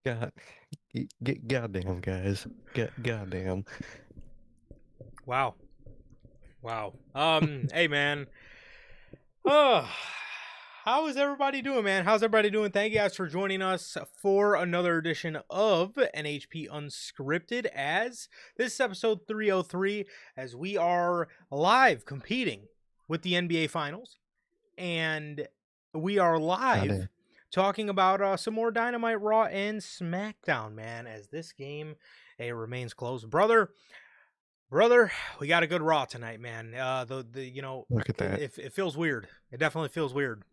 God, goddamn guys, goddamn. Wow. Wow. Hey man. Oh, how is everybody doing, man? How's everybody doing? Thank you guys for joining us for another edition of NHP Unscripted. As this is episode 303, as we are live competing with the NBA Finals, and we are live Goddamn. talking about some more Dynamite, Raw, and SmackDown, man. As this game remains close, Brother, we got a good Raw tonight, man. Look at that. It feels weird. It definitely feels weird.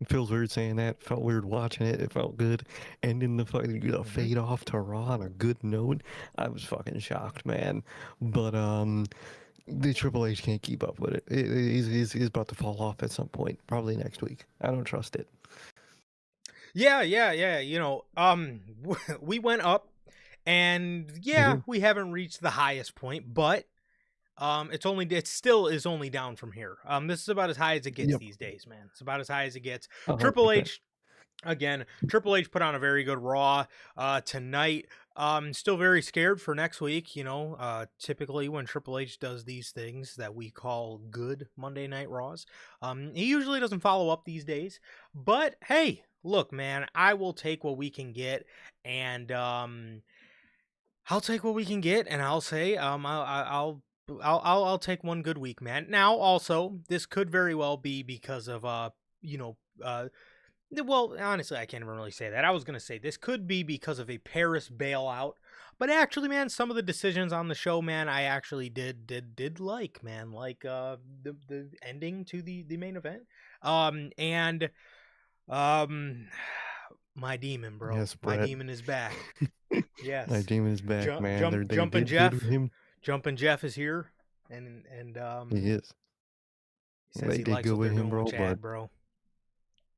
It feels weird saying that. Felt weird watching it. It felt good. And then the fucking Mm-hmm. fade off to Raw on a good note. I was fucking shocked, man. But the Triple H can't keep up with it. He's about to fall off at some point, probably next week. I don't trust it. Yeah. We went up, and yeah, Mhm. we haven't reached the highest point, but it still is only down from here. This is about as high as it gets Yep. these days, man. It's about as high as it gets. Triple 100%. H Again, Triple H put on a very good Raw tonight. Still very scared for next week. Typically when Triple H does these things that we call good Monday Night Raws, he usually doesn't follow up these days. But hey, look, man, I will take what we can get, and I'll take what we can get, and I'll say, I'll take one good week, man. Now, also, this could very well be because of you know, uh well, honestly, I can't even really say that. I was going to say this could be because of a Paris bailout, but actually, man, some of the decisions on the show, man, I actually did like, man, like the ending to the main event. And um my demon, bro. Yes, My Brett. demon is back. My Yes. demon is back, man. They Jumping did good with Jeff. him. Jumping Jeff is here, and He is. he says They he did likes good what they're with him, doing with bro, but Chad, bro.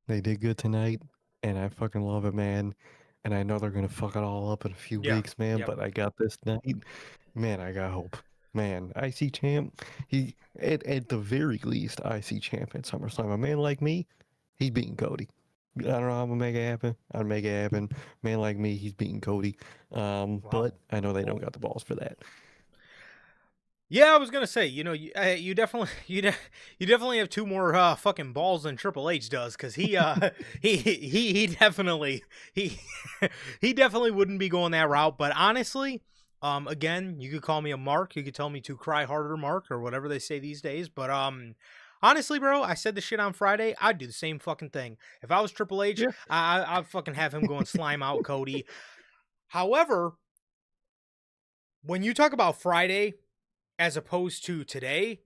they did good tonight, and I fucking love it, man. And I know they're gonna fuck it all up in a few Yeah. weeks, man. Yep. But I got this night, man. I got hope, man. IC champ, he at the very least IC champ at SummerSlam. A man like me, he's beating Cody. I don't know how I'm gonna make it happen. I'd make it happen. Man like me, he's beating Cody. Wow. But I know they don't Whoa. got the balls for that. Yeah, I was gonna say, you definitely, you definitely have two more fucking balls than Triple H does, because he definitely he he definitely wouldn't be going that route. But honestly, again, you could call me a mark, you could tell me to cry harder, Mark, or whatever they say these days. But honestly, bro, I said the shit on Friday. I'd do the same fucking thing if I was Triple H. Yeah. I'd fucking have him going slime out Cody. However, when you talk about Friday as opposed to today,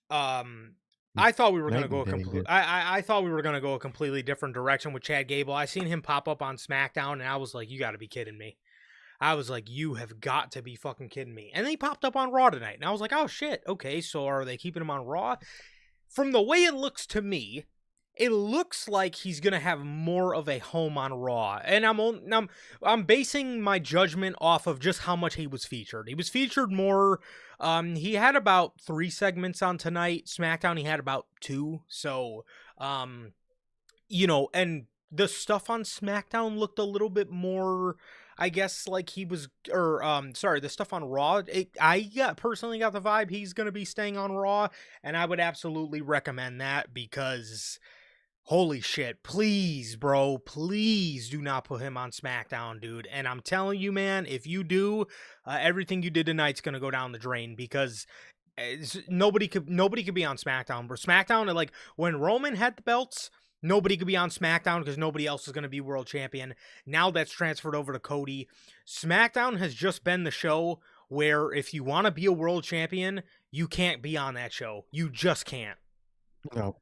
um I thought we were gonna Night go and a day, complete dude. I thought we were gonna go a completely different direction with Chad Gable. I seen him pop up on SmackDown, and I was like, you gotta be kidding me. I was like, you have got to be fucking kidding me. And then he popped up on Raw tonight, and I was like, oh shit, okay, so are they keeping him on Raw? From the way it looks to me, it looks like he's gonna have more of a home on Raw, and I'm basing my judgment off of just how much he was featured. He was featured more. He had about 3 segments on tonight. SmackDown, he had about 2. So, and the stuff on SmackDown looked a little bit more. I guess like he was, or sorry, the stuff on Raw. Personally got the vibe he's gonna be staying on Raw, and I would absolutely recommend that because holy shit, please, bro, please do not put him on SmackDown, dude. And I'm telling you, man, if you do, everything you did tonight's gonna go down the drain because nobody could be on SmackDown. But SmackDown, like when Roman had the belts, nobody could be on SmackDown because nobody else is gonna be world champion. Now that's transferred over to Cody. SmackDown has just been the show where if you want to be a world champion, you can't be on that show. You just can't. No.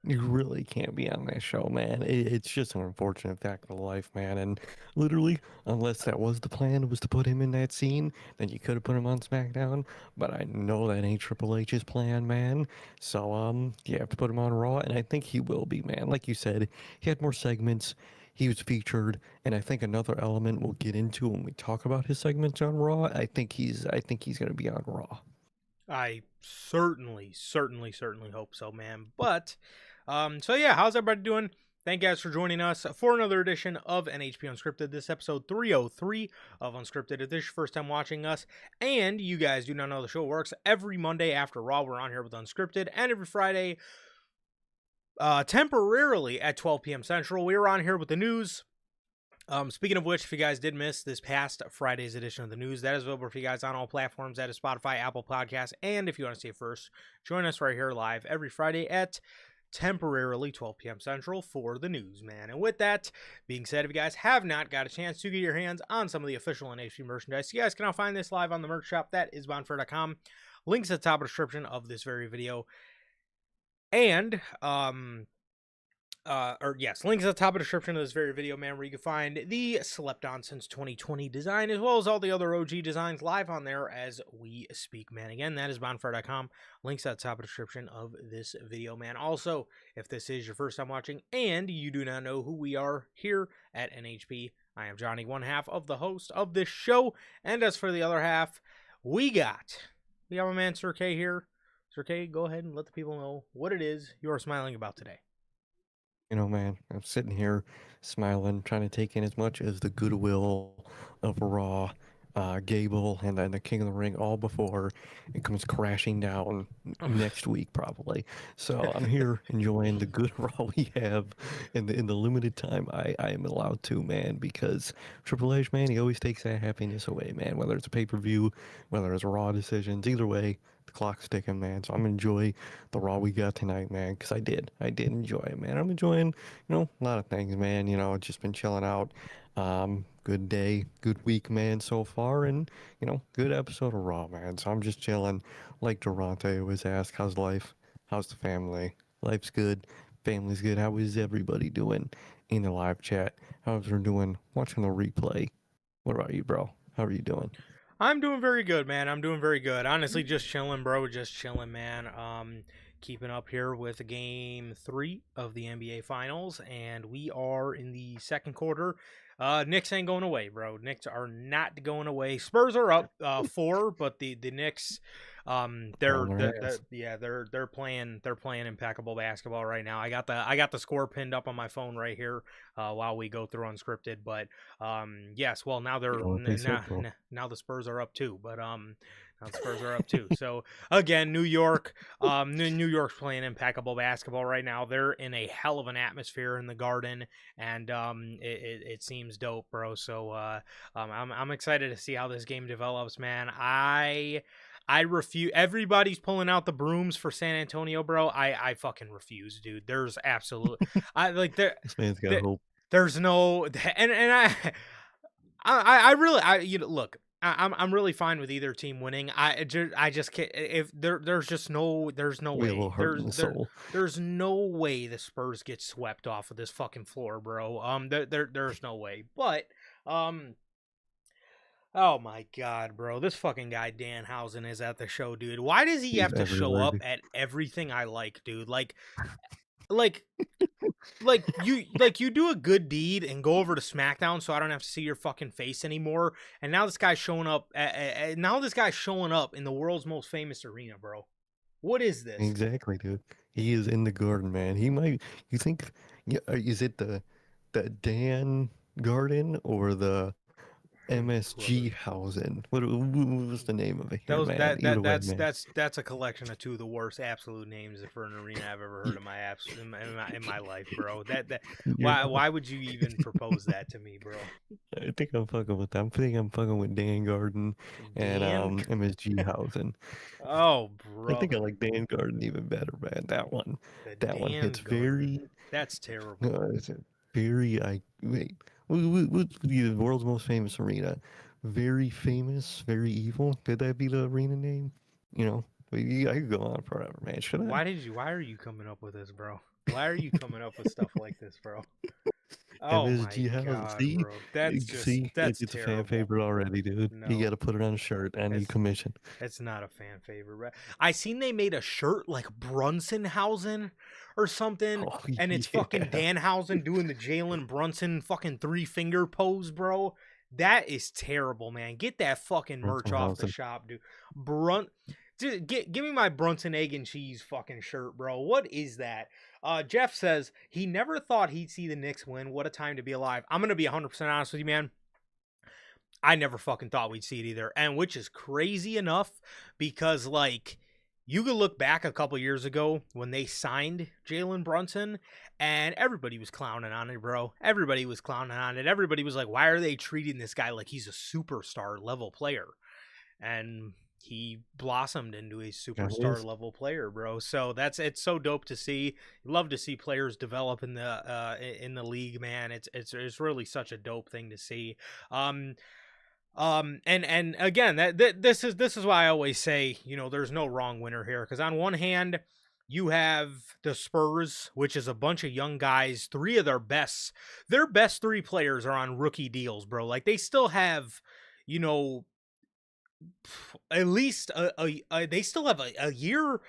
You really can't be on that show, man. It's just an unfortunate fact of life, man. And literally, unless that was the plan, was to put him in that scene, then you could have put him on SmackDown. But I know that ain't Triple H's plan, man. So, you have to put him on Raw, and I think he will be, man. Like you said, he had more segments. He was featured, and I think another element we'll get into when we talk about his segments on Raw. I think he's gonna be on Raw. I certainly hope so, man. But, so yeah, how's everybody doing? Thank you guys for joining us for another edition of NHP Unscripted. This episode 303 of Unscripted. If this is your first time watching us and you guys do not know the show works, every Monday after Raw, we're on here with Unscripted, and every Friday, temporarily at 12 p.m. Central, we are on here with the news. Speaking of which, if you guys did miss this past Friday's edition of the news, that is available for you guys on all platforms. That is Spotify, Apple Podcasts, and if you want to see it first, join us right here live every Friday at temporarily 12 p.m. Central for the news, man. And with that being said, if you guys have not got a chance to get your hands on some of the official NHP merchandise, you guys can now find this live on the merch shop. That is bonfire.com. Links at the top of the description of this very video. And, links at the top of the description of this very video, man, where you can find the slept on since 2020 design, as well as all the other OG designs live on there as we speak, man. Again, that is bonfire.com. Links at the top of the description of this video, man. Also, if this is your first time watching and you do not know who we are here at NHP, I am Johnny, one half of the host of this show. And as for the other half, we got my man Sir K here. Sir K, go ahead and let the people know what it is you are smiling about today. You know, man, I'm sitting here smiling, trying to take in as much as the goodwill of Raw, Gable, and then the King of the Ring all before it comes crashing down next week, probably. So I'm here enjoying the good Raw we have in the limited time I am allowed to, man, because Triple H, man, he always takes that happiness away, man, whether it's a pay-per-view, whether it's Raw decisions, either way. The clock's ticking, man. So I'm gonna enjoy the Raw we got tonight, man, because I did enjoy it, man. I'm enjoying, a lot of things, man. Just been chilling out. Good day, good week, man, so far, and good episode of Raw, man. So I'm just chilling. Like Durante always asks, how's life? How's the family? Life's good. Family's good. How is everybody doing in the live chat? How's everyone doing watching the replay? What about you, bro? How are you doing? I'm doing very good, man. I'm doing very good. Honestly, just chilling, bro. Just chilling, man. Keeping up here with game 3 of the NBA Finals, and we are in the second quarter. Knicks ain't going away, bro. Knicks are not going away. Spurs are up 4, but the Knicks, they're playing impeccable basketball right now. I got the score pinned up on my phone right here while we go through Unscripted. But yes, well now now the Spurs are up too. But now the Spurs are up too. So again, New York's playing impeccable basketball right now. They're in a hell of an atmosphere in the Garden, and it seems dope, bro. So I'm excited to see how this game develops, man. I refuse. Everybody's pulling out the brooms for San Antonio, bro. I fucking refuse, dude. There's absolutely, This man's got hope. There's no, and I really, look. I'm really fine with either team winning. I just can't. If there's no way. There's no way the Spurs get swept off of this fucking floor, bro. There's no way. But oh my god, bro, this fucking guy Danhausen is at the show, dude. Why does he have to show up at everything I like, dude? Like you do a good deed and go over to SmackDown so I don't have to see your fucking face anymore. And now this guy's showing up. Now this guy's showing up in the world's most famous arena, bro. What is this? Exactly, dude. He is in the Garden, man. He might. You think? Is it the Dan Garden or the MSG Hausen? What was the name of it here, man? That's a collection of two of the worst absolute names for an arena I've ever heard in my life, bro. Why would you even propose that to me, bro? I think I'm fucking with them. I think I'm fucking with Dan Garden and MSG Hausen. Oh, bro. I think I like Dan Garden even better, man. That one hits very. That's terrible. What's the world's most famous arena? Very famous, very evil. Could that be the arena name? I could go on forever, man. Should I? Why are you coming up with this, bro? Why are you coming up with stuff like this, bro? Oh MSG my god, see? bro. That's it's terrible. a fan favorite already, dude. No, you got to put it on a shirt and you commission. It's not a fan favorite. I seen they made a shirt like Brunsonhausen or something, and it's fucking Danhausen doing the Jalen Brunson fucking 3-finger pose, bro. That is terrible, man. Get that fucking merch off the shop, dude. Dude, give me my Brunson egg and cheese fucking shirt, bro. What is that? Jeff says he never thought he'd see the Knicks win. What a time to be alive. I'm gonna be 100% honest with you, man. I never fucking thought we'd see it either, and which is crazy enough because like you could look back a couple years ago when they signed Jalen Brunson, and everybody was clowning on it, bro. Everybody was clowning on it. Everybody was like, "Why are they treating this guy like he's a superstar level player?" And he blossomed into a superstar level player, bro. So it's so dope to see. Love to see players develop in the league, man. It's really such a dope thing to see. And again, this is why I always say, you know, there's no wrong winner here, because on one hand, you have the Spurs, which is a bunch of young guys. Three of their best three players are on rookie deals, bro. Like they still have, you know, at least they still have a year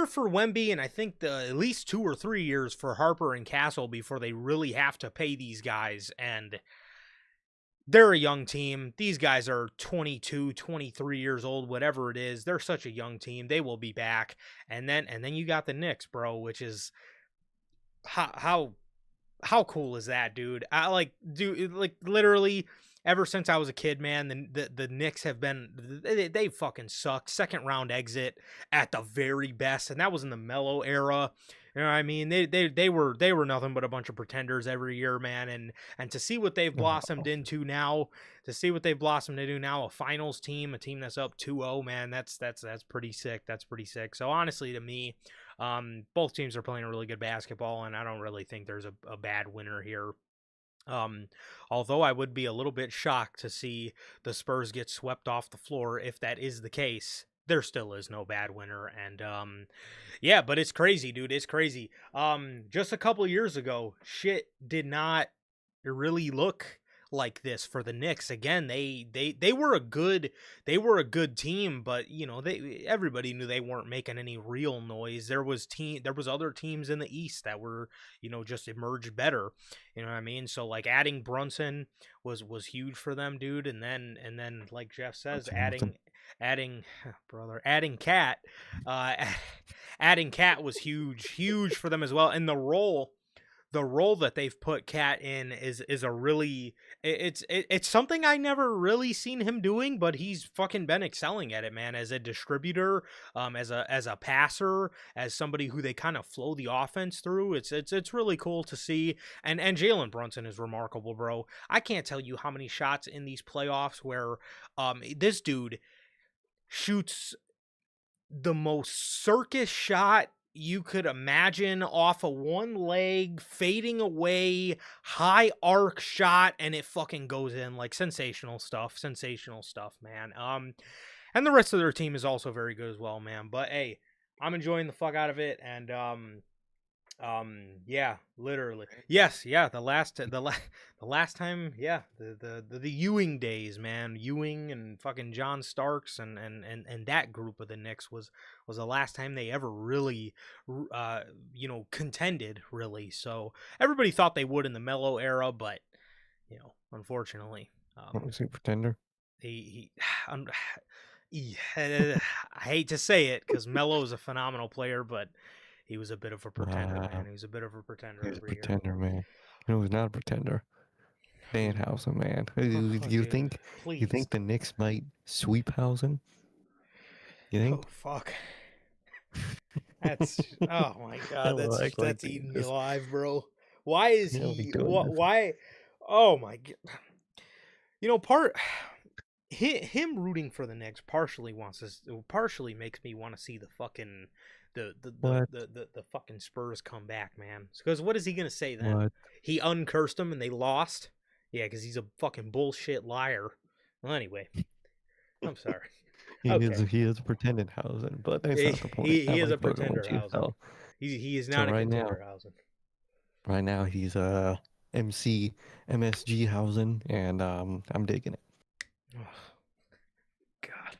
for Wemby, and I think at least 2 or 3 years for Harper and Castle before they really have to pay these guys. And they're a young team. These guys are 22, 23 years old, whatever it is. They're such a young team. They will be back. And then you got the Knicks, bro, which is how cool is that, dude? I like literally ever since I was a kid, man, the Knicks have been they fucking suck. Second round exit at the very best, and that was in the Melo era. You know what I mean? They were nothing but a bunch of pretenders every year, man. And to see what they've blossomed into now, a finals team, a team that's up 2-0, man, that's pretty sick. That's pretty sick. So honestly, to me, both teams are playing really good basketball, and I don't really think there's a bad winner here. Although I would be a little bit shocked to see the Spurs get swept off the floor. If that is the case, there still is no bad winner. And yeah, but it's crazy, dude. It's crazy. Just a couple years ago, shit did not really look like this for the Knicks. Again, they were a good team, but you know, everybody knew they weren't making any real noise. There was other teams in the East that were, you know, just emerged better. You know what I mean? So like adding Brunson was huge for them, dude. And then like Jeff says, adding Cat, uh adding Cat was huge for them as well. And the role that they've put Cat in is a really it's something I never really seen him doing, but he's fucking been excelling at it, man. As a distributor, as a passer, as somebody who they kind of flow the offense through. It's really cool to see. And Jalen Brunson is remarkable, bro. I can't tell you how many shots in these playoffs where this dude shoots the most circus shot you could imagine off of one leg, fading away, high arc shot, and it fucking goes in. Like sensational stuff, man. And the rest of their team is also very good as well, man. But hey, I'm enjoying the fuck out of it. And yeah, literally, yes, yeah, the last time, yeah, the Ewing days, man. Ewing and fucking John Starks and that group of the Knicks was the last time they ever really you know, contended, really. So everybody thought they would in the Melo era, but you know, unfortunately, Was he a pretender? he I hate to say it because Melo is a phenomenal player, but he was a bit of a pretender, man. He was a bit of a pretender He's a every year. pretender, man. You know who's not a pretender? Danhausen, man. You Dude, think please. you think the Knicks might sweep Hausen? You think? Oh fuck. That's oh my god. That's eating me alive, bro. Why is he? Why? Oh my god. You know, him rooting for the Knicks partially makes me want to see the fucking the fucking Spurs come back, man. Because what is he gonna say then? What? He uncursed them and they lost. Yeah, because he's a fucking bullshit liar. Well, anyway, I'm sorry. He is a pretended Hausen, but that's not the point. He I is a like Bergen pretender, once you Hausen. tell. He is So not a contender, Hausen. right now he's MSG Hausen, and I'm digging it. God.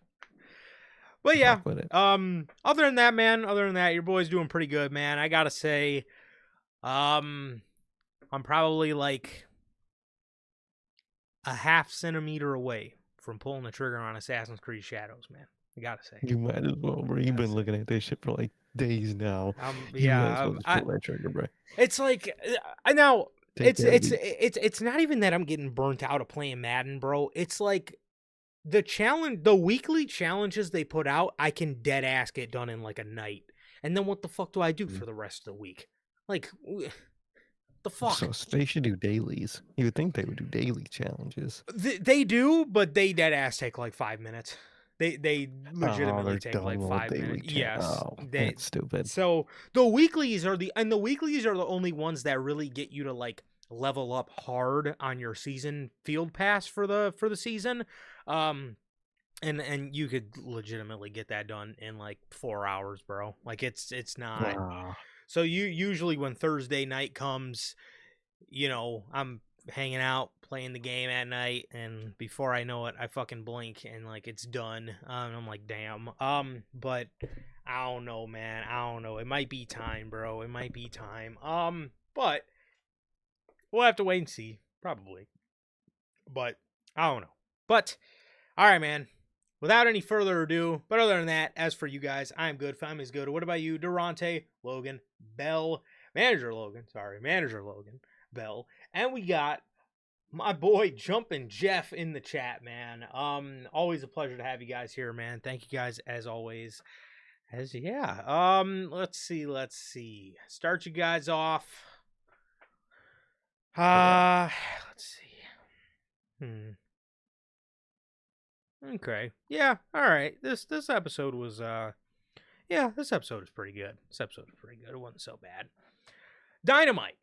But yeah, Fuck with it. other than that, your boy's doing pretty good, man. I gotta say, I'm probably like a half centimeter away from pulling the trigger on Assassin's Creed Shadows, man. I gotta say. You might as well, bro. You've Gotta been say. looking at this shit for like days now. You might as Yeah, well just pull that trigger, bro. it's like I know Take that beat. it's not even that I'm getting burnt out of playing Madden, bro. It's like the weekly challenges they put out, I can dead ass get done in like a night. And then what the fuck do I do for the rest of the week? Like, the fuck? So they should do dailies. You would think they would do daily challenges. They do, but they dead ass take like 5 minutes. They Oh, legitimately they're take like done with 5 minutes. daily Yes, Oh, they. that's stupid. So the weeklies are the only ones that really get you to like level up hard on your season field pass for the season. And you could legitimately get that done in like 4 hours, bro. Like it's not. Ah, So you usually when Thursday night comes, I'm hanging out playing the game at night, and before I know it, I fucking blink and like it's done. I'm like, damn. But I don't know, man. I don't know. It might be time, bro. It might be time. But we'll have to wait and see, probably. But I don't know. But all right, man. Without any further ado, but other than that, as for you guys, I'm good. Family's good. What about you, Durante, Logan, Bell, Manager Logan, Bell, and we got my boy Jumpin' Jeff in the chat, man. Always a pleasure to have you guys here, man. Thank you guys as always. Let's see. Start you guys off. Let's see. Okay. Yeah. All right. This episode was this episode is pretty good. It wasn't so bad. Dynamite.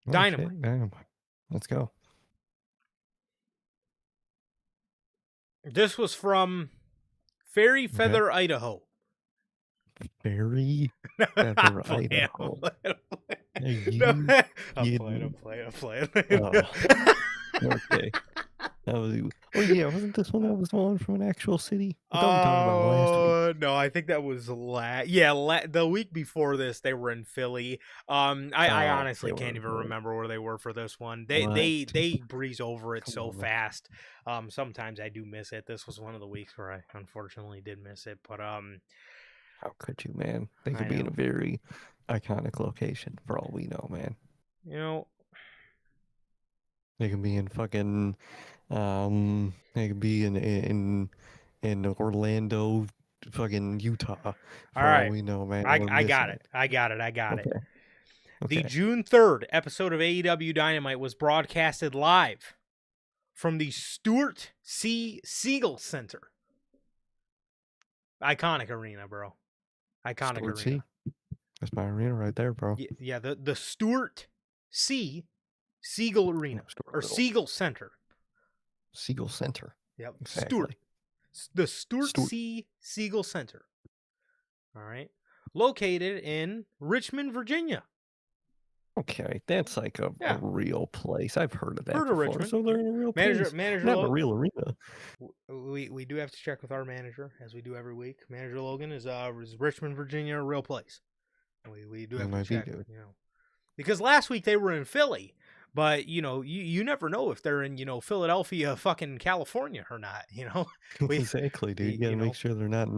oh shit, Dynamite. Let's go. This was from Fairy Feather, Idaho. Fairy I'm Feather, playing. Idaho. I'm playing. Oh, okay. Oh yeah, wasn't this one that was the one from an actual city? I thought we talked about it last week. No, I think that was the week before this they were in Philly. I honestly can't even remember where they were for this one. They breeze over it so fast. Sometimes I do miss it. This was one of the weeks where I unfortunately did miss it, but how could you, man? They could be in a very iconic location for all we know, man. They can be in fucking they could be in Orlando, fucking Utah. For all we know, man. I got it. Okay. The June 3rd episode of AEW Dynamite was broadcasted live from the Stuart C. Siegel Center. Iconic arena, bro. Iconic Stuart arena. C. That's my arena right there, bro. Yeah, the Stuart C. Siegel Arena. Or Siegel Center. Siegel Center. Yep. Exactly. The Stuart C. Siegel Center. All right. Located in Richmond, Virginia. Okay, that's like a real place. I've heard of that Heard of before. Richmond. So they're in a real place. Manager not a real arena. We do have to check with our manager, as we do every week. Manager Logan is Richmond, Virginia, a real place. We do have to check, because last week they were in Philly, but you never know if they're in Philadelphia, fucking California or not. Exactly, dude. You gotta make sure they're not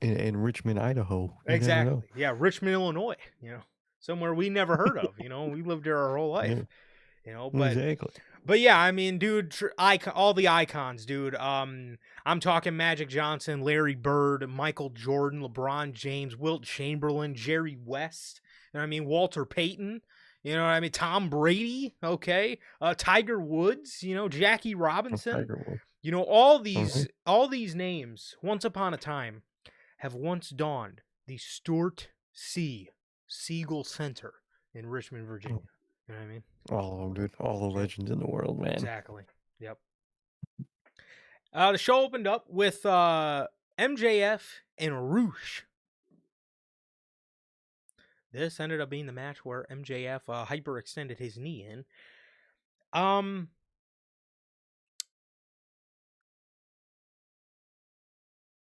in Richmond, Idaho. Exactly. Yeah, Richmond, Illinois. Somewhere we never heard of. We lived there our whole life. But exactly. But yeah, I mean, dude, all the icons, dude. I'm talking Magic Johnson, Larry Bird, Michael Jordan, LeBron James, Wilt Chamberlain, Jerry West. You know what I mean? Walter Payton. You know what I mean? Tom Brady. Okay. Tiger Woods. Jackie Robinson. All these names, once upon a time, have once donned the Stuart C. Siegel Center in Richmond, Virginia. You know what I mean? All of them, dude. All the legends in the world, man. Exactly. Yep. The show opened up with MJF and Roosh. This ended up being the match where MJF hyperextended his knee in.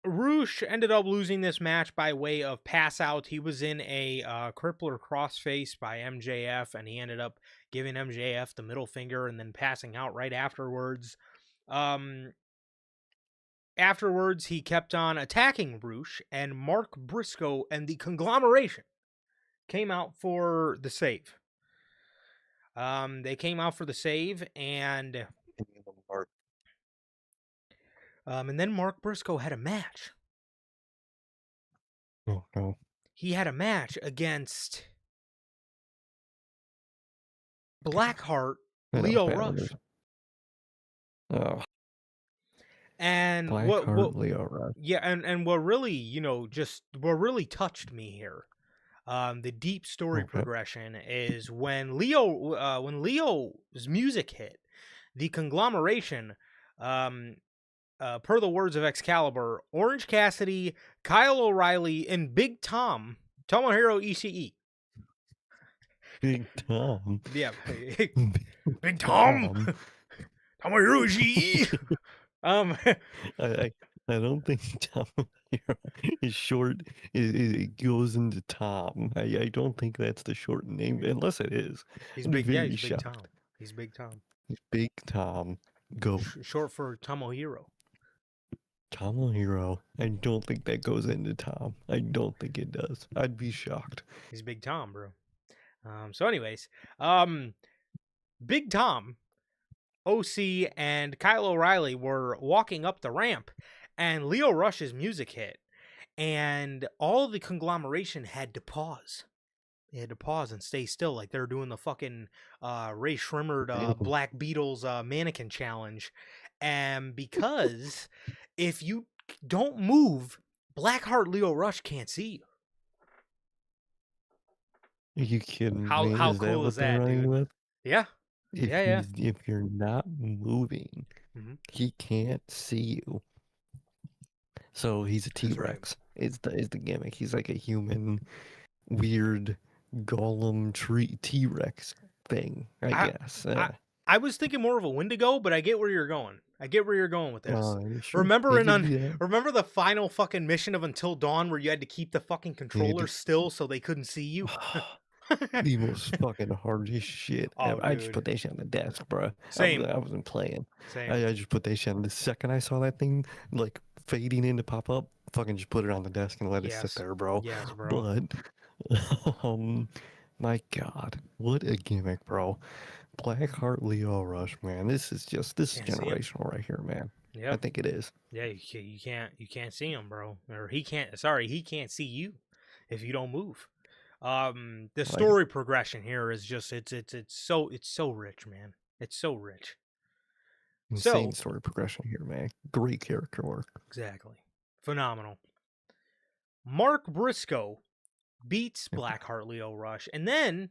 Roosh ended up losing this match by way of pass out. He was in a crippler crossface by MJF, and he ended up giving MJF the middle finger and then passing out right afterwards. afterwards, he kept on attacking Roosh, and Mark Briscoe and the conglomeration came out for the save. They came out for the save, and then Mark Briscoe had a match. Oh no. He had a match against Blackheart That was Leo bad Rush. news. Oh, And Blackheart Leo Rush. yeah, and what really, what really touched me here, the deep story Okay. progression is when Leo's music hit, the conglomeration, per the words of Excalibur, Orange Cassidy, Kyle O'Reilly, and Big Tom, Tomohiro Ishii. Big Tom. Yeah, Big Tom, Tom. Tomohiro Ishii. I I don't think Tom is short. It goes into Tom. I don't think that's the short name, unless it is. He's I'd be big. Yeah, very he's Big Tom. shocked. He's Big Tom. Big Tom. Go. Short for Tomohiro. Tomohiro. I don't think that goes into Tom. I don't think it does. I'd be shocked. He's Big Tom, bro. So, anyways, Big Tom, OC, and Kyle O'Reilly were walking up the ramp, and Leo Rush's music hit, and all the conglomeration had to pause. They had to pause and stay still, like they're doing the fucking Ray Shrimmered Black Beatles mannequin challenge. And because if you don't move, Blackheart Leo Rush can't see you. Are you kidding How me? Is that cool what is they're that, running dude? with? Yeah, yeah. If you're not moving, Mhm. he can't see you. So he's a That's right. T-Rex. Is the gimmick. He's like a human, weird golem tree T-Rex thing, I guess. I was thinking more of a Wendigo, but I get where you're going. I get where you're going with this. Sure. Remember It could be that. remember the final fucking mission of Until Dawn where you had to keep the fucking controller just- still so they couldn't see you? The most fucking hardest shit Oh, ever. I just dude. put that shit on the desk, bro. Same. I wasn't playing. Same. I just put that shit on. The second I saw that thing like fading in to pop up, fucking just put it on the desk and let it sit there, bro. Yes, bro. But my God, what a gimmick, bro. Blackheart Leo Rush, man. This is Can't see him. generational right here, man. I Yep. think it is. Yeah, you can't see him, bro. Or he can't see you if you don't move. The story progression here is just it's so rich, man. It's so rich. Insane story progression here, man. Great character work. Exactly. Phenomenal. Mark Briscoe beats Blackheart Leo Rush, and then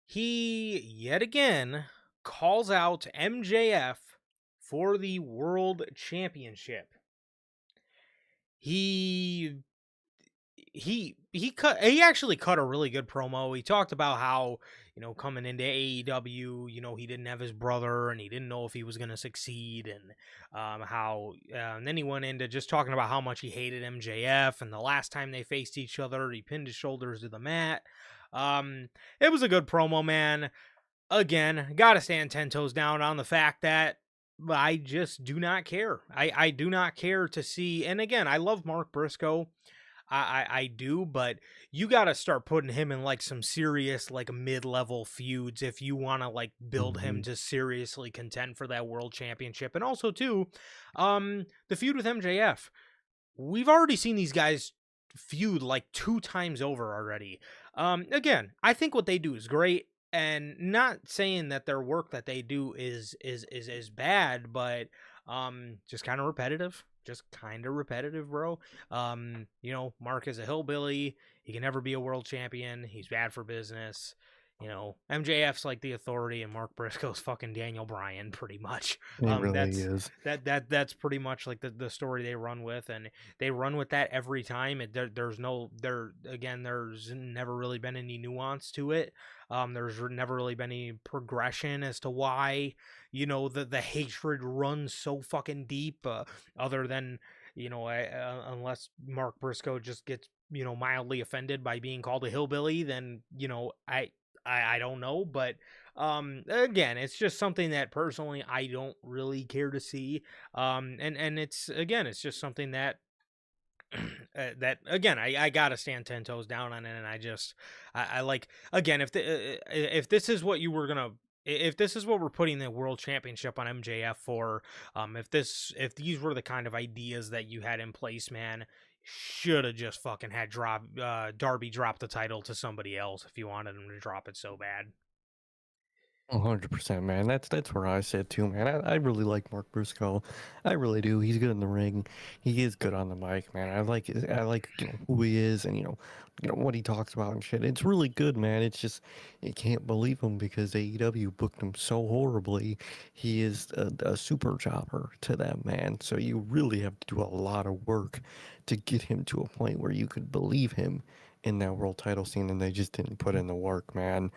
he yet again calls out MJF for the World Championship. He actually cut a really good promo. He talked about how, coming into AEW, he didn't have his brother and he didn't know if he was going to succeed, and and then he went into just talking about how much he hated MJF, and the last time they faced each other, he pinned his shoulders to the mat. It was a good promo, man. Again, gotta stand 10 toes down on the fact that I just do not care. I do not care to see, and again, I love Mark Briscoe. I do, but you got to start putting him in like some serious like mid-level feuds if you want to like build him to seriously contend for that world championship. And also too, the feud with MJF. We've already seen these guys feud like 2 times over already. Again, I think what they do is great, and not saying that their work that they do is bad, but just kind of repetitive. Just kind of repetitive, bro. Mark is a hillbilly. He can never be a world champion. He's bad for business. MJF's like the authority, and Mark Briscoe's fucking Daniel Bryan, pretty much. It really is. That's pretty much like the story they run with, and they run with that every time. There's never really been any nuance to it. There's never really been any progression as to why the hatred runs so fucking deep, other than unless Mark Briscoe just gets mildly offended by being called a hillbilly, then I don't know, but Again, it's just something that personally I don't really care to see. And it's again, it's just something that that again I gotta stand 10 toes down on it, and I like again if this is what you were gonna if this is what we're putting the world championship on MJF for, if these were the kind of ideas that you had in place, man, should have just fucking had Darby drop the title to somebody else if you wanted him to drop it so bad. 100%, man. That's where I sit too, man. I really like Mark Briscoe. I really do. He's good in the ring. He is good on the mic, man. I like who he is, and what he talks about and shit. It's really good, man. It's just you can't believe him because AEW booked him so horribly. He is a super jobber to them, man. So you really have to do a lot of work to get him to a point where you could believe him in that world title scene, and they just didn't put in the work, man.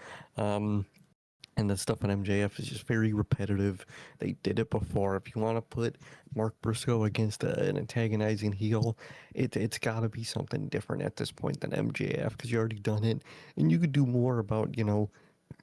And the stuff on MJF is just very repetitive. They did it before. If you want to put Mark Briscoe against an antagonizing heel, it's got to be something different at this point than MJF because you already done it. And you could do more about,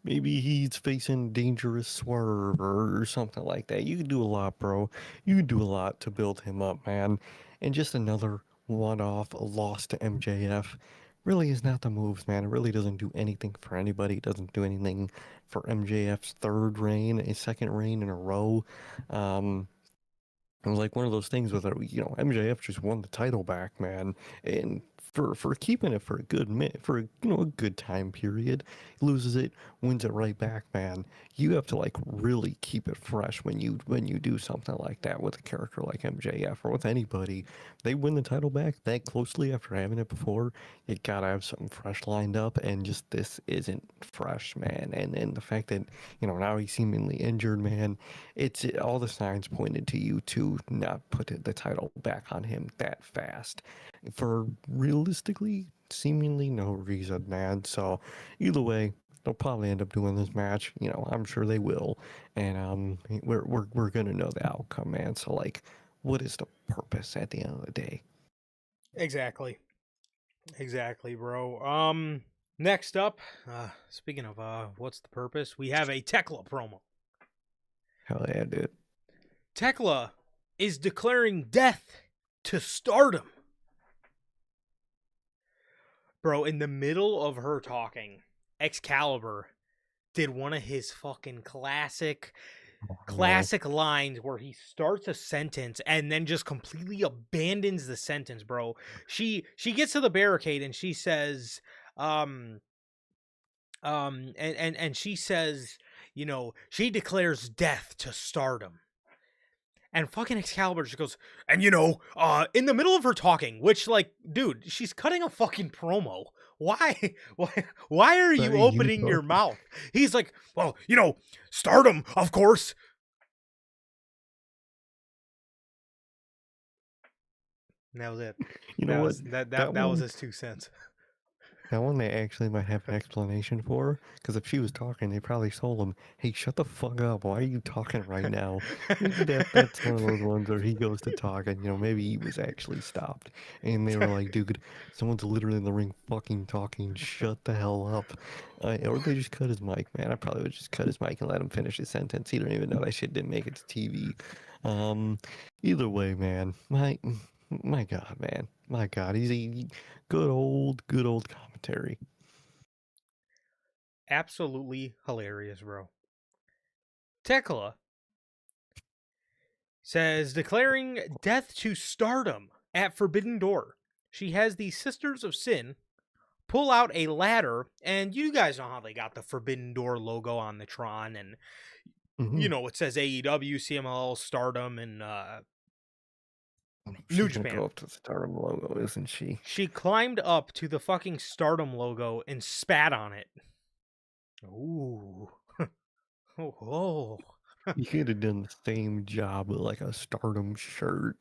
maybe he's facing dangerous swerve or something like that. You could do a lot, bro. You could do a lot to build him up, man. And just another one-off loss to MJF really is not the moves, man. It really doesn't do anything for anybody. It doesn't do anything for MJF's third reign, a second reign in a row. Um, it was like one of those things where MJF just won the title back, man, and for keeping it for a good minute, for a good time period, loses it, wins it right back, man. You have to like really keep it fresh when you do something like that with a character like MJF or with anybody. They win the title back that closely after having it before. You gotta have something fresh lined up, and just this isn't fresh, man. And the fact that now he's seemingly injured, man, it's all the signs pointed to you to not put the title back on him that fast for realistically seemingly no reason, man. So either way, they'll probably end up doing this match. I'm sure they will, and we're gonna know the outcome, man. So like, what is the purpose at the end of the day? Exactly. Exactly, bro. Next up, speaking of what's the purpose? We have a Tekla promo. Hell yeah, dude. Tekla is declaring death to Stardom. Bro, in the middle of her talking, Excalibur did one of his fucking classic lines where he starts a sentence and then just completely abandons the sentence, bro. She gets to the barricade and she says, and she says, she declares death to Stardom. And fucking Excalibur just goes, and in the middle of her talking, which, like, dude, she's cutting a fucking promo. Why? Why are you opening your mouth? He's like, well, Stardom, of course. And that was it. That was his 2 cents. That one they actually might have an explanation for, because if she was talking, they probably told him, "Hey, shut the fuck up! Why are you talking right now?" Maybe that's one of those ones where he goes to talk, and maybe he was actually stopped, and they were like, "Dude, someone's literally in the ring, fucking talking. Shut the hell up!" Or they just cut his mic, man. I probably would just cut his mic and let him finish his sentence. He don't even know that shit didn't make it to TV. Either way, man, my God, man, my God, he's a good old commentary. Absolutely hilarious, bro. Tekla says, declaring death to Stardom at Forbidden Door. She has the Sisters of Sin pull out a ladder, and you guys know how they got the Forbidden Door logo on the Tron, and it says AEW, CMLL, Stardom, and New Japan. Go up to the Stardom logo, isn't she? She climbed up to the fucking Stardom logo and spat on it. Ooh. Oh. You could have done the same job with like a Stardom shirt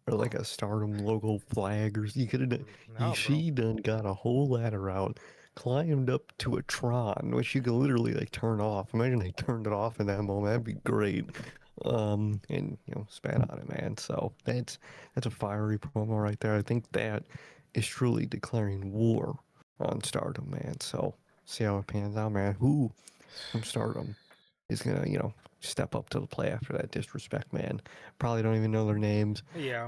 or like a Stardom logo flag, or you could have done. She done got a whole ladder out, climbed up to a Tron, which you could literally like turn off. Imagine they turned it off in that moment. That'd be great. And spat on it, man. So that's a fiery promo right there. I think that is truly declaring war on Stardom, man. So see how it pans out, man. Who from Stardom is gonna, step up to the play after that disrespect, man. Probably don't even know their names. Yeah.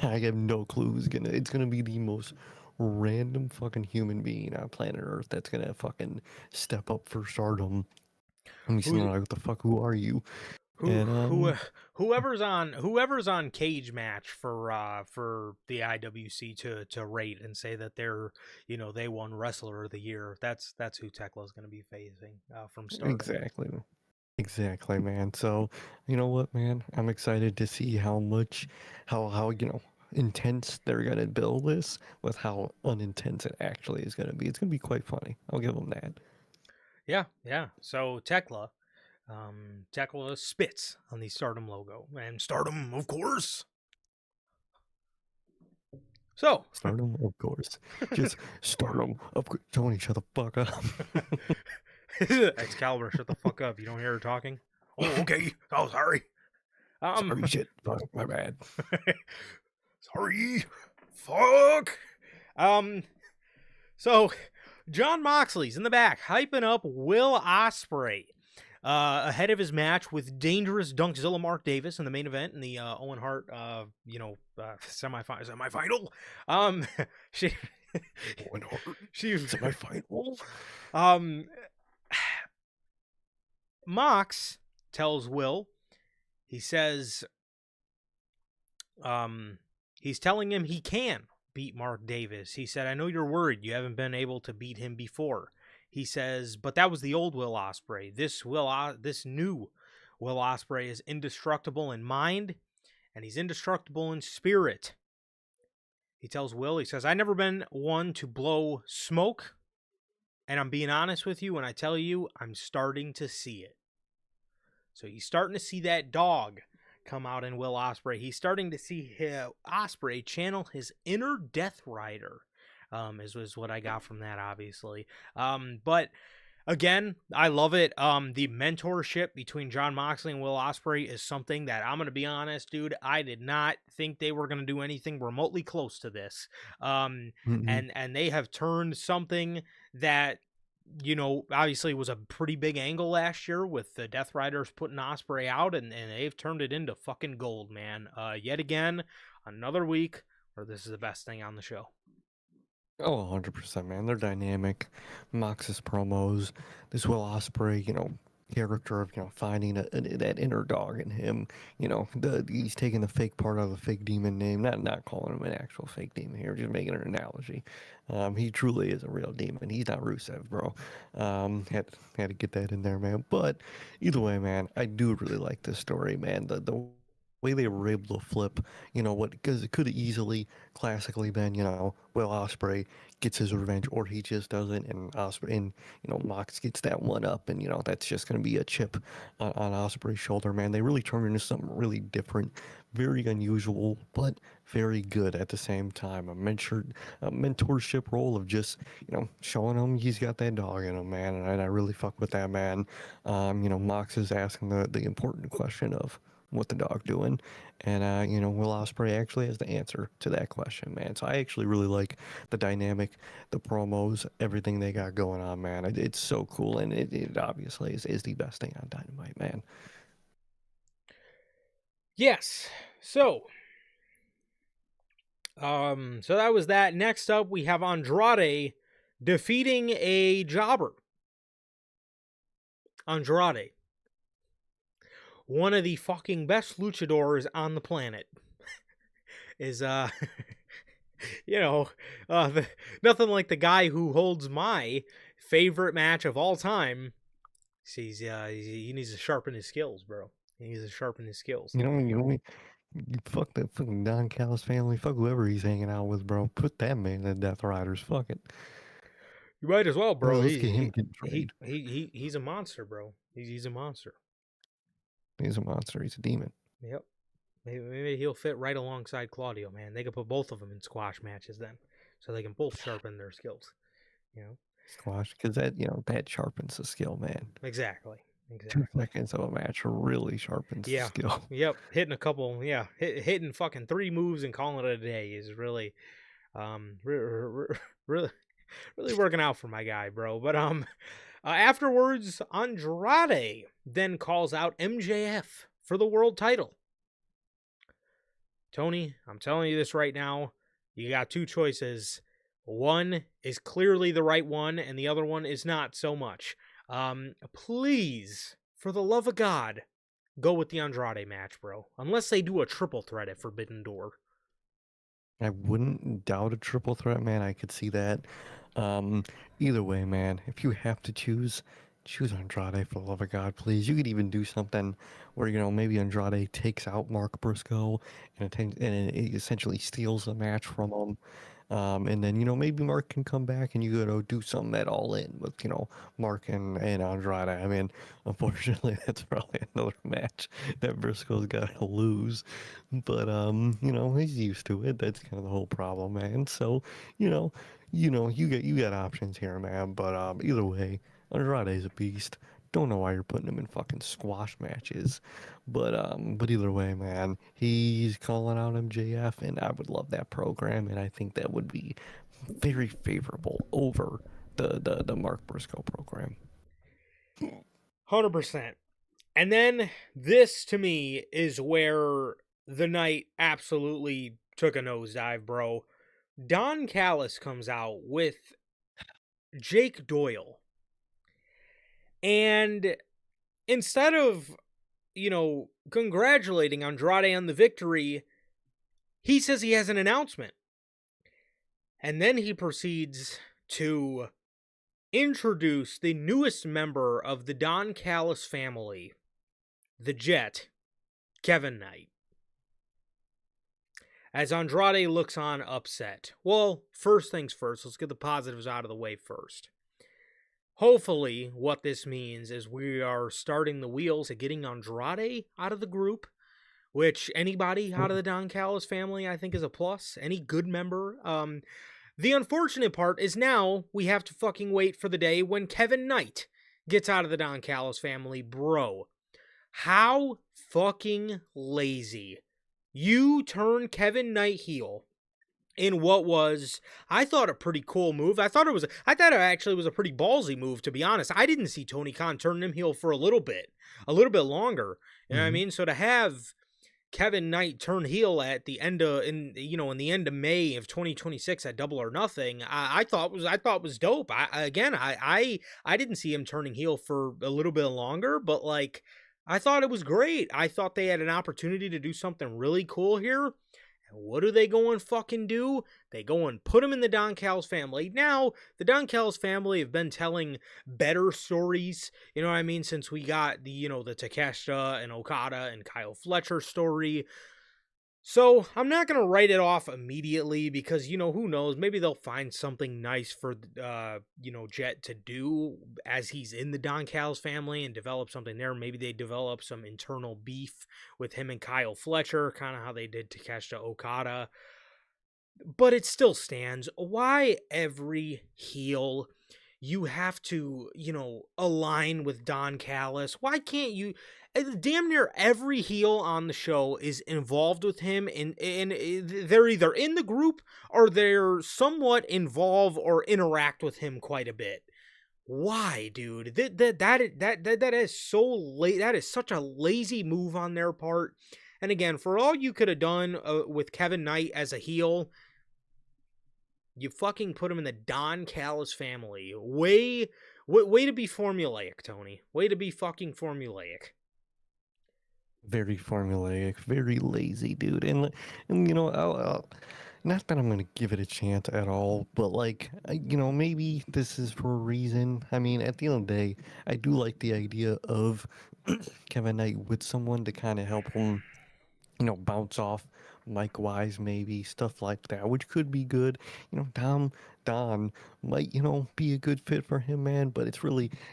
I have no clue who's gonna. It's gonna be the most random fucking human being on planet Earth that's gonna fucking step up for Stardom. And be sitting Who's there like, what the fuck? Who are you? who And who whoever's on cage match for the IWC to rate and say that they're, they won wrestler of the year. That's who Tekla's going to be facing from Stardom. exactly, exactly, man. So you know what, man? I'm excited to see how much, how intense they're gonna build this with how unintense it actually is gonna be. It's gonna be quite funny. I'll give them that. Yeah, yeah. So Tekla spits on the Stardom logo, and Stardom, of course. So, Stardom, of course. Just Stardom, of course. Tony, shut the fuck up. Excalibur, shut the fuck up. You don't hear her talking? Oh, okay. Oh, sorry. Sorry, shit. Fuck, my bad. Sorry. Fuck. Um, so John Moxley's in the back, hyping up Will Ospreay. Ahead of his match with dangerous Dunkzilla Mark Davis in the main event in the Owen Hart, semifinal. She, Owen Hart, she, semifinal. um, Mox tells Will, he says, he's telling him he can beat Mark Davis. He said, I know you're worried you haven't been able to beat him before. He says, but that was the old Will Ospreay. This new Will Ospreay is indestructible in mind, and he's indestructible in spirit. He tells Will, he says, I've never been one to blow smoke, and I'm being honest with you when I tell you I'm starting to see it. So he's starting to see that dog come out in Will Ospreay. He's starting to see Ospreay channel his inner Death Rider. Is what I got from that, obviously. But again, I love it. The mentorship between John Moxley and Will Ospreay is something that, I'm gonna be honest, dude, I did not think they were gonna do anything remotely close to this. Mm-hmm. And they have turned something that, obviously was a pretty big angle last year with the Death Riders putting Ospreay out, and they've turned it into fucking gold, man. Yet again, another week where this is the best thing on the show. Oh, 100%, man. They're dynamic. Mox's promos, this Will Ospreay, character of, finding that inner dog in him. He's taking the fake part of the fake demon name, not calling him an actual fake demon here, just making an analogy. He truly is a real demon. He's not Rusev, bro. Had to get that in there, man. But either way, man, I do really like this story, man. The way they were able to flip, because it could have easily classically been, Will Ospreay gets his revenge or he just doesn't, and Ospreay and Mox gets that one up, and that's just gonna be a chip on Ospreay's shoulder, man. They really turned into something really different, very unusual, but very good at the same time. A mentorship role of just showing him he's got that dog in him, man, and I really fuck with that, man. Mox is asking the important question of what the dog doing, and Will Ospreay actually has the answer to that question, man. So I actually really like the dynamic, the promos, everything they got going on, man. It's so cool, and it obviously is the best thing on Dynamite, man. Yes. So that was that. Next up, we have Andrade defeating a jobber. Andrade, one of the fucking best luchadors on the planet, is nothing like the guy who holds my favorite match of all time. He needs to sharpen his skills, bro. He needs to sharpen his skills. You fuck that fucking Don Callis family, fuck whoever he's hanging out with, bro. Put that man in the Death Riders, fuck it. You might as well, bro. Let's get him getting trained. He's a monster, bro. He's a monster. He's a monster. He's a demon. Yep. Maybe he'll fit right alongside Claudio, man. They could put both of them in squash matches then, so they can both sharpen their skills. Squash, because that sharpens the skill, man. Exactly. 2 seconds of a match really sharpens the skill. Yep. Hitting a couple. Yeah. Hitting fucking 3 moves and calling it a day is really, really, really working out for my guy, bro. But Afterwards, Andrade then calls out MJF for the world title. Tony, I'm telling you this right now. You got two choices. One is clearly the right one, and the other one is not so much. Please, for the love of God, go with the Andrade match, bro. Unless they do a triple threat at Forbidden Door. I wouldn't doubt a triple threat, man. I could see that. Um, Either way, man, if you have to choose, choose Andrade for the love of God, please. You could even do something where, maybe Andrade takes out Mark Briscoe and it essentially steals the match from him. And then, maybe Mark can come back and you go do something at All In with, Mark and Andrade. I mean, unfortunately, that's probably another match that Briscoe's got to lose. But, he's used to it. That's kind of the whole problem, man. So, you know, you got options here, man. But either way, Andrade's a beast. Don't know why you're putting him in fucking squash matches, but either way, man, he's calling out MJF, and I would love that program, and I think that would be very favorable over the Mark Briscoe program. 100%. And then this to me is where the night absolutely took a nosedive, bro. Don Callis comes out with Jake Doyle. And instead of, congratulating Andrade on the victory, he says he has an announcement. And then he proceeds to introduce the newest member of the Don Callis family, the Jet, Kevin Knight. As Andrade looks on upset. Well, first things first, let's get the positives out of the way first. Hopefully, what this means is we are starting the wheels of getting Andrade out of the group, which anybody out of the Don Callis family I think is a plus. Any good member. The unfortunate part is now we have to fucking wait for the day when Kevin Knight gets out of the Don Callis family. Bro, how fucking lazy. You turn Kevin Knight heel in what was, I thought, a pretty cool move. I thought it actually was a pretty ballsy move, to be honest. I didn't see Tony Khan turn him heel for a little bit longer. You know what I mean? So to have Kevin Knight turn heel at the end of in the end of May of 2026 at Double or Nothing, I thought was dope. I didn't see him turning heel for a little bit longer, but like I thought it was great. I thought they had an opportunity to do something really cool here. And what do they go and fucking do? They go and put him in the Don Callis family. Now, the Don Callis family have been telling better stories, you know what I mean, since we got the Takeshita and Okada and Kyle Fletcher story. So, I'm not going to write it off immediately because, who knows, maybe they'll find something nice for, Jet to do as he's in the Don Callis family and develop something there. Maybe they develop some internal beef with him and Kyle Fletcher, kind of how they did Takeshita Okada. But it still stands. Why every heel you have to, align with Don Callis? Why can't you? Damn near every heel on the show is involved with him, and they're either in the group or they're somewhat involved or interact with him quite a bit. Why, dude? That is so late. That is such a lazy move on their part. And again, for all you could have done with Kevin Knight as a heel, you fucking put him in the Don Callis family. Way to be formulaic, Tony. Way to be fucking formulaic. Very formulaic, very lazy, dude. And I'll not that I'm gonna give it a chance at all, but like, maybe this is for a reason. I mean, at the end of the day, I do like the idea of Kevin Knight with someone to kind of help him, bounce off mic wise, maybe stuff like that, which could be good. Don might, be a good fit for him, man. But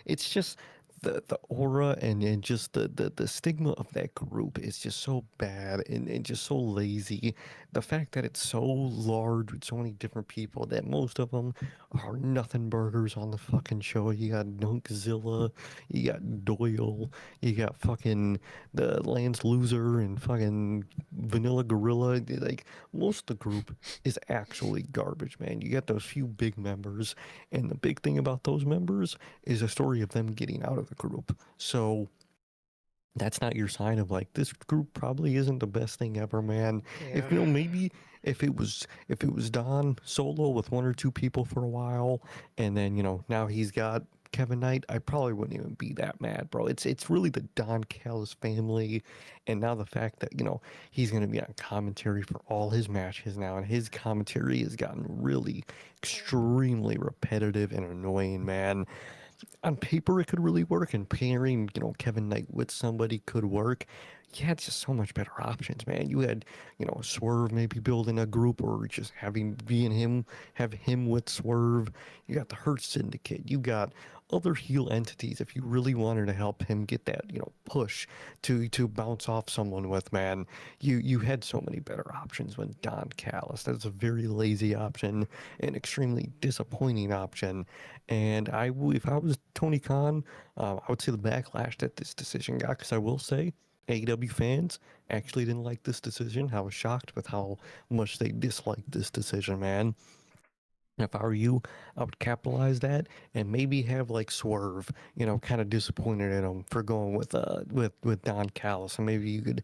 it's just the aura and just the stigma of that group is just so bad and just so lazy. The fact that it's so large with so many different people that most of them are nothing burgers on the fucking show. You got Nunkzilla, you got Doyle, you got fucking the Lance Loser and fucking Vanilla Gorilla. Like most of the group is actually garbage, man. You got those few big members, and the big thing about those members is a story of them getting out of the group. So that's not your sign of like this group probably isn't the best thing ever, man. If Yeah. you know, maybe if it was Don solo with one or two people for a while, and then now he's got Kevin Knight, I probably wouldn't even be that mad, bro. It's really the Don Callis family, and now the fact that he's gonna be on commentary for all his matches now, and his commentary has gotten really extremely repetitive and annoying, man. On paper it could really work, and pairing Kevin Knight with somebody could work. Yeah, it's just so much better options, man. You had Swerve maybe building a group, or just having being him have him with Swerve. You got the Hurt Syndicate, you got other heel entities if you really wanted to help him get that push to bounce off someone with, man. You had so many better options when Don Callis. That's a very lazy option, an extremely disappointing option. And if I was Tony Khan, I would say the backlash that this decision got, because I will say AEW fans actually didn't like this decision. I was shocked with how much they disliked this decision, man. If I were you, I would capitalize that and maybe have like Swerve, kind of disappointed in him for going with Don Callis, and maybe you could,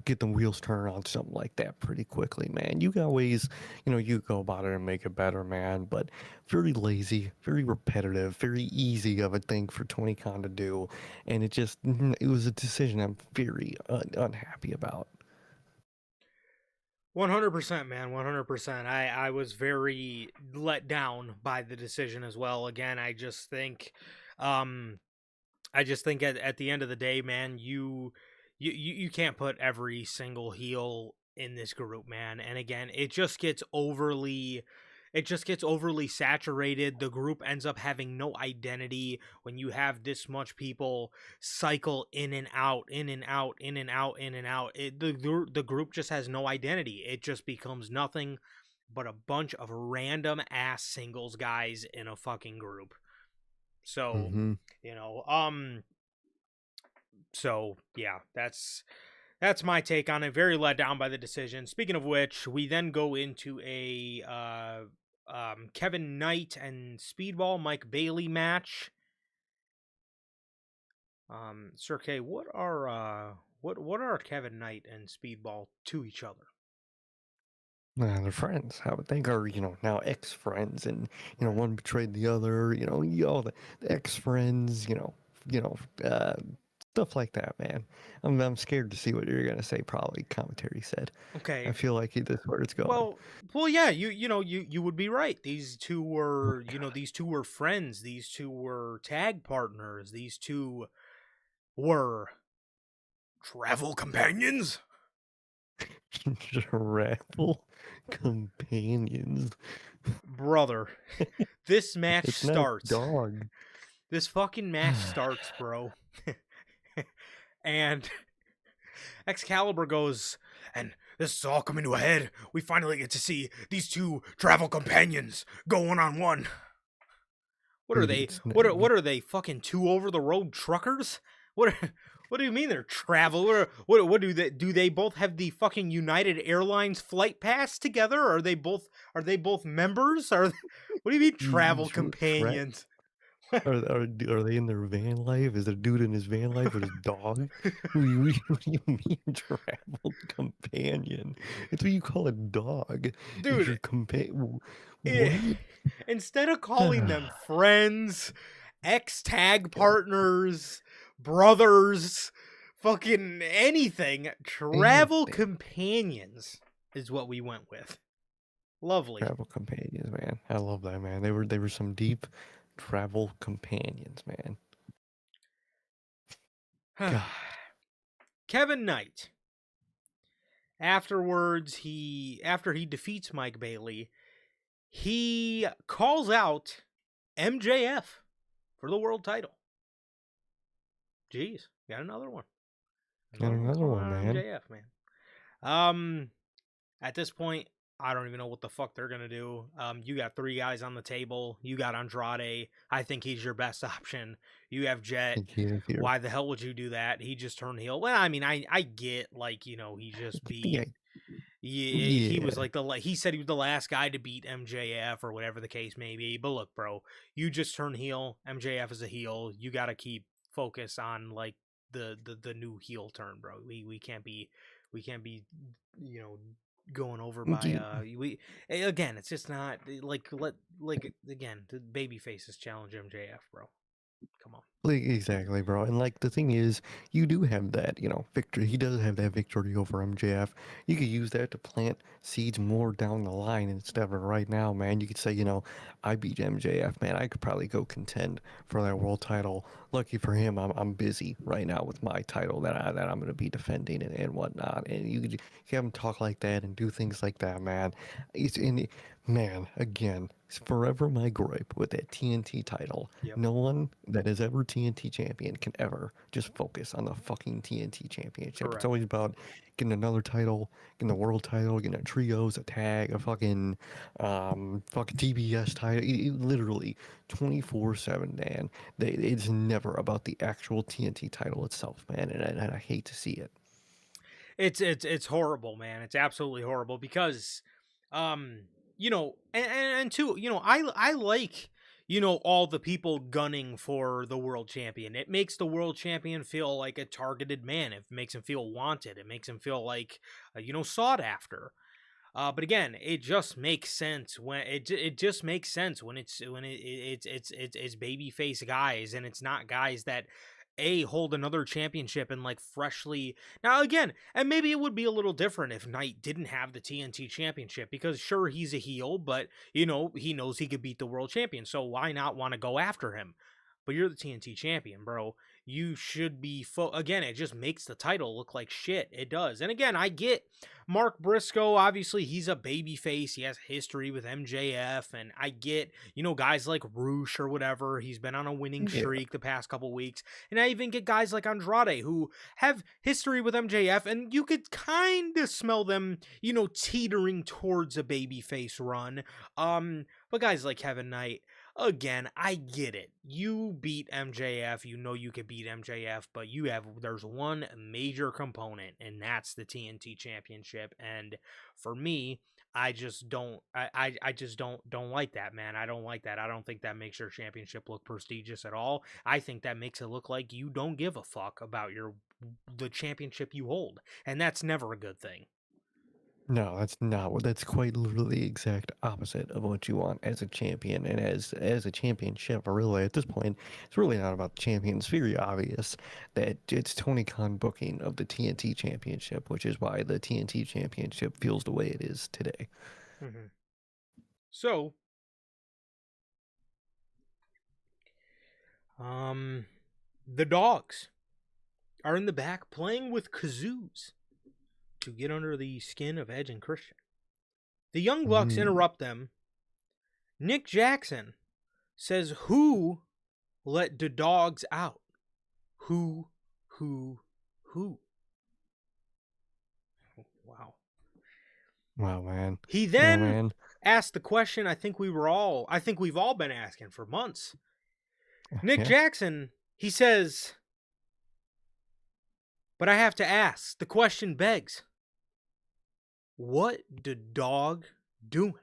get the wheels turned on something like that pretty quickly, man. You got ways, you go about it and make it better, man. But very lazy, very repetitive, very easy of a thing for Tony Khan to do, and it was a decision I'm very unhappy about. 100%, man. 100%. I was very let down by the decision as well. Again, um I just think at the end of the day, man, you can't put every single heel in this group, man. And again, it just gets overly saturated. The group ends up having no identity when you have this much people cycle in and out, in and out, in and out, in and out. The group just has no identity. It just becomes nothing but a bunch of random ass singles guys in a fucking group. So, Hmm. you know, um so yeah, that's my take on it. Very let down by the decision. Speaking of which, we then go into a Kevin Knight and Speedball Mike Bailey match. Sir K, what are Kevin Knight and Speedball to each other? They're friends. I would think, or now ex-friends, and Right. one betrayed the other. All the ex-friends. You know, uh, stuff like that, man. I'm scared to see what you're gonna say. Probably commentary said. I Okay. feel like that's where it's going. Well, yeah, you would be right. These two Oh were, these two were friends. These two were tag partners. These two were travel companions. God, travel companions. Brother, this match It's not starts. dog. This fucking match starts, bro. And Excalibur goes, and this is all coming to a head. We finally get to see these two travel companions go one on one. What are Dude, they? it's What are they? Fucking two over the road truckers? What? What do you mean they're travel? What do they? Do they both have the fucking United Airlines flight pass together? Are they both members? What do you mean travel tra- companions? are they in their van life? Is there a dude in his van life with his dog? What do you mean travel companion? It's what you call a dog. Is your Dude, companion? eh, What? instead of calling them friends, ex tag partners, brothers, fucking anything, travel Anything. companions is what we went with. Lovely. Travel companions, man. I love that, man. They were some deep travel companions, man. God. Kevin Knight. After he defeats Mike Bailey, he calls out MJF for the world title. Jeez, got another one. Got Another one another coming one, out of man. MJF, man. At this point, I don't even know what the fuck they're gonna do. You got 3 guys on the table. You got Andrade. I think he's your best option. You have Jet. Think he is here. Why the hell would you do that? He just turned heel. Well, I mean, I get, like, he just beat. Yeah, Yeah, he was yeah. like he said he was the last guy to beat MJF or whatever the case may be. But look, bro, you just turn heel. MJF is a heel. You got to keep focus on like the new heel turn, bro. We can't be you know going over by we again. It's just not like again the baby faces challenge MJF, bro. Come on. Like, exactly, bro. And like the thing is, you do have that, victory. He does have that victory over MJF. You could use that to plant seeds more down the line instead of right now, man. You could say, I beat MJF, man. I could probably go contend for that world title. Lucky for him, I'm busy right now with my title that I'm gonna be defending and whatnot. And you could have him talk like that and do things like that, man. It's in Man, again, it's forever my gripe with that TNT title. Yep. No one that is ever TNT champion can ever just focus on the fucking TNT championship. It's Correct. always about getting another title, getting the world title, getting a trios, a tag, a fucking TBS title. Literally 24/7, man. It's never about the actual TNT title itself, man, and I hate to see it. It's horrible, man. It's absolutely horrible because, um, and two, I like, all the people gunning for the world champion. It makes the world champion feel like a targeted man. It makes him feel wanted. It makes him feel like, sought after. But again, it just makes sense when it just makes sense when it's babyface guys and it's not guys that hold another championship and like freshly now again, and maybe it would be a little different if Knight didn't have the TNT championship because sure he's a heel, but he knows he could beat the world champion, so why not want to go after him? But you're the TNT champion, bro. You should be again, it just makes the title look like shit. It does. And again, I get Mark Briscoe, obviously he's a baby face. He has history with MJF, and I get, guys like Roosh or whatever. He's been on a winning Yeah. streak the past couple weeks. And I even get guys like Andrade who have history with MJF, and you could kind of smell them, teetering towards a baby face run. But guys like Kevin Knight, again, I get it. You beat MJF, you could beat MJF, but there's one major component, and that's the TNT championship. And for me, I just don't like that, man. I don't like that. I don't think that makes your championship look prestigious at all. I think that makes it look like you don't give a fuck about the championship you hold, and that's never a good thing. No, that's not what. That's quite literally the exact opposite of what you want as a champion, and as a championship. Really, at this point, it's really not about the champion. It's very obvious that it's Tony Khan booking of the TNT Championship, which is why the TNT Championship feels the way it is today. Mm-hmm. So, the dogs are in the back playing with kazoos to get under the skin of Edge and Christian. The Young Bucks interrupt them. Nick Jackson says, "Who let the dogs out? Who? Wow. Wow, man. He then man. asked the question I think we've all been asking for months. Nick Jackson, he says, but I have to ask, the question begs, what the dog doing?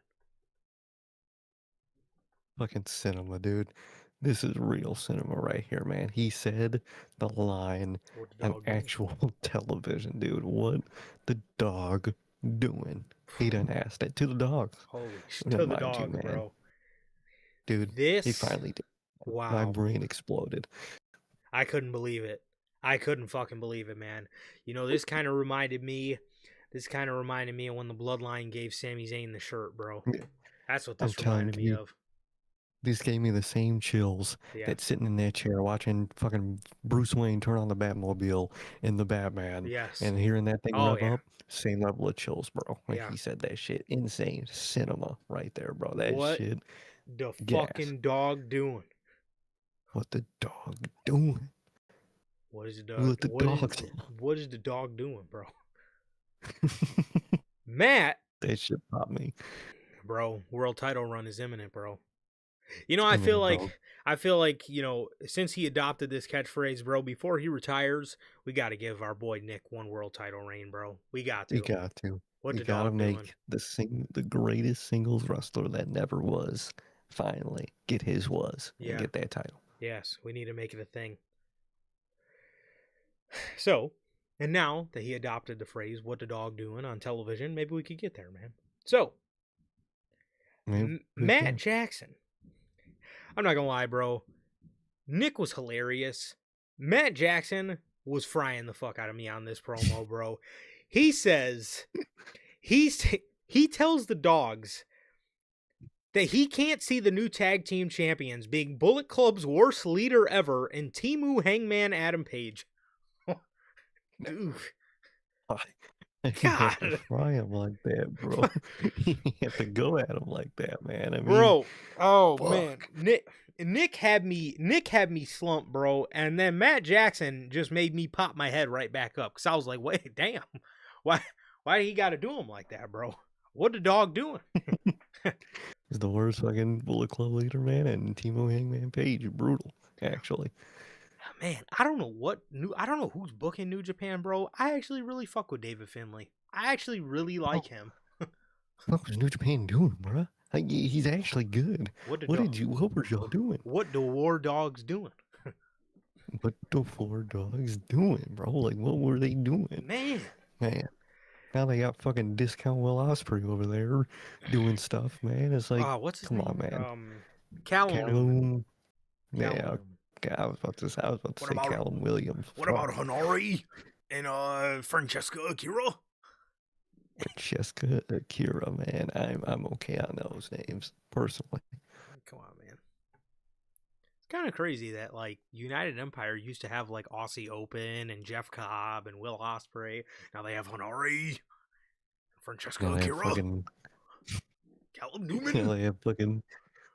Fucking cinema, dude. This is real cinema right here, man. He said the line on actual television, dude. What the dog doing? He done asked it to the dogs. Holy shit, Don't to the mind you, dogs, man. bro. Dude, he This, finally did. My wow. brain exploded. I couldn't believe it. I couldn't fucking believe it, man. This kind of reminded me of when the Bloodline gave Sami Zayn the shirt, bro. That's what this reminded me of. This gave me the same chills that sitting in that chair watching fucking Bruce Wayne turn on the Batmobile in the Batman Yes. and hearing that thing rev up, same level of chills, bro. When he said that shit. Insane cinema right there, bro. That shit. The fucking dog doing? What the dog doing? What is the We dog? let the dogs What is the dog doing, bro? out. Matt, That shit popped me. bro, world title run is imminent, bro. You know, It's imminent, bro. I feel like, you know, since he adopted this catchphrase, bro, before he retires, we got to give our boy Nick one world title reign, bro. We got You to. got to. What You the gotta dog doing? make the greatest singles wrestler that never was finally get his was and Yeah. get that title. Yes, we need to make it a thing. So, and now that he adopted the phrase "what the dog doing" on television, maybe we could get there, man. So, Maybe we Matt can. Jackson. I'm not gonna lie, bro. Nick was hilarious. Matt Jackson was frying the fuck out of me on this promo, bro. He says he tells the dogs that he can't see the new tag team champions being Bullet Club's worst leader ever in Timu Hangman Adam Page. Dude, You have to God, fry him like that, bro. You have to go at him like that, man. I mean, bro. Oh man, fuck. Nick had me slumped, bro. And then Matt Jackson just made me pop my head right back up because I was like, wait, damn, why he got to do him like that, bro? What the dog doing? He's the worst fucking Bullet Club leader, man, and Timo Hangman Page, brutal, actually. Man, I don't know who's booking New Japan, bro. I actually really fuck with David Finlay. I actually really Oh, like him. what was New Japan doing, bruh? Like, he's actually good. What the What dog? did you? What were y'all doing? What the War Dogs doing? What the four dogs doing, bro? Like, what were they doing, Man, man? Now they got fucking Discount Will Ospreay over there doing stuff, man. It's like, what's his come on, name? man. Callum Newman. Callum, Callum yeah, Newman. I was about to What say about Callum Williams. what about Fuck, Honori and Francesca Akira? Francesca Akira, man. I'm okay on those names personally. Come on, man. It's kind of crazy that like United Empire used to have like Aussie Open and Jeff Cobb and Will Ospreay. Now they have Honori, Francesca Now they have Akira, fucking, Callum now Newman. they have fucking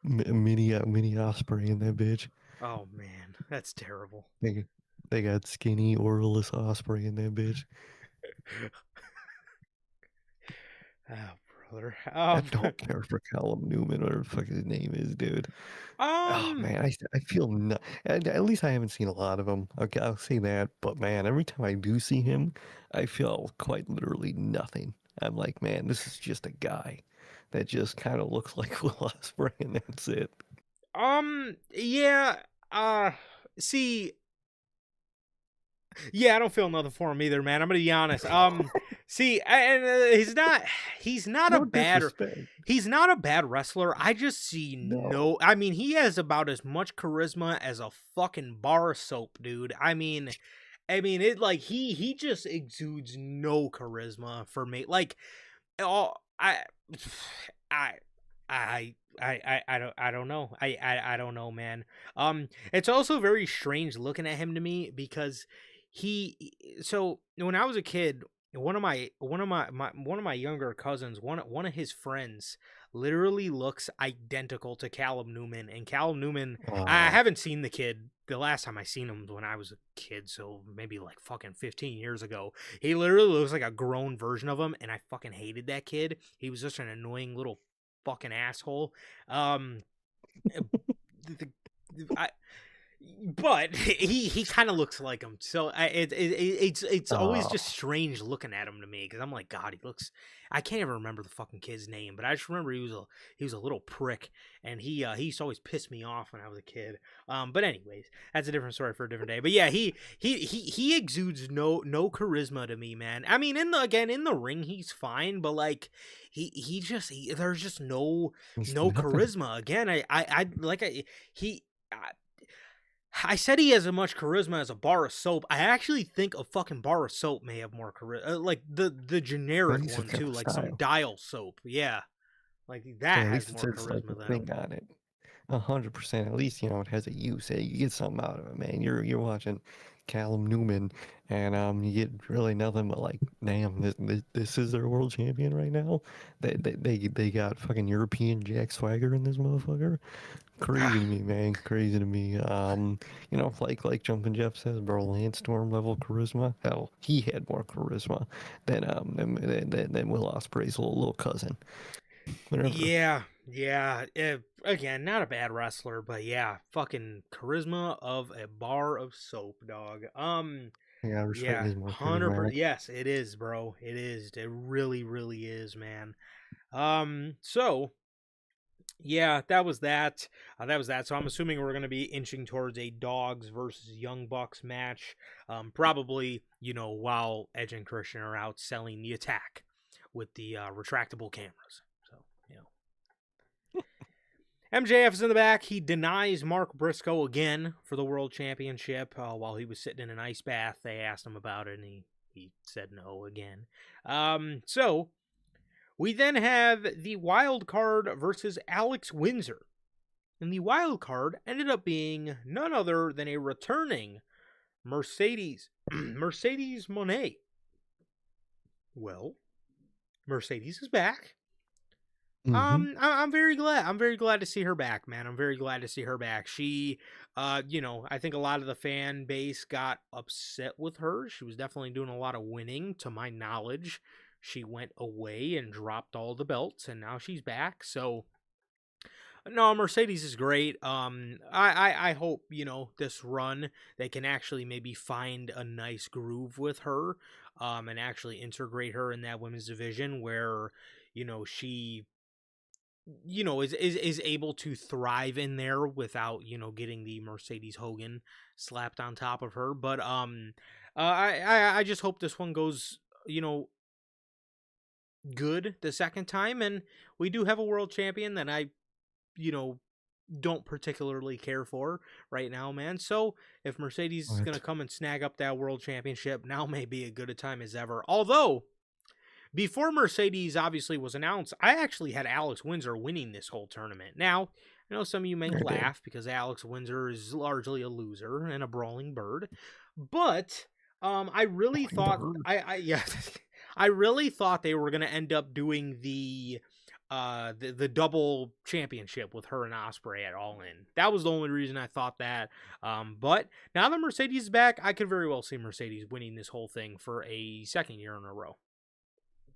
mini Osprey in that bitch. Oh man, that's terrible. They, they got skinny Orless Osprey in that bitch. Oh brother. I don't care for Callum Newman or the fuck his name is, dude. Oh Um, man, I feel no. At least I haven't seen a lot of him. Okay, I'll say that. But man, every time I do see him, I feel quite literally nothing. I'm like, man, this is just a guy that just kind of looks like Will Ospreay, and that's it. yeah. See, yeah, I don't feel nothing for him either, man. I'm gonna be honest. See, and he's not a No bad, disrespect. he's not a bad wrestler. I just see No. no. I mean, he has about as much charisma as a fucking bar of soap, dude. It like he just exudes no charisma for me. Like, oh, I, I don't know. I don't know, man. It's also very strange looking at him to me because so when I was a kid, one of my younger cousins, one of his friends literally looks identical to Callum Newman. And Callum Newman, I Uh, haven't seen the kid. The last time I seen him was when I was a kid, so maybe like fucking 15 years ago. He literally looks like a grown version of him, and I fucking hated that kid. He was just an annoying little fucking asshole. Um, the, I, but he kind of looks like him, so it's always just oh, strange looking at him to me because I'm like, God, he looks. I can't even remember the fucking kid's name, but I just remember he was a little prick, and he used to always piss me off when I was a kid. But anyways, that's a different story for a different day. But yeah, he exudes no charisma to me, man. I mean, in the ring, he's fine, but like there's just he's no nothing. charisma. Again, he. I said he has as much charisma as a bar of soap. I actually think a fucking bar of soap may have more charisma, like the At generic least one it's got too, the like some style. dial soap. Yeah, like Yeah, that at has least it more says like charisma a than him. thing on it. 100%. At least it has a use. You get something out of it, man. You're watching Callum Newman, and you get really nothing but like, damn, this is their world champion right now. They got fucking European Jack Swagger in this motherfucker. Crazy to me, man. Crazy to me. Like Jumpin' Jeff says, bro, Lance Storm level charisma. Hell, he had more charisma than Will Ospreay's little cousin. Whatever. Yeah. Again, not a bad wrestler, but yeah, fucking charisma of a bar of soap, dog. Yeah, I respect Yeah, his more 100%. charismatic. Yes, it is, bro. It is. It really, really is, man. So yeah, that was that. That was that. So I'm assuming we're going to be inching towards a Dogs versus Young Bucks match. Probably, while Edge and Christian are out selling the attack with the retractable cameras. So, MJF is in the back. He denies Mark Briscoe again for the World Championship while he was sitting in an ice bath. They asked him about it, and he said no again. So we then have the wild card versus Alex Windsor. And the wild card ended up being none other than a returning Mercedes Monet. Well, Mercedes is back. Mm-hmm. I'm very glad. I'm very glad to see her back, man. I'm very glad to see her back. She, I think a lot of the fan base got upset with her. She was definitely doing a lot of winning, to my knowledge. She went away and dropped all the belts, and now she's back. So, no, Mercedes is great. I hope this run they can actually maybe find a nice groove with her, and actually integrate her in that women's division where she is able to thrive in there without getting the Mercedes Hogan slapped on top of her. But I just hope this one goes good the second time, and we do have a world champion that I don't particularly care for right now, man. So if Mercedes is gonna What? come and snag up that world championship, now may be as good a time as ever. Although before Mercedes obviously was announced, I actually had Alex Windsor winning this whole tournament. Now, I know some of you may I did. laugh because Alex Windsor is largely a loser and a brawling bird, but I really Rolling thought bird. yeah, I really thought they were going to end up doing the double championship with her and Osprey at All In. That was the only reason I thought that. But now that Mercedes is back, I could very well see Mercedes winning this whole thing for a second year in a row.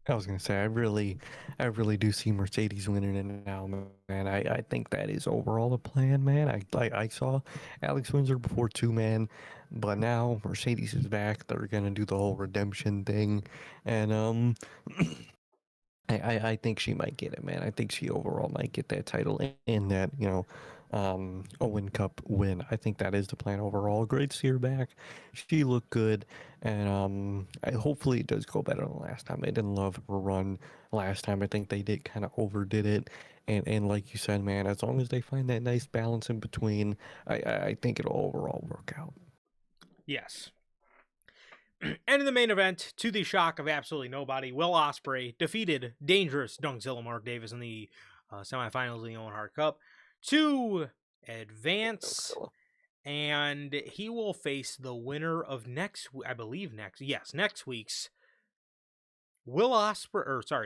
I was gonna say I really do see Mercedes winning it now, man. I think that is overall the plan, man. I saw Alex Windsor before too, man, but now Mercedes is back. They're gonna do the whole redemption thing, and I think she might get it, man. I think she overall might get that title in that, Owen Cup win. I think that is the plan overall. Great to see her back. She looked good, and hopefully it does go better than last time. I didn't love her run last time. I think they did kind of overdid it, and like you said, man, as long as they find that nice balance in between, I think it'll overall work out. Yes. And in the main event, to the shock of absolutely nobody, Will Ospreay defeated dangerous Dunkzilla Mark Davis in the semifinals of the Owen Hart Cup to advance, and he will face the winner of next week's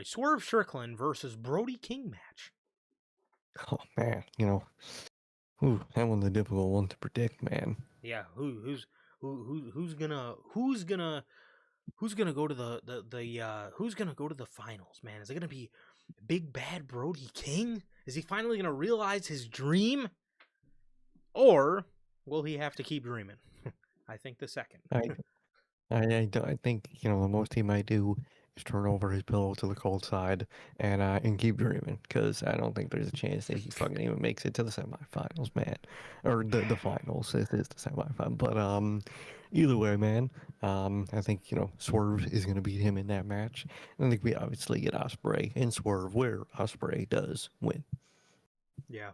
Swerve Strickland versus Brody King match. Oh man, ooh, that one's a difficult one to predict, man. Yeah, who's gonna go to who's gonna go to the finals, man? Is it gonna be Big Bad Brody King? Is he finally gonna realize his dream, or will he have to keep dreaming? I think the second. I I think the most he might do is turn over his pillow to the cold side and keep dreaming because I don't think there's a chance that he fucking even makes it to the semifinals, man, or the finals. This is the semifinal, but either way, man, I think Swerve is gonna beat him in that match. And I think we obviously get Osprey and Swerve where Osprey does win. Yeah.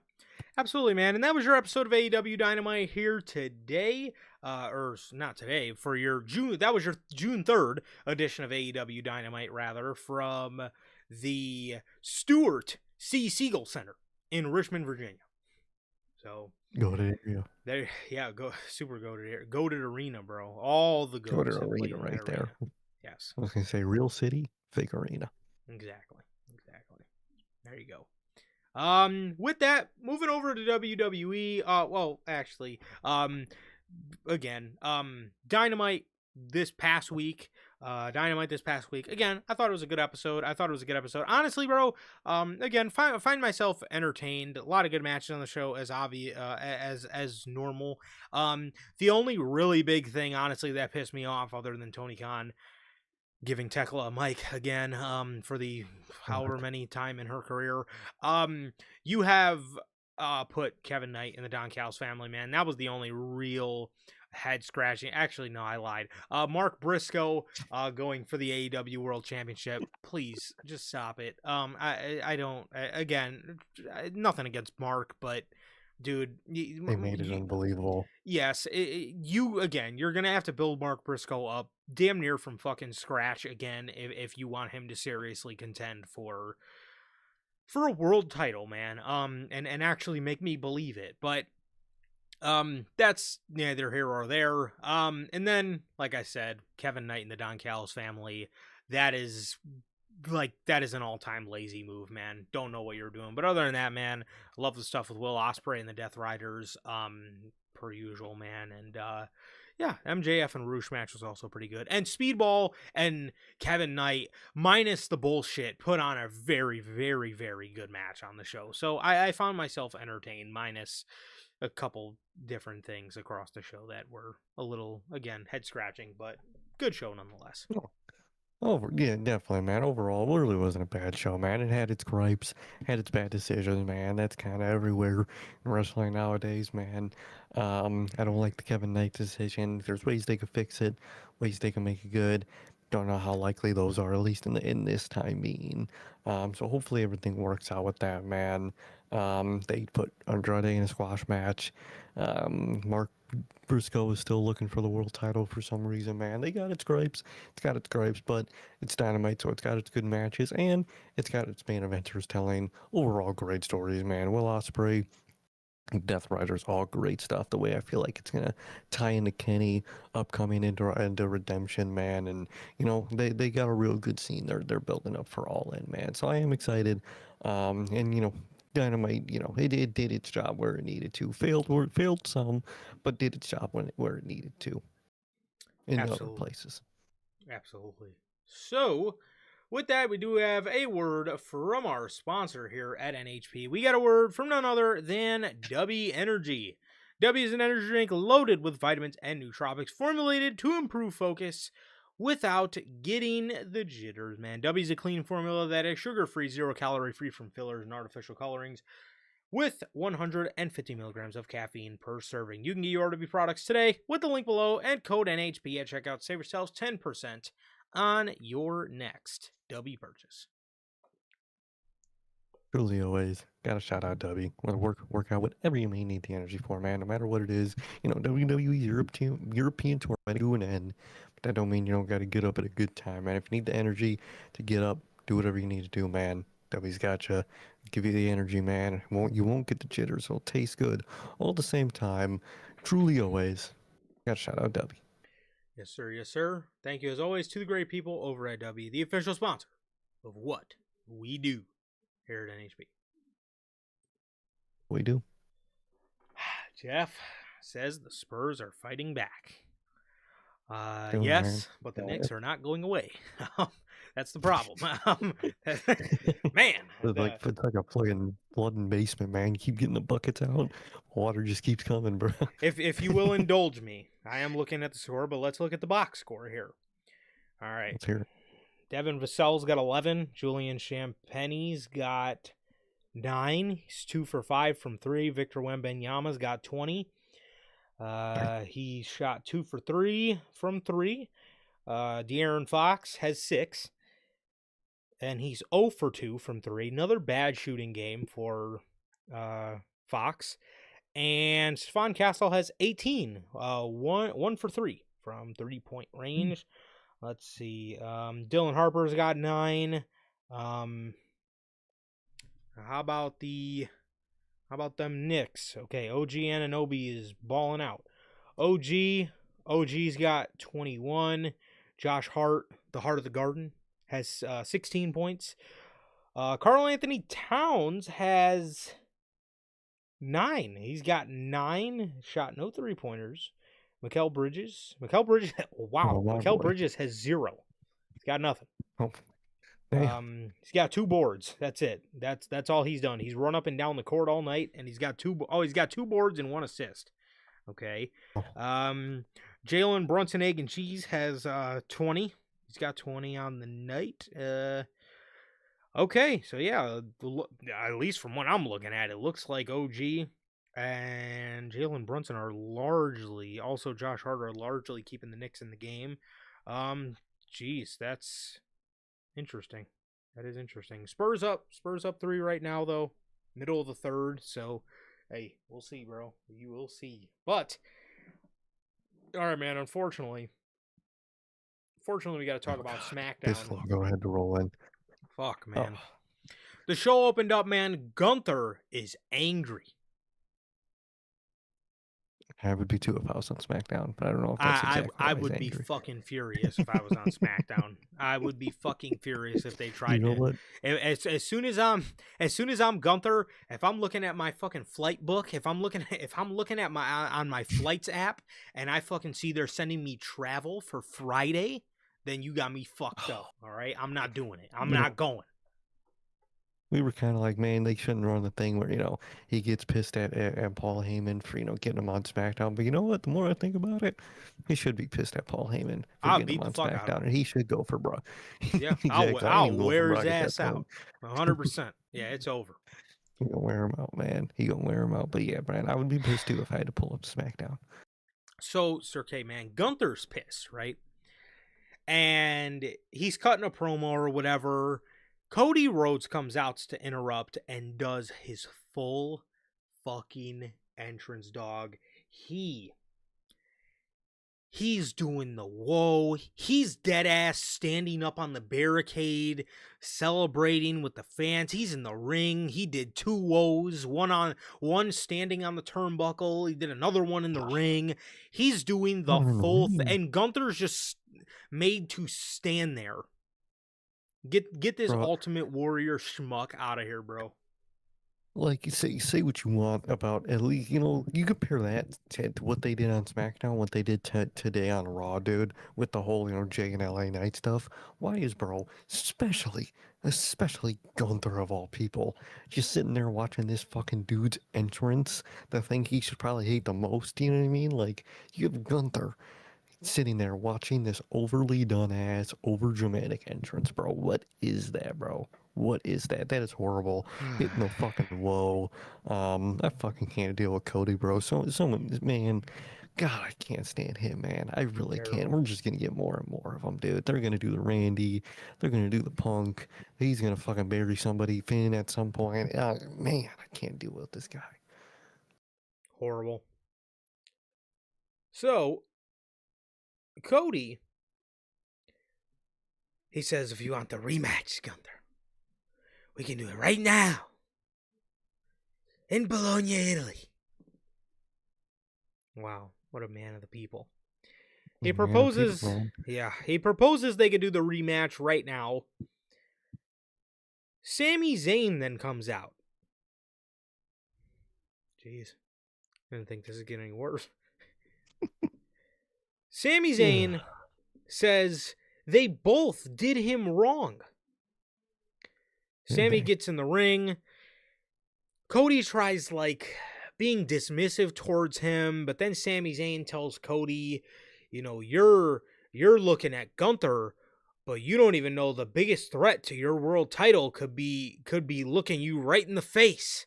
Absolutely, man. And that was your episode of AEW Dynamite here today. Or not today, for your June. That was your June 3rd edition of AEW Dynamite, rather, from the Stuart C. Siegel Center in Richmond, Virginia. So Go to area. there, yeah, goated arena, bro. All the Go to goats have played arena in that right there. arena. Yes, I was gonna say real city, fake arena. exactly. There you go. With that, moving over to WWE. Well, actually, again, Dynamite this past week. Dynamite this past week. Again, I thought it was a good episode. Honestly, bro. Again, find myself entertained. A lot of good matches on the show, as obvious as normal. The only really big thing, honestly, that pissed me off, other than Tony Khan giving Tekla a mic again, for the however many time in her career. You have put Kevin Knight in the Don Callis family, man. That was the only real head scratching. Actually, no, I lied. Mark Briscoe going for the AEW World Championship. Please just stop it. I don't. Again, nothing against Mark, but dude, They made it unbelievable. yes, you're gonna have to build Mark Briscoe up damn near from fucking scratch again if you want him to seriously contend for a world title, man. And actually make me believe it. But that's neither here or there. And then, like I said, Kevin Knight and the Don Callis family, that is an all-time lazy move, man. Don't know what you're doing. But other than that, man, love the stuff with Will Ospreay and the Death Riders, per usual, man. And yeah, MJF and Roosh match was also pretty good. And Speedball and Kevin Knight, minus the bullshit, put on a very, very, very good match on the show. So I found myself entertained, minus a couple different things across the show that were a little, again, head scratching, but good show nonetheless. Yeah, definitely, man. Overall, it really wasn't a bad show, man. It had its gripes, had its bad decisions, man. That's kind of everywhere in wrestling nowadays, man. I don't like the Kevin Knight decision. There's ways they could fix it, ways they can make it good. Don't know how likely those are, at least in this time being. So hopefully everything works out with that, man. They put Andrade in a squash match. Mark Briscoe is still looking for the world title for some reason, man. They got its gripes. It's got its gripes, but it's Dynamite, so it's got its good matches, and it's got its main eventers telling overall great stories, man. Will Ospreay, Death Riders, all great stuff. The way I feel like it's gonna tie into Kenny upcoming into Redemption, man, and they got a real good scene. They're building up for All In, man. So I am excited, and Dynamite, it did its job where it needed to. Failed some, but did its job where it needed to in other Absolutely. places. Absolutely. So, with that, we do have a word from our sponsor here at NHP. We got a word from none other than W Energy. W is an energy drink loaded with vitamins and nootropics formulated to improve focus without getting the jitters, man. W is a clean formula that is sugar-free, zero-calorie free from fillers and artificial colorings, with 150 milligrams of caffeine per serving. You can get your W products today with the link below and code NHP at checkout. Save yourselves 10% on your next W purchase. Truly always gotta shout out W. Want to work out whatever you may need the energy for, man. No matter what it is, WWE European tour might do an end, but that don't mean you don't gotta get up at a good time, man. If you need the energy to get up, do whatever you need to do, man. W's got you. Give you the energy, man. You won't get the jitters. It'll taste good. All at the same time, truly always gotta shout out W. Yes, sir. Yes, sir. Thank you, as always, to the great people over at W, the official sponsor of what we do here at NHP. We do. Jeff says the Spurs are fighting back. Doing, Yes, man. but the Yeah. Knicks are not going away. That's the problem. Man, It's like a fucking flooding basement, man. You keep getting the buckets out, water just keeps coming, bro. if you will indulge me, I am looking at the score, but let's look at the box score here. All right. Let's hear it. Devin Vassell's got 11. Julian Champagne's got 9. He's 2 for 5 from 3. Victor Wembanyama's got 20. He shot 2 for 3 from 3. De'Aaron Fox has 6. And he's 0 for 2 from 3. Another bad shooting game for Fox. And Stephon Castle has 18. 1 for 3 from 3-point range. Let's see. Dylan Harper's got 9. How about the How about them Knicks? Okay, OG Anunoby is balling out. OG's got 21. Josh Hart, the heart of the garden, has 16 points. Karl Anthony Towns has 9. He's got 9. Shot no 3-pointers. Mikal Bridges. Oh, Wow. my Mikal boy. Bridges has 0. He's got nothing. Oh, damn. He's got 2 boards. That's it. That's all he's done. He's run up and down the court all night, and he's got 2 boards and 1 assist. Okay. Oh, Jalen Brunson Egg and Cheese has 20. He's got 20 on the night. Okay, so yeah, at least from what I'm looking at, it looks like OG and Jalen Brunson are largely, also Josh Hart are largely keeping the Knicks in the game. Geez, that's interesting. That is interesting. Spurs up 3 right now though, middle of the third. So, hey, we'll see, bro. You will see. But all right, man. Unfortunately, we got to talk about SmackDown. this logo had to roll in. Fuck, man. The show opened up, man. Gunther is angry. I would be too if I was on SmackDown, but I don't know if that's exactly I why would he's be angry. fucking furious if I was on SmackDown. I would be fucking furious if they tried You know to. what? As soon as I'm Gunther, if I'm looking at my fucking flight book, if I'm looking at my on my flights app, and I fucking see they're sending me travel for Friday, then you got me fucked up. All right, I'm not doing it. I'm not going. We were kind of like, man, they shouldn't run the thing where, he gets pissed at Paul Heyman for, getting him on SmackDown. But you know what? The more I think about it, he should be pissed at Paul Heyman for I'll getting beat him the on fuck out of SmackDown. him. And he should go for Brock. Yeah, Exactly. I'll even go for wear his Brock at ass that out. point. 100%. Yeah, it's over. He gonna wear him out, man. He gonna wear him out. But yeah, Brian, I would be pissed too if I had to pull up SmackDown. So, Sir K, man, Gunther's pissed, right? And he's cutting a promo or whatever. Cody Rhodes comes out to interrupt and does his full fucking entrance, dog. He's doing the whoa. He's dead ass standing up on the barricade, celebrating with the fans. He's in the ring. He did 2 woes, one standing on the turnbuckle. He did another one in the ring. He's doing the full and Gunther's just made to stand there. Get this Ultimate Warrior schmuck out of here, bro. Like, say what you want about, at least, you compare that to what they did on SmackDown, what they did today on Raw, dude, with the whole, Jay and LA Knight stuff. Why is, bro, especially Gunther of all people, just sitting there watching this fucking dude's entrance, the thing he should probably hate the most, you know what I mean? Like, you have Gunther sitting there watching this overly done ass, over dramatic entrance, bro. What is that, bro? What is that? That is horrible. Hitting the fucking whoa. I fucking can't deal with Cody, bro. Someone, man, God, I can't stand him, man. I really can't. We're just gonna get more and more of them, dude. They're gonna do the Randy. They're gonna do the Punk. He's gonna fucking bury somebody, Finn, at some point. Man, I can't deal with this guy. Horrible. So, Cody, he says, if you want the rematch, Gunther, we can do it right now in Bologna, Italy. Wow, what a man of the people. He proposes, he proposes they could do the rematch right now. Sami Zayn then comes out. Jeez, I didn't think this is getting any worse. Sami Zayn says they both did him wrong. Sami gets in the ring. Cody tries, being dismissive towards him, but then Sami Zayn tells Cody, you're looking at Gunther, but you don't even know the biggest threat to your world title could be looking you right in the face.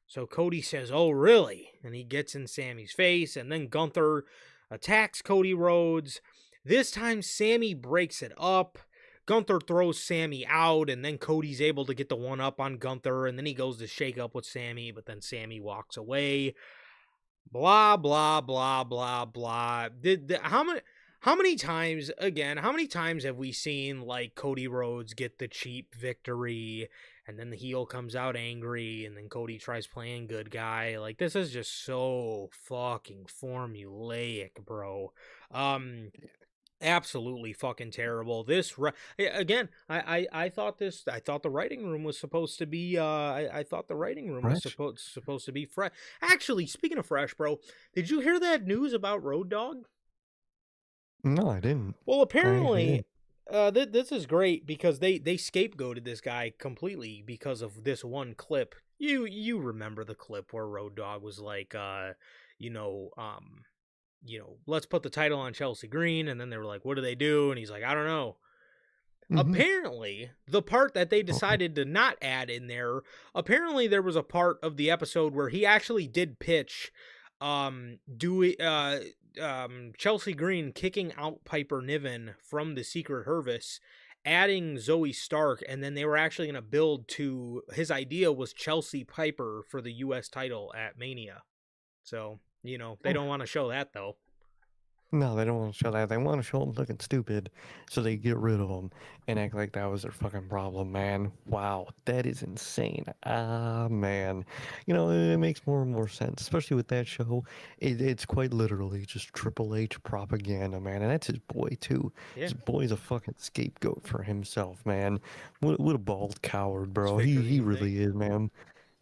So Cody says, oh, really? And he gets in Sami's face, and then Gunther attacks Cody Rhodes. This time, Sami breaks it up. Gunther throws Sami out, and then Cody's able to get the one up on Gunther, and then he goes to shake up with Sami, but then Sami walks away. Blah, blah, blah, blah, blah. How many times have we seen, Cody Rhodes get the cheap victory, and then the heel comes out angry, and then Cody tries playing good guy. Like, this is just so fucking formulaic, bro. Um, Absolutely fucking terrible. Again, I thought the writing room was supposed to be I thought the writing room was Fresh? supposed to be fresh. Actually, speaking of fresh, bro, did you hear that news about Road Dogg? No, I didn't. Well, I actually apparently, didn't. this is great because they scapegoated this guy completely because of this one clip. You remember the clip where Road Dogg was like, you know, um, let's put the title on Chelsea Green, and then they were like, what do they do? And he's like, I don't know. Mm-hmm. Apparently, the part that they Uh-oh. decided to not add in there, apparently there was a part of the episode where he actually did pitch Chelsea Green kicking out Piper Niven from the Secret Service, adding Zoe Stark, and then they were actually going to build to his idea was Chelsea Piper for the US title at Mania. So, they don't want to show that though. No, they don't want to show that. They want to show them looking stupid, so they get rid of them and act like that was their fucking problem, man. Wow, that is insane. Ah, man. It makes more and more sense, especially with that show. It's quite literally just Triple H propaganda, man, and that's his boy too. Yeah, His boy's a fucking scapegoat for himself, man. What a bald coward, it's bro. faker than He you think. really is, man.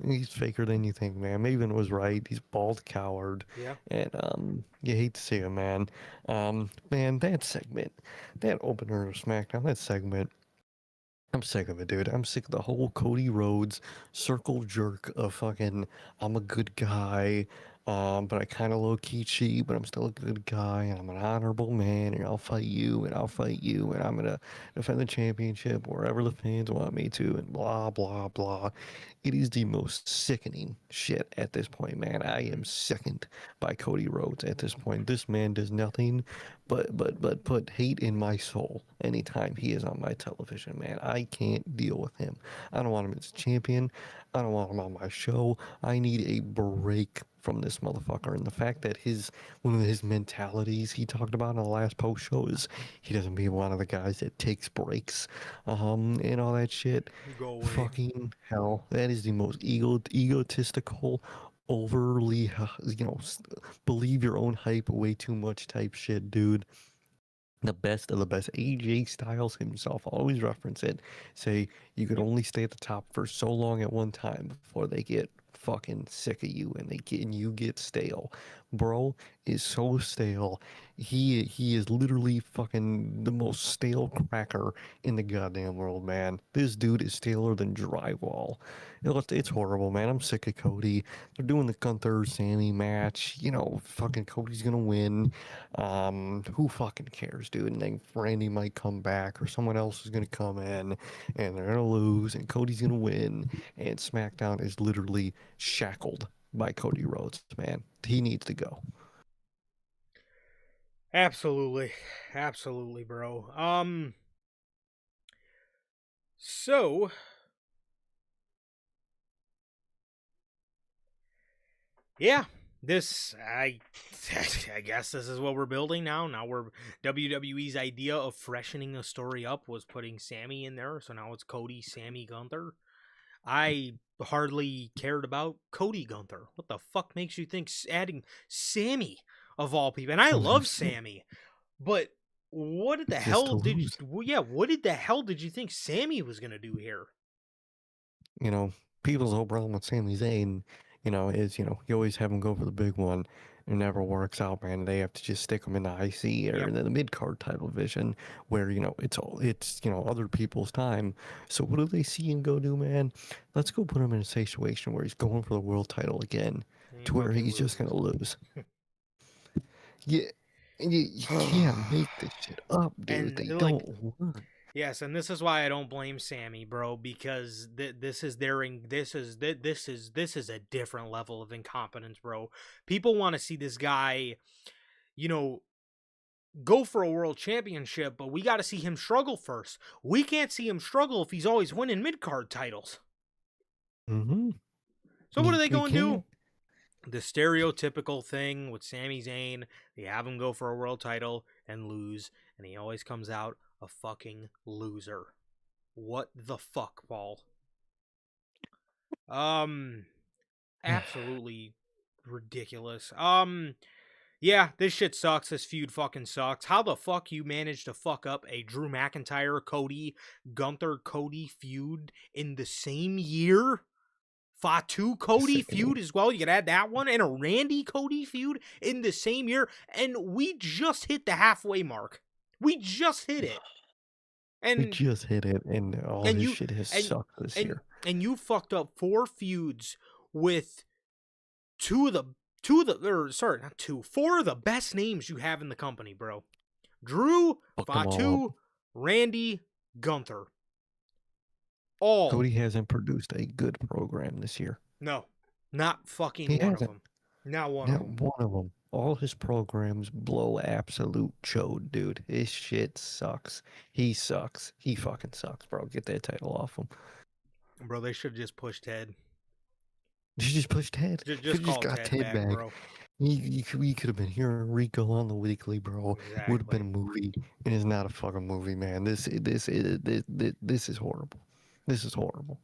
He's faker than you think, man. Maven was right. He's a bald coward. Yeah. And you hate to see it, man. Man, that segment, that opener of SmackDown, that segment, I'm sick of it, dude. I'm sick of the whole Cody Rhodes circle jerk of fucking I'm a good guy, but I kind of low key cheat, but I'm still a good guy, and I'm an honorable man, and I'll fight you, and I'll fight you, and I'm gonna defend the championship wherever the fans want me to, and blah blah blah. It is the most sickening shit at this point, man. I am Mhm. sickened by Cody Rhodes at this point. This man does nothing but put hate in my soul anytime he is on my television, man. I can't deal with him. I don't want him as a champion. I don't want him on my show. I need a break from this motherfucker. And the fact that one of his mentalities he talked about in the last post show is he doesn't be one of the guys that takes breaks, and all that shit. Go away. Fucking hell. That is the most egotistical, overly, believe your own hype way too much type shit, dude. The best of the best. AJ Styles himself always reference it. Say you could only stay at the top for so long at one time before they get fucking sick of you and you get stale. Bro is so stale. He is literally fucking the most stale cracker in the goddamn world, man. This dude is staler than drywall. It's horrible, man. I'm sick of Cody. They're doing the Gunther Sammy match. Fucking Cody's gonna win. Who fucking cares, dude? And then Randy might come back, or someone else is gonna come in, and they're gonna lose, and Cody's gonna win, and SmackDown is literally shackled by Cody Rhodes, man. He needs to go. Absolutely. Absolutely, bro. So yeah, this I guess this is what we're building now. Now we're WWE's idea of freshening the story up was putting Sammy in there, so now it's Cody, Sammy, Gunther. I hardly cared about Cody Gunther. What the fuck makes you think adding Sammy of all people? And I love It's Sammy, but what the just hell to did you? lose. Yeah, what did the hell did you think Sammy was gonna do here? you know, People's whole problem with Sami Zayn, is, you always have him go for the big one. It never works out, man. They have to just stick him in the IC or Yep. in the mid card title division where, it's other people's time. So what do they see him go do, man? Let's go put him in a situation where he's going for the world title again And he to where fucking he's just loses. gonna lose. Yeah, and you can't make this shit up, dude. and They like don't work. Yes, and this is why I don't blame Sammy, bro, because this is their this is a different level of incompetence, bro. People want to see this guy, you know, go for a world championship, but we got to see him struggle first. We can't see him struggle if he's always winning mid card titles. Mm-hmm. So what are they You going to do? can't. The stereotypical thing with Sami Zayn, they have him go for a world title and lose, and he always comes out a fucking loser. What the fuck, Paul? Absolutely ridiculous. Yeah, this shit sucks. This feud fucking sucks. How the fuck you managed to fuck up a Drew McIntyre Gunther Cody feud in the same year? Fatu Cody feud as well. You could add that one and a Randy Cody feud in the same year, and we just hit the halfway mark. We just hit it, We and just hit it, and all and his you shit has and sucked this and year. and you fucked up 4 feuds with four of the best names you have in the company, bro. Drew, Fuck them all up. Fatu, Randy, Gunther. All Cody hasn't produced a good program this year. no, not fucking He one of hasn't. them. Not one of Not them. one of them. All his programs blow absolute chode, dude. His shit sucks. He sucks. He fucking sucks, bro. Get that title off him. Bro, they should have just pushed Ted. You just pushed Ted. Just Could have just call got Ted Ted back, back. bro. We could have been hearing Rico on the weekly, bro. Would have been Exactly. a movie. It is not a fucking movie, man. This is horrible. This is horrible.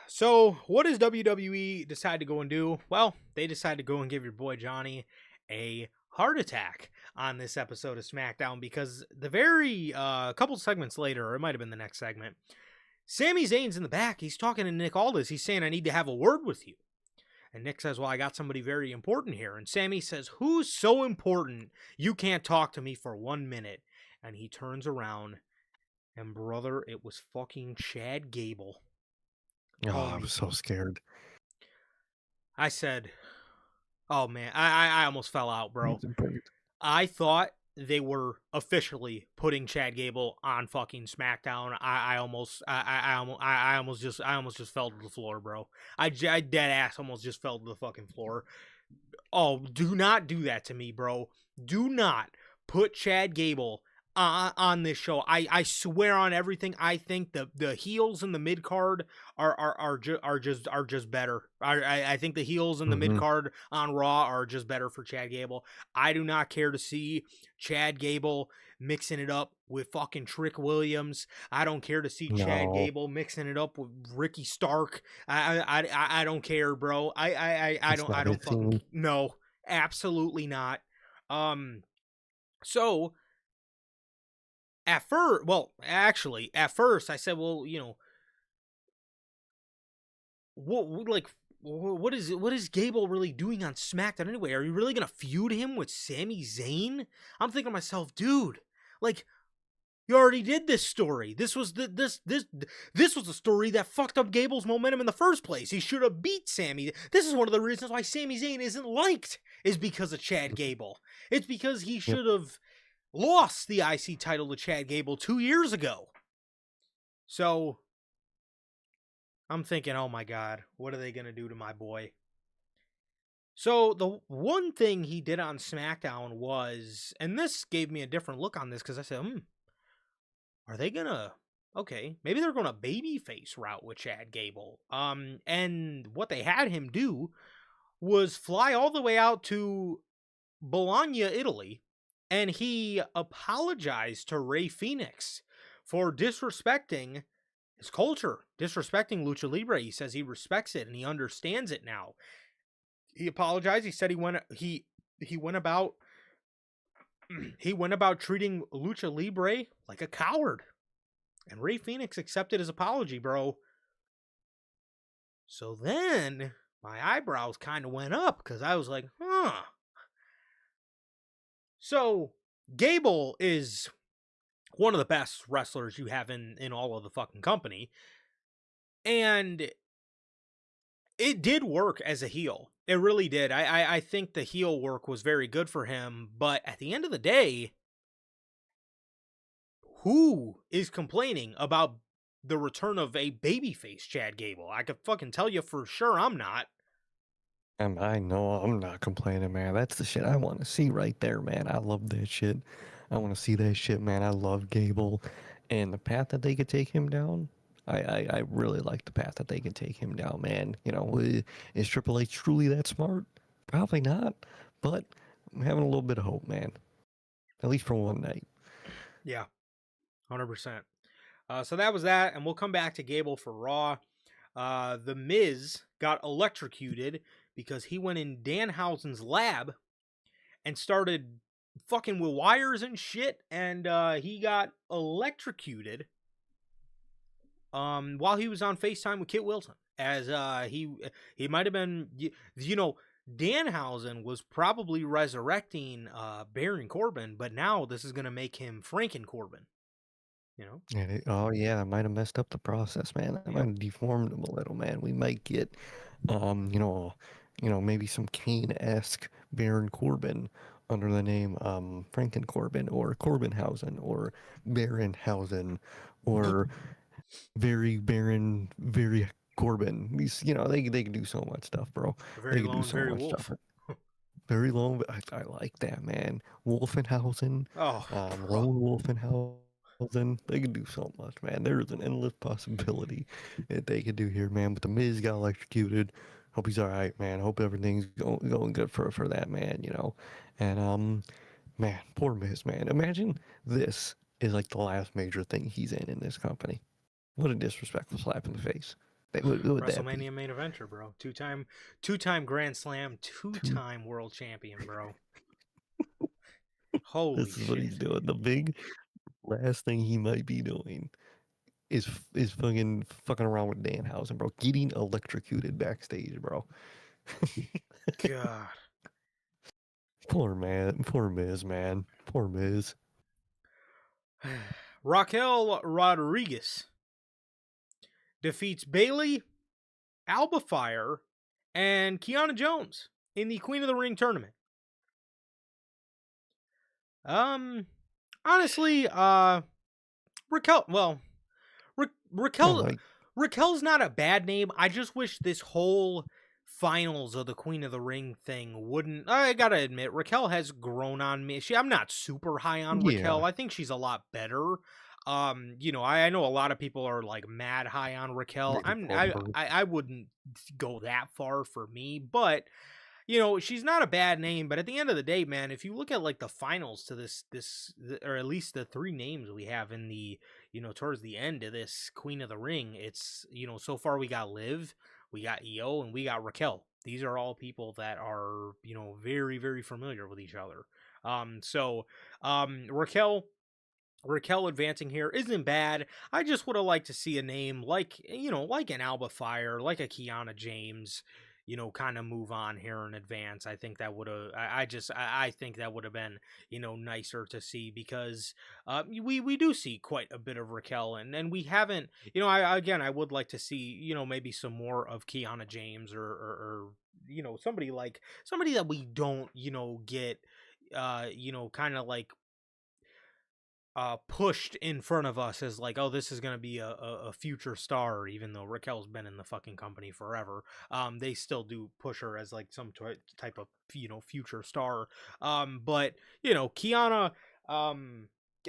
So, what does WWE decide to go and do? Well, they decide to go and give your boy Johnny a heart attack on this episode of SmackDown because the very couple segments later, or it might have been the next segment, Sami Zayn's in the back. He's talking to Nick Aldis. He's saying, "I need to have a word with you." And Nick says, "Well, I got somebody very important here." And Sami says, "Who's so important you can't talk to me for 1 minute?" And he turns around, and brother, it was fucking Chad Gable. Oh, I Homie. was so scared. I said, "Oh man, I almost fell out, bro." Perfect. I thought they were officially putting Chad Gable on fucking SmackDown. I almost just fell to the floor, bro. I dead ass almost just fell to the fucking floor. Oh, do not do that to me, bro. Do not put Chad Gable on this show. I swear on everything. I think the heels in the mid card are just better. I think the heels in the mid Mm-hmm. card on Raw are just better for Chad Gable. I do not care to see Chad Gable mixing it up with fucking Trick Williams. I don't care to see Chad No, Gable mixing it up with Ricky Stark. I don't care, bro. it's I not his don't fucking team. no, absolutely not. So at first I said, well, what is Gable really doing on SmackDown anyway? Are you really gonna feud him with Sami Zayn? I'm thinking to myself, dude, like you already did this story. This was this was the story that fucked up Gable's momentum in the first place. He should have beat Sami. This is one of the reasons why Sami Zayn isn't liked, is because of Chad Gable. It's because he Yep. should have lost the IC title to Chad Gable 2 years ago. So I'm thinking, oh my God, what are they gonna do to my boy? So the one thing he did on SmackDown was, and this gave me a different look on this because I said, are they gonna? Okay, maybe they're going to babyface route with Chad Gable. And what they had him do was fly all the way out to Bologna, Italy, and he apologized to Ray Phoenix for disrespecting his culture, disrespecting Lucha Libre. He says he respects it and he understands it now. He apologized. He said he went about he went about treating Lucha Libre like a coward. And Ray Phoenix accepted his apology, bro. So then my eyebrows kind of went up because I was like, huh. So Gable is one of the best wrestlers you have in all of the fucking company. And it did work as a heel. It really did. I think the heel work was very good for him. But at the end of the day, who is complaining about the return of a babyface Chad Gable? I could fucking tell you for sure I'm not. And I know I'm not complaining, man. That's the shit I want to see right there, man. I love that shit. I want to see that shit, man. I love Gable, and the path that they could take him down. I really like the path that they can take him down, man. You know, is Triple H truly that smart? Probably not, but I'm having a little bit of hope, man. At least for one night. Yeah, 100%. So that was that, and we'll come back to Gable for Raw. The Miz got electrocuted because he went in Danhausen's lab and started fucking with wires and shit, and he got electrocuted while he was on FaceTime with Kit Wilson. As he might have been, you know, Danhausen was probably resurrecting Baron Corbin, but now this is gonna make him Franken Corbin. You know? And oh yeah, I might have messed up the process, man. I might Yep. have deformed him a little, man. We might get, maybe some Kane-esque Baron Corbin under the name Franken Corbin or Corbinhausen or Baronhausen or very Corbin. These, they can do so much stuff, bro. Very They can do lone, so very much stuff. wolf. Very lone, but I like that, man. Wolfenhausen, Oh, bro. Lone Wolfenhausen. They can do so much, man. There's an endless possibility that they could do here, man. But the Miz got electrocuted. Hope he's all right, man. Hope everything's going good for that man. And man, poor Miz, man. Imagine this is like the last major thing he's in this company. What a disrespectful slap in the face. What would that be? WrestleMania main eventer, bro. Two-time Grand Slam, Two- two-time world champion, bro. Holy This is what he's shit. doing. The big last thing he might be doing is fucking around with Danhausen, bro. Getting electrocuted backstage, bro. God. Poor man. Poor Miz, man. Poor Miz. Raquel Rodriguez defeats Bailey, Alba Fire, and Kiana Jones in the Queen of the Ring tournament. Honestly, Raquel, well, No, Raquel, like, Raquel's not a bad name. I just wish this whole finals of the Queen of the Ring thing wouldn't. I gotta admit, Raquel has grown on me. I'm not super high on yeah, Raquel. I think she's a lot better. I know a lot of people are like mad high on Raquel. really over. I wouldn't go that far for me, but she's not a bad name, but at the end of the day, man, if you look at like the finals to or at least the three names we have in the, towards the end of this Queen of the Ring, it's, so far we got Liv, we got Io, and we got Raquel. These are all people that are, very, very familiar with each other. Raquel advancing here isn't bad. I just would have liked to see a name like, like an Alba Fire, like a Kiana James, kind of move on here in advance. I think that would have, I think that would have been, nicer to see because we do see quite a bit of Raquel and we haven't, I would like to see, maybe some more of Kiana James or somebody that we don't, get, kind of like pushed in front of us as like, oh, this is gonna be a future star, even though Raquel's been in the fucking company forever. They still do push her as like some type of future star. But Kiana,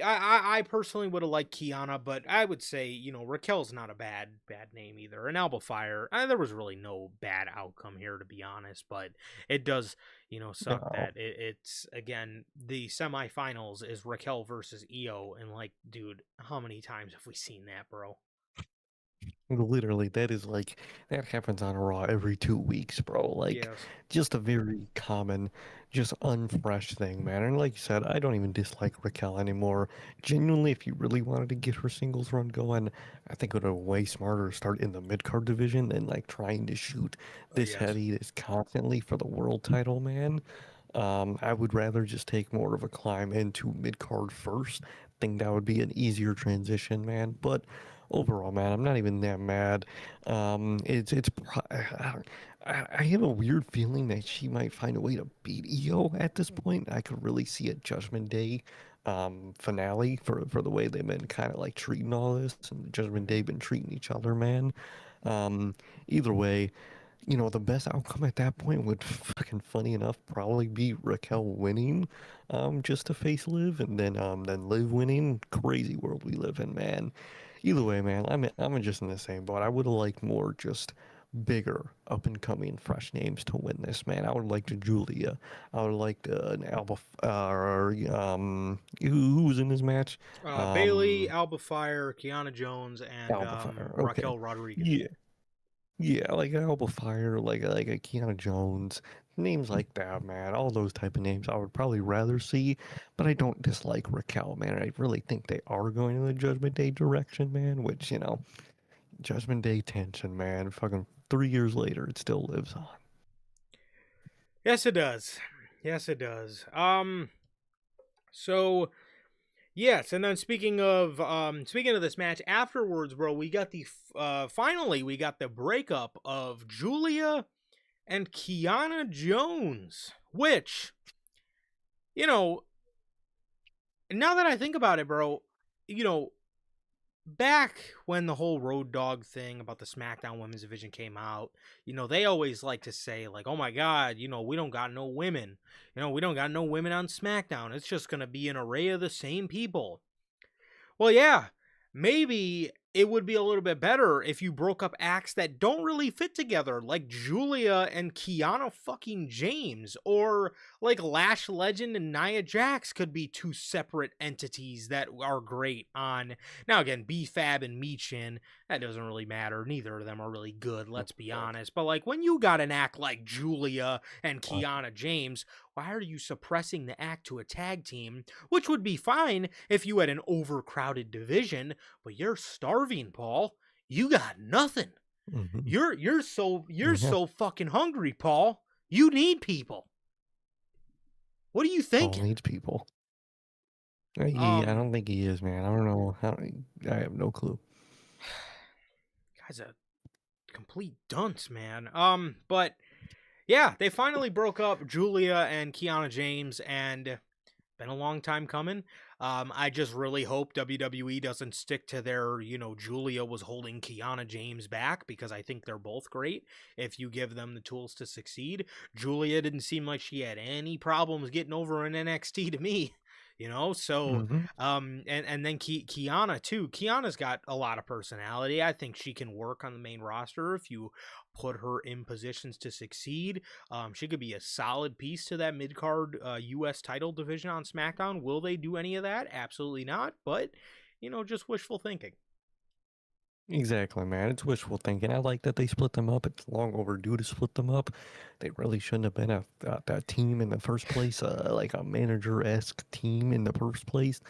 I personally would have liked Kiana, but I would say Raquel's not a bad name either. And Alba Fire, there was really no bad outcome here to be honest, but it does suck No. that it's again the semifinals is Raquel versus Io, and like, dude, how many times have we seen that, bro? Literally, that happens on Raw every 2 weeks, bro. Like, Yes. just a very common, just unfresh thing, man. And like you said, I don't even dislike Raquel anymore. Genuinely, if you really wanted to get her singles run going, I think it would have been way smarter to start in the mid card division than like trying to shoot this Yes. heavy, this constantly for the world title, man. I would rather just take more of a climb into mid card first. Think that would be an easier transition, man. But overall, man, I'm not even that mad. I have a weird feeling that she might find a way to beat Io at this point. I could really see a Judgment Day finale for the way they've been kind of like treating all this, and Judgment Day been treating each other, man. Um, Either way, the best outcome at that point would fucking funny enough probably be Raquel winning, just to face Liv, and then Liv winning. Crazy world we live in, man. Either way, man, I'm just in the same boat. I would have liked more just bigger up and coming fresh names to win this, man. I would like to Julia. I would like an Alba or who was in this match? Bailey, Um Alba Fire, Kiana Jones, and Alba Fire. Okay. Raquel Rodriguez. Yeah. Yeah, like an Elba Fire, like a Keanu Jones, names like that, man. All those type of names I would probably rather see, but I don't dislike Raquel, man. I really think they are going in the Judgment Day direction, man. Which Judgment Day tension, man. Fucking 3 years later, it still lives on. Yes, it does. Yes, it does. So yes, and then speaking of this match afterwards, bro, we got finally we got the breakup of Julia and Kiana Jones, which, you know, now that I think about it, bro, you know, back when the whole Road Dogg thing about the SmackDown Women's Division came out, they always like to say, like, oh my God, we don't got no women. We don't got no women on SmackDown. It's just going to be an array of the same people. Well, yeah, maybe it would be a little bit better if you broke up acts that don't really fit together, like Julia and Kiana fucking James, or like Lash Legend and Nia Jax could be two separate entities that are great on. Now, again, B-Fab and Michin, that doesn't really matter. Neither of them are really good, let's be honest. But like when you got an act like Julia and Kiana James, why are you suppressing the act to a tag team, which would be fine if you had an overcrowded division, but you're starving, Paul. You got nothing. Mm-hmm. You're Yeah, so fucking hungry, Paul. You need people. What are you Paul thinking? needs people. I Um, don't think he is, man. I don't know. I have no clue. guy's a complete dunce, man. But yeah, they finally broke up Julia and Kiana James, and been a long time coming. I just really hope WWE doesn't stick to their, Julia was holding Kiana James back, because I think they're both great if you give them the tools to succeed. Julia didn't seem like she had any problems getting over in NXT to me. So Mm-hmm. and then Kiana too. Kiana's got a lot of personality. I think she can work on the main roster if you put her in positions to succeed. She could be a solid piece to that mid card U.S. title division on SmackDown. Will they do any of that? Absolutely not. But just wishful thinking. Exactly, man. It's wishful thinking. I like that they split them up. It's long overdue to split them up. They really shouldn't have been a team in the first place, like a manager-esque team in the first place.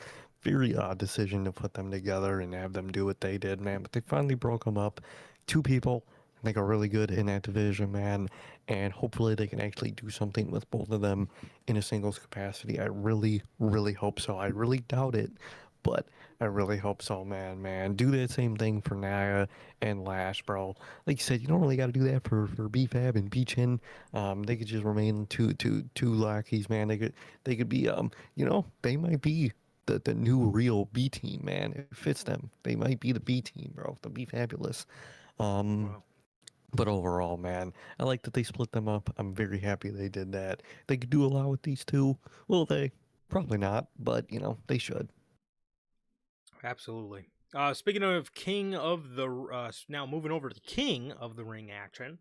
Very odd decision to put them together and have them do what they did, man. But they finally broke them up. Two people, I think, are really good in that division, man. And hopefully they can actually do something with both of them in a singles capacity. I really, really hope so. I really doubt it, but I really hope so, man. Do that same thing for Naya and Lash, bro. Like you said, you don't really got to do that for B-Fab and B-Chin. They could just remain two lackeys, man. They could be they might be the new real B team, man. It fits them. They might be the B team, bro. They'll be fabulous. Um, Well, but overall, man, I like that they split them up. I'm very happy they did that. They could do a lot with these two. Will they? Probably not, but they should. absolutely. Speaking of King of the, now moving over to the King of the Ring action,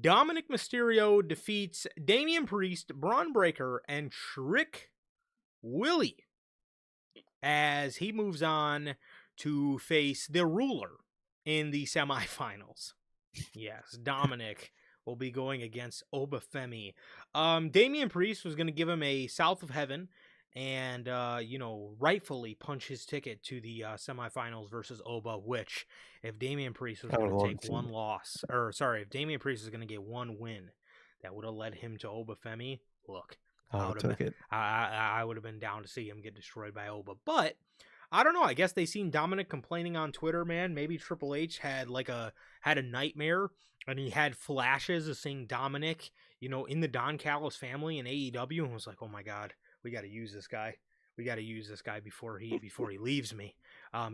Dominic Mysterio defeats Damian Priest, Braun Breaker, and Trick Willie as he moves on to face the ruler in the semifinals. Yes, Dominic will be going against Obafemi. Damian Priest was going to give him a South of Heaven and, rightfully punch his ticket to the semifinals versus Oba, which, if Damian Priest was I going would to love take to see one that. loss, or sorry, if Damian Priest was going to get one win that would have led him to Obafemi, look, I would I have would have been, took it. I would have been down to see him get destroyed by Oba. But I don't know. I guess they seen Dominic complaining on Twitter, man. Maybe Triple H had a nightmare, and he had flashes of seeing Dominic, in the Don Callis family in AEW, and was like, "Oh my God, we got to use this guy. We got to use this guy before he leaves me."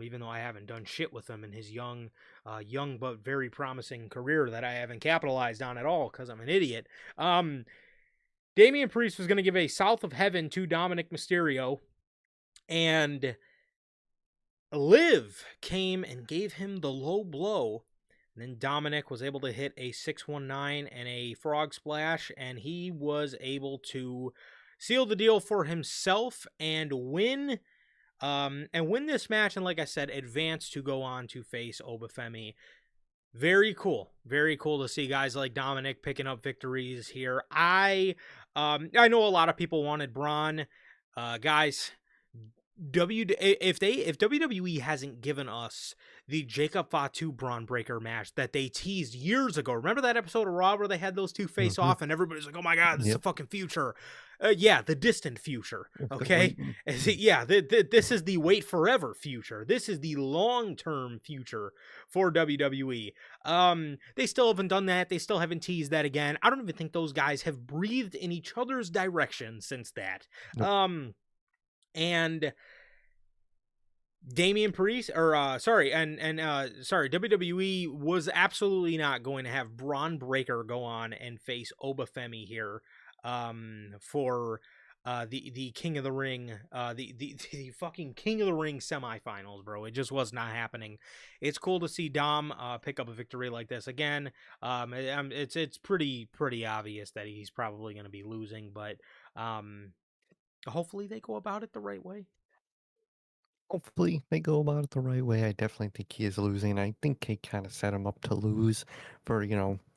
Even though I haven't done shit with him in his young but very promising career that I haven't capitalized on at all because I'm an idiot. Damian Priest was going to give a South of Heaven to Dominic Mysterio, and Liv came and gave him the low blow. And then Dominic was able to hit a 619 and a frog splash, and he was able to seal the deal for himself and win this match. And like I said, advance to go on to face Obafemi. Very cool. Very cool to see guys like Dominic picking up victories here. I know a lot of people wanted Braun. Guys, if WWE hasn't given us the Jacob Fatu Braun Breaker match that they teased years ago, remember that episode of Raw where they had those two face Hmm. off and everybody's like, "Oh my god, this is the Yep. fucking future." Yeah, the distant future. We're still Okay, waiting. yeah, this is the wait forever future. This is the long term future for WWE. They still haven't done that. They still haven't teased that again. I don't even think those guys have breathed in each other's direction since that. Nope. And Damian Priest, or sorry, sorry, WWE was absolutely not going to have Braun Breaker go on and face Obafemi here, for the King of the Ring, the fucking King of the Ring semifinals, bro. It just was not happening. It's cool to see Dom pick up a victory like this again. It's pretty obvious that he's probably going to be losing, but hopefully they go about it the right way. Hopefully they go about it the right way. I definitely think he is losing. I think they kind of set him up to lose for,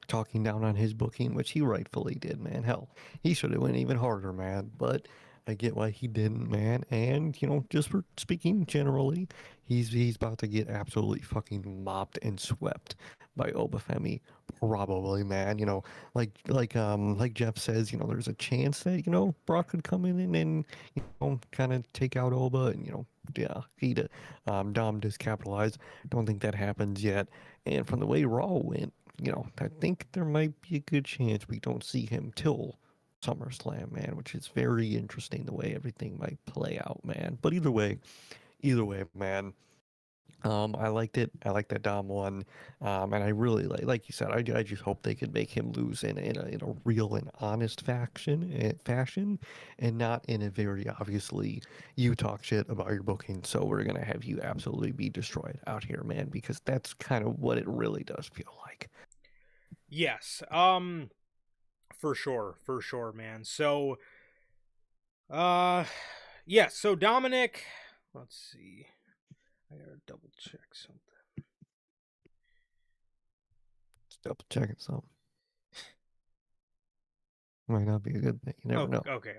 talking down on his booking, which he rightfully did, man. Hell, he should have went even harder, man. But I get why he didn't, man. And, just for speaking generally, he's about to get absolutely fucking mopped and swept by Obafemi. Probably, man. Like Jeff says, there's a chance that, Brock could come in and kind of take out Oba and, yeah, Dom just capitalized. Don't think that happens yet. And from the way Raw went, I think there might be a good chance we don't see him till SummerSlam, man, which is very interesting the way everything might play out, man. But either way, man. I liked it. I like that Dom won, and I really like you said. I just hope they could make him lose in a real and honest fashion, and not in a very obviously you talk shit about your booking, so we're gonna have you absolutely be destroyed out here, man. Because that's kind of what it really does feel like. Yes. For sure, man. So, uh, yeah. So Dominic, let's see. I gotta double check something. Just double checking something might not be a good thing. You never Oh, know. okay.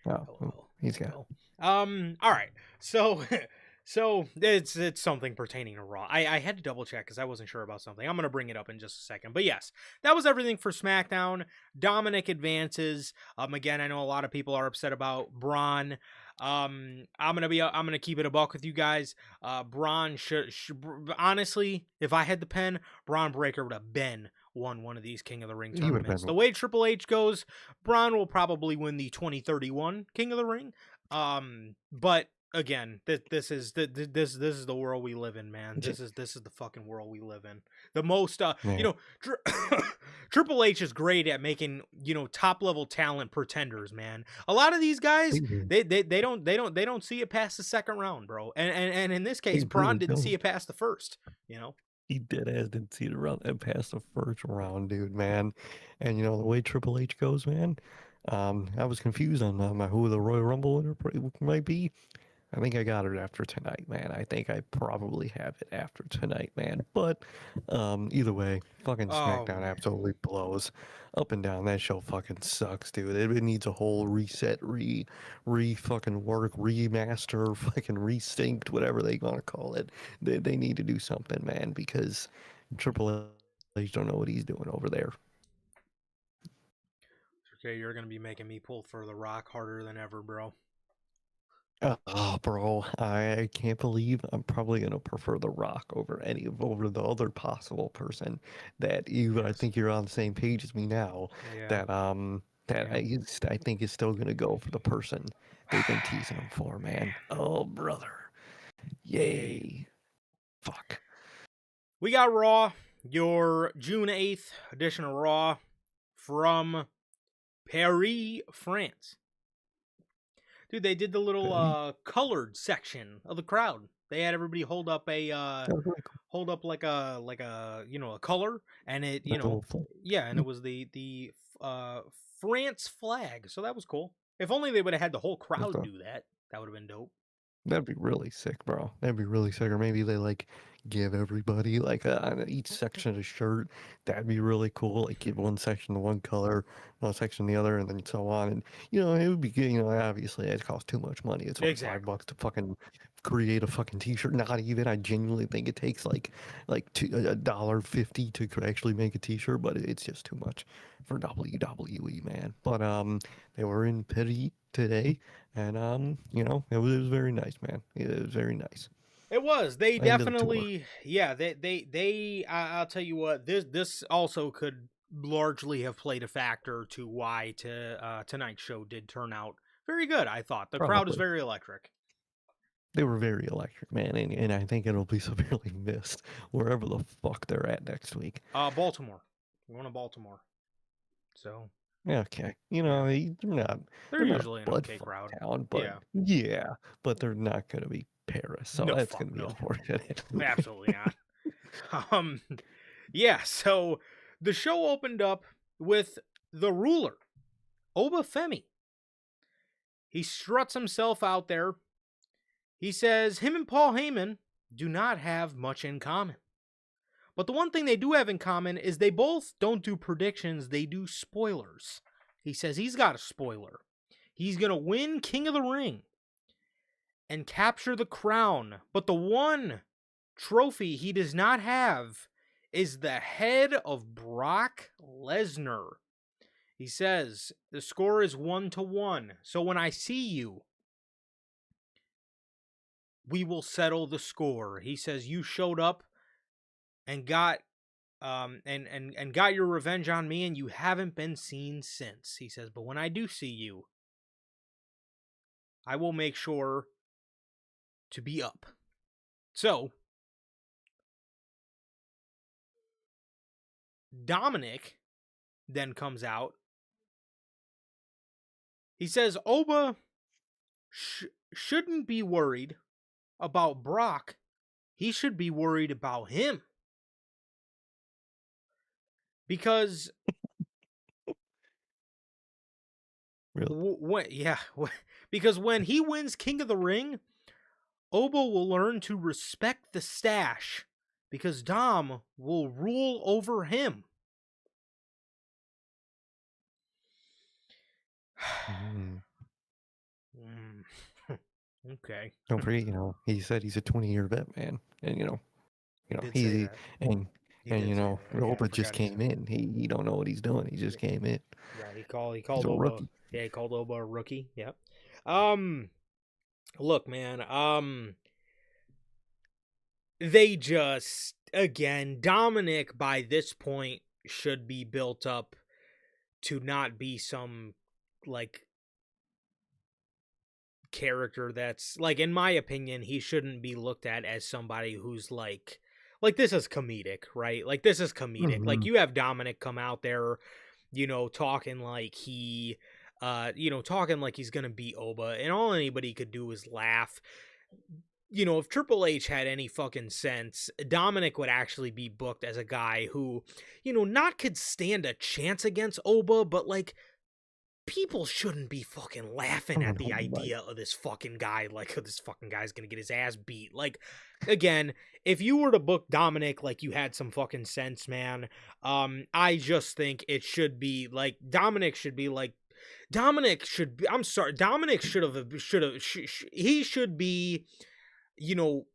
Oh, he's got. Hello. All right. So, so it's something pertaining to Raw. I had to double check because I wasn't sure about something. I'm gonna bring it up in just a second. But yes, that was everything for SmackDown. Dominic advances. Again, I know a lot of people are upset about Braun. I'm gonna keep it a buck with you guys. Braun should honestly, if I had the pen, Braun Breaker would have been won one of these King of the Ring He would have tournaments. been. The way Triple H goes, Braun will probably win the 2031 King of the Ring. But again, this is the world we live in, man. This is the fucking world we live in. The most Man, Triple H is great at making, top level talent pretenders, man. A lot of these guys, they don't see it past the second round, bro. And in this they case, Braun really didn't see don't. it past the first, you know. He dead ass didn't see the run and pass the first round, dude, man. And the way Triple H goes, man. I was confused on who the Royal Rumble winner might be. I think I got it after tonight, man. I think I probably have it after tonight, man. But either way, fucking Oh SmackDown man. absolutely blows up and down. That show fucking sucks, dude. It needs a whole reset, fucking work, remaster, fucking resynced, whatever they want to call it. They need to do something, man, because Triple H don't know what he's doing over there. Okay, you're gonna be making me pull for the Rock harder than ever, bro. Oh, bro, I can't believe I'm probably gonna prefer The Rock over the other possible person that I Yes. think you're on the same page as me now. Yeah. That Yeah. I think is still gonna go for the person they've been teasing him for, man. Oh, brother, Yay. yay, fuck. We got Raw, your June 8th edition of Raw from Paris, France. Dude, they did the little Very, colored section of the crowd. They had everybody hold up that was really cool. like a color, and it, That little fun. yeah, and it was the France flag. So that was cool. If only they would have had the whole crowd do that. That would have been dope. That'd be really sick, bro. That'd be really sick. Or maybe they like give everybody like on each section a shirt. That'd be really cool. Like give one section the one color, one section the other, and then so on. And it would be good. Obviously it costs too much money. It's like Exactly. $5 to fucking create a fucking t-shirt. Not even. I genuinely think it takes like $1.50 to actually make a t-shirt, but it's just too much for WWE, man. But they were in pity today. And it was very nice, man. It was very nice. It was. They End of the tour. definitely, yeah. I'll tell you what. This also could largely have played a factor to why tonight's show did turn out very good. I thought the crowd is Probably. very electric. They were very electric, man, and I think it'll be severely missed wherever the fuck they're at next week. Baltimore. We're going to Baltimore. So Yeah, okay. yeah, they're they're not usually a an blood okay fuck crowd. town, but Yeah. yeah, but they're not gonna be Paris, so No, that's fuck gonna be no. unfortunate. Absolutely not. Um, yeah. So the show opened up with the ruler, Obafemi. He struts himself out there. He says him and Paul Heyman do not have much in common. But the one thing they do have in common is they both don't do predictions, they do spoilers. He says he's got a spoiler. He's going to win King of the Ring and capture the crown. But the one trophy he does not have is the head of Brock Lesnar. He says the score is 1-1. So when I see you, we will settle the score. He says you showed up and got and got your revenge on me, and you haven't been seen since. He says, but when I do see you, I will make sure to be up. So Dominic then comes out. He says Oba shouldn't be worried about Brock. He should be worried about him. Because Really. because when he wins King of the Ring, Oba will learn to respect the stash because Dom will rule over him. Mm. Okay. Don't forget, he said he's a 20-year vet, man, and He did say he that. and He and did say that. Yeah, I Roba just forgot he said came that. in. He don't know what he's doing. He just came in. Yeah, he He's called a Oba. rookie. Yeah, he called Oba a rookie. Yeah. Um Look, man, they just again, Dominic by this point should be built up to not be some like character that's like, in my opinion, he shouldn't be looked at as somebody who's like this is comedic, right? Like this is comedic. Hmm. Like you have Dominic come out there, talking like talking like he's gonna beat Oba, and all anybody could do is laugh. If Triple H had any fucking sense, Dominic would actually be booked as a guy who, not could stand a chance against Oba, but like people shouldn't be fucking laughing I at the know, right? idea of this fucking guy, like, oh, this fucking guy's gonna get his ass beat. Like, again, if you were to book Dominic like you had some fucking sense, man, I just think it should be like Dominic should be like Dominic should be. I'm sorry, Dominic he should be, you know,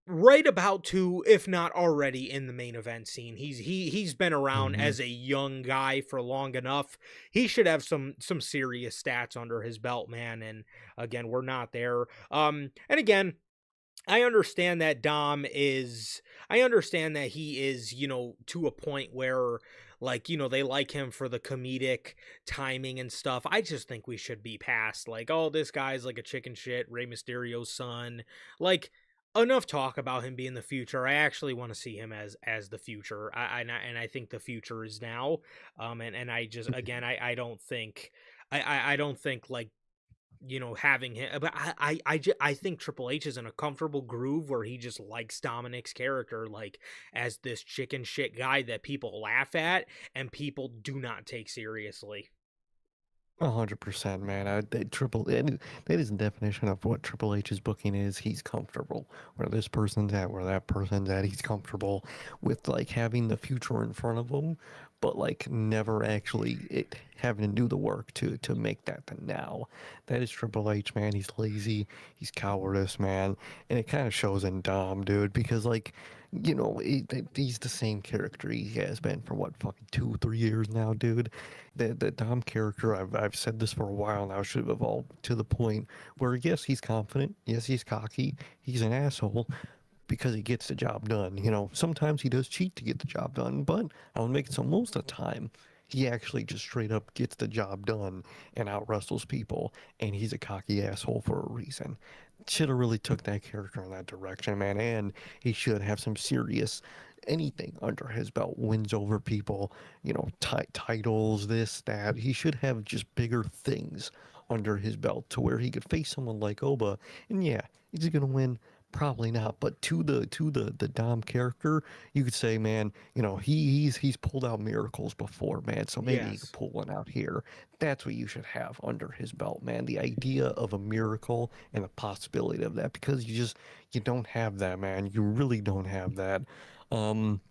right about to, if not already in the main event scene. He's been around Hmm. as a young guy for long enough. He should have some serious stats under his belt, man. And again, we're not there. And again, I understand that I understand that he is, to a point where, like, they like him for the comedic timing and stuff. I just think we should be past, like, oh, this guy's like a chicken shit, Rey Mysterio's son. Like, enough talk about him being the future. I actually want to see him as the future. I think the future is now. And I just, again, I don't think, I don't think like, having him, but I think Triple H is in a comfortable groove where he just likes Dominic's character, like as this chicken shit guy that people laugh at and people do not take seriously. 100%, man. That is the definition of what Triple H's booking is. He's comfortable where this person's at, where that person's at. He's comfortable with like having the future in front of him, but like never actually having to do the work to make that the now. That is Triple H, man. He's lazy. He's cowardice, man, and it kind of shows in Dom, dude, because like. He's the same character he has been for what fucking 2 3 years now, dude. The Dom character, I've said this for a while now, should have evolved to the point where yes, he's confident, yes, he's cocky, he's an asshole because he gets the job done. Sometimes he does cheat to get the job done, but I'll make it so most of the time he actually just straight up gets the job done and out wrestles people, and he's a cocky asshole for a reason. Should have really took that character in that direction, man, and he should have some serious anything under his belt, wins over people, titles, this, that. He should have just bigger things under his belt to where he could face someone like Oba, and yeah, is he gonna win? Probably not, but to the Dom character, you could say, man, he's pulled out miracles before, man. So maybe he could Yes. pull one out here. That's what you should have under his belt, man. The idea of a miracle and the possibility of that, because you don't have that, man. You really don't have that. Um,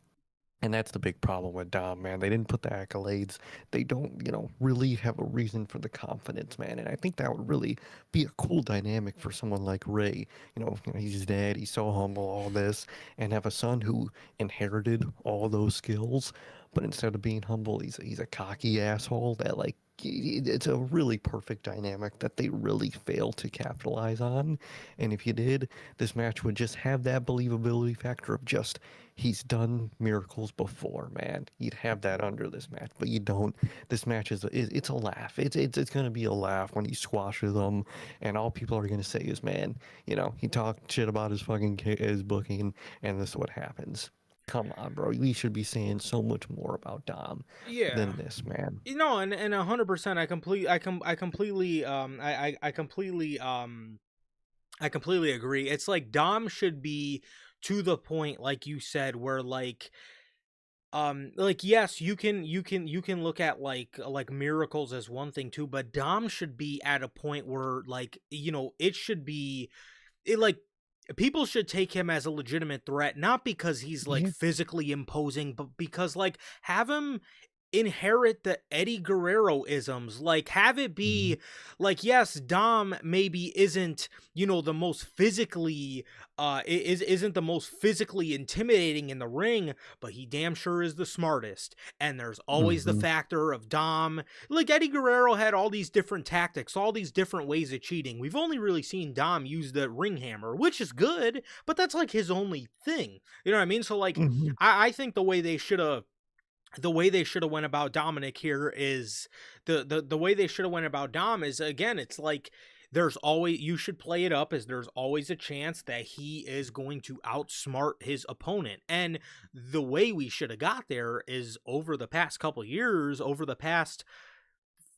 and that's the big problem with Dom, man. They didn't put the accolades. They don't, really have a reason for the confidence, man. And I think that would really be a cool dynamic for someone like Ray. He's dead, he's so humble, all this, and have a son who inherited all those skills, but instead of being humble, he's a cocky asshole that like it's a really perfect dynamic that they really fail to capitalize on. And if you did, this match would just have that believability factor of just he's done miracles before, man. You'd have that under this match, but you don't. This match it's a laugh. It's gonna be a laugh when he squashes them, and all people are gonna say is, man, he talked shit about his booking, and this is what happens. Come on, bro. We should be saying so much more about Dom Yeah. than this, man. And 100%, I completely agree. It's like Dom should be to the point, like you said, where like yes, you can look at like miracles as one thing too, but Dom should be at a point where like it should be it like people should take him as a legitimate threat, not because he's like Yeah. physically imposing, but because like have him inherit the Eddie Guerrero isms. Like have it Mhm. be like yes, Dom maybe isn't, the most physically isn't the most physically intimidating in the ring, but he damn sure is the smartest. And there's always the Mhm. factor of Dom. Like Eddie Guerrero had all these different tactics, all these different ways of cheating. We've only really seen Dom use the ring hammer, which is good, but that's like his only thing. You know what I mean? So like Mhm. I think the way they should have went about Dominic here is the way they should have went about Dom is, again, it's like there's always, you should play it up as there's always a chance that he is going to outsmart his opponent. And the way we should have got there is over the past couple years, over the past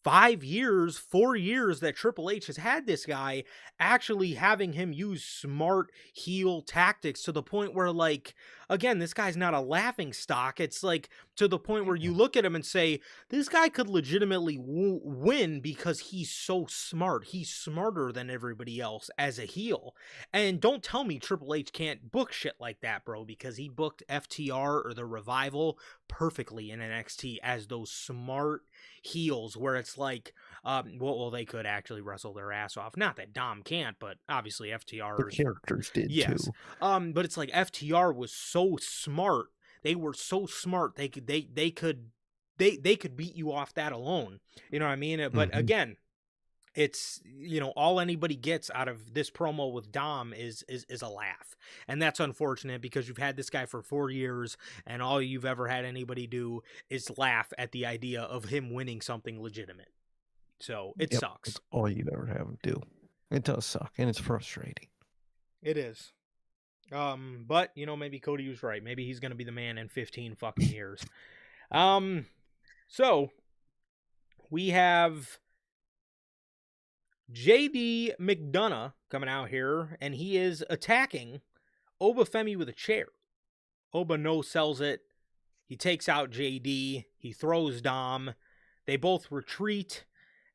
5 years, 4 years that Triple H has had this guy, actually having him use smart heel tactics to the point where, like, again, this guy's not a laughing stock. It's like to the point where you look at him and say, this guy could legitimately win because he's so smart. He's smarter than everybody else as a heel. And don't tell me Triple H can't book shit like that, bro, because he booked FTR or the Revival perfectly in NXT as those smart heels where it's like well, they could actually wrestle their ass off, not that Dom can't, but obviously The FTR's, characters did yes. too. But it's like FTR was so smart, they were so smart, they could beat you off that alone, you know what I mean? But Mhm. again, it's, all anybody gets out of this promo with Dom is a laugh. And that's unfortunate because you've had this guy for 4 years and all you've ever had anybody do is laugh at the idea of him winning something legitimate. So it Yep. sucks. That's all you'd ever have them do. It does suck, and it's frustrating. It is. But maybe Cody was right. Maybe he's gonna be the man in 15 fucking years. Um, so we have JD McDonough coming out here, and he is attacking Obafemi with a chair. Oba no sells it. He takes out JD. He throws Dom. They both retreat.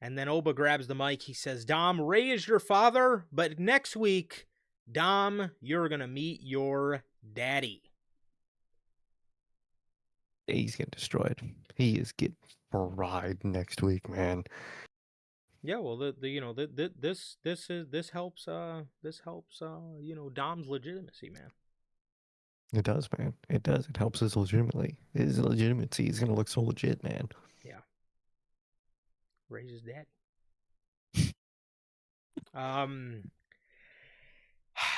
And then Oba grabs the mic. He says, Dom, Ray is your father, but next week, Dom, you're going to meet your daddy. He's getting destroyed. He is getting fried next week, man. Yeah, well, this helps Dom's legitimacy, man. It does, man. It does. It helps his legitimately. His legitimacy is gonna look so legit, man. Yeah. Ray's his daddy.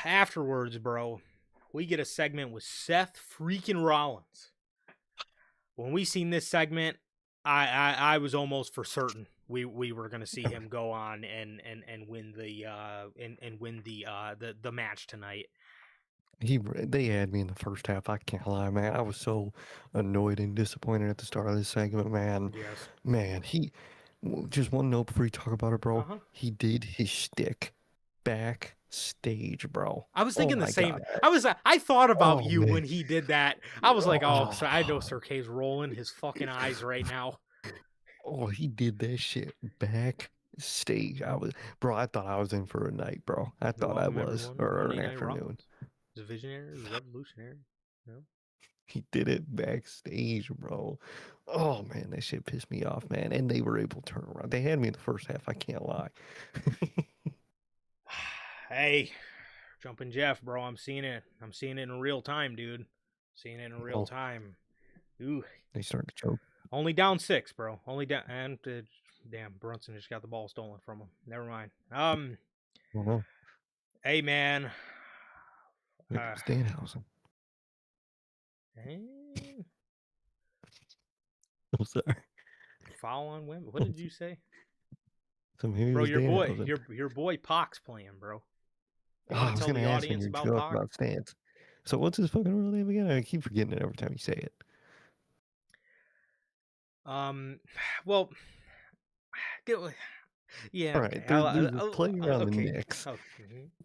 Afterwards, bro, we get a segment with Seth freaking Rollins. When we seen this segment, I was almost for certain we were gonna see him go on and win the match tonight. They had me in the first half. I can't lie, man. I was so annoyed and disappointed at the start of this segment, man. Yes. Man, just one note before you talk about it, bro. Uh-huh. He did his shtick backstage, bro. I was thinking the same. God. I thought about you man. when he did that. I was like, oh, so I know Sir K's rolling his fucking eyes right now. Oh, he did that shit backstage. I thought I was in for a night, bro. I thought I was, or an afternoon. It's a visionary, it's a revolutionary. No? He did it backstage, bro. Oh man, that shit pissed me off, man. And they were able to turn around. They had me in the first half. I can't lie. Hey, Jumpin' Jeff, bro. I'm seeing it. I'm seeing it in real time, dude. Seeing it in real time. Ooh. They started to choke. Only down 6, bro. Only down. And damn, Brunson just got the ball stolen from him. Never mind. Hey, man. Stanhausen. Hey. I'm sorry. Foul on women. What did you say? Bro, your boy Pac's playing, bro. I was gonna ask when you talk about Stans. So what's his fucking real name again? I keep forgetting it every time you say it. Well, yeah. All right, there's a player on the Knicks.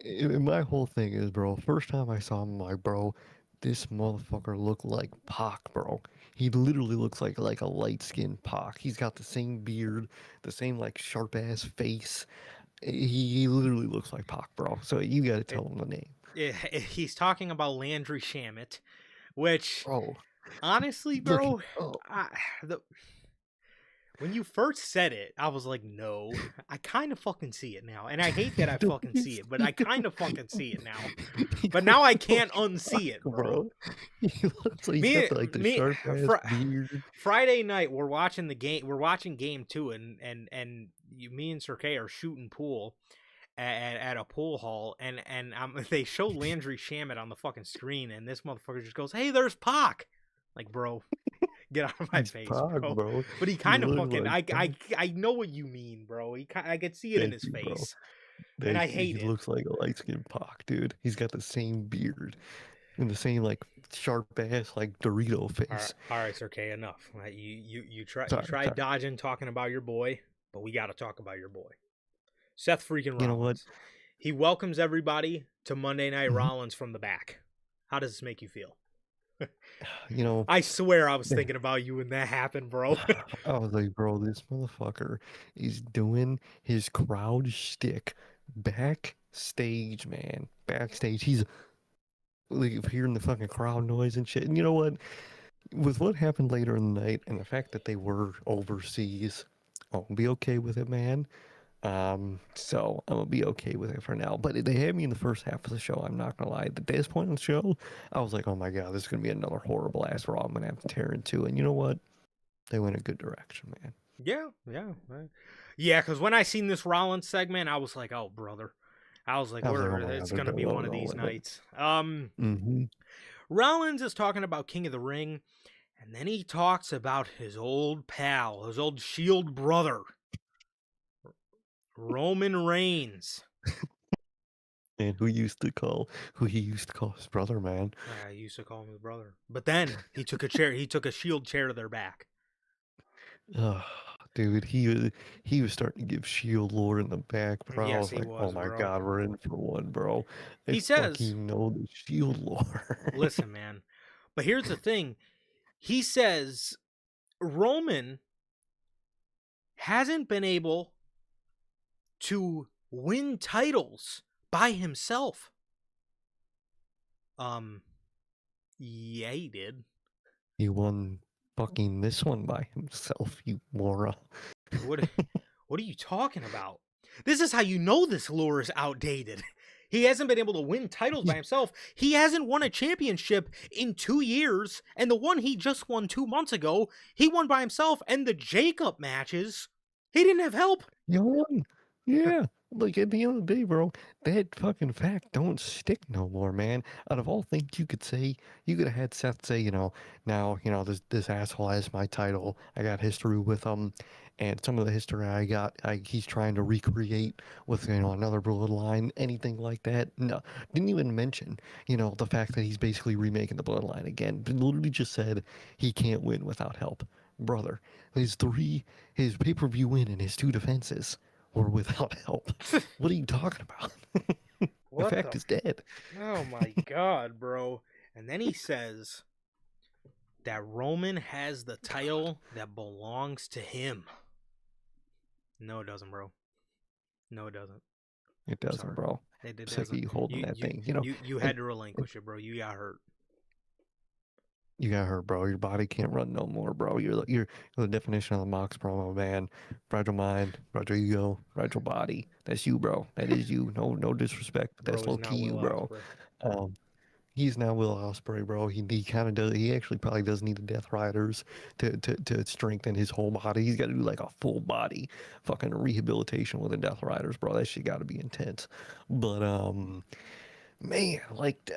And my whole thing is, bro, first time I saw him, like, bro, this motherfucker looked like Pac, bro. He literally looks like a light-skinned Pac. He's got the same beard, the same, like, sharp-ass face. He literally looks like Pac, bro. So you got to tell him the name. He's talking about Landry Shamet, which, bro, honestly, bro, when you first said it, I was like, no, I kind of fucking see it now. And I hate that I fucking see it, but I kind of fucking see it now. But now I can't unsee it, bro. He looks like he's got, like, the sharp-ass beard. Friday night, we're watching the game. We're watching game 2, and me and Sir K are shooting pool at a pool hall, and they show Landry Shamet on the fucking screen, and this motherfucker just goes, "Hey, there's Pac." Like, bro, get out of my face, bro. But he kind of fucking. Like I know what you mean, bro. I could see it in his face, and I hate it. He looks like a light skinned Pac, dude. He's got the same beard and the same, like, sharp ass, like, Dorito face. All right, Sir K, enough. You tried dodging talking about your boy, but we got to talk about your boy, Seth freaking Rollins. You know what? He welcomes everybody to Monday Night Rollins from the back. How does this make you feel? You know, I swear I was thinking about you when that happened, bro. I was like, bro, this motherfucker is doing his crowd shtick backstage, man. Backstage. He's like hearing the fucking crowd noise and shit. And you know what? With what happened later in the night and the fact that they were overseas, I'll be okay with it, man. So I'm gonna be okay with it for now. But they had me in the first half of the show. I'm not gonna lie. At this point in the show, I was like, oh my god, this is gonna be another horrible ass Raw I'm gonna have to tear into. And you know what? They went a good direction, man. Yeah. Because when I seen this Rollins segment, I was like, oh brother, it's gonna be one of these nights. Rollins is talking about King of the Ring, and then he talks about his old pal, his old Shield brother, Roman Reigns. And who he used to call his brother, man. I used to call him his brother. But then he took a Shield chair to their back. Dude, he was starting to give Shield lore in the back, bro. Yes, I was he like, was, oh my bro. god, we're in for one, bro. He says, you know the Shield lore. Listen, man. But here's the thing. He says Roman hasn't been able to win titles by himself. Yeah, he did. He won fucking this one by himself, you moron. What are you talking about? This is how you know this lure is outdated. He hasn't been able to win titles by himself. He hasn't won a championship in 2 years, and the one he just won 2 months ago, he won by himself. And the Jacob matches, he didn't have help. You won. Yeah. Like at the end of the day, bro, that fucking fact don't stick no more, man. Out of all things you could say, you could have had Seth say, now, this asshole has my title. I got history with him, and some of the history I got, he's trying to recreate with, another bloodline, anything like that. No, didn't even mention, the fact that he's basically remaking the bloodline again. But literally just said he can't win without help. Brother, his pay-per-view win and his 2 defenses were without help. What are you talking about? The fact is dead. Oh my god, bro. And then he says that Roman has the title that belongs to him. No, it doesn't, bro. No, it doesn't. It doesn't, bro. It Sick doesn't. of you holding that thing. You had to relinquish it, bro. You got hurt. You got hurt, bro. Your body can't run no more, bro. You're the definition of the Mox promo, man. Fragile mind, fragile ego, fragile body. That's you, bro. That is you. No disrespect, but that's low key you, bro. He's now Will Ospreay, bro. He kind of does. He actually probably does need the Death Riders to strengthen his whole body. He's got to do like a full body fucking rehabilitation with the Death Riders, bro. That shit got to be intense. But man, like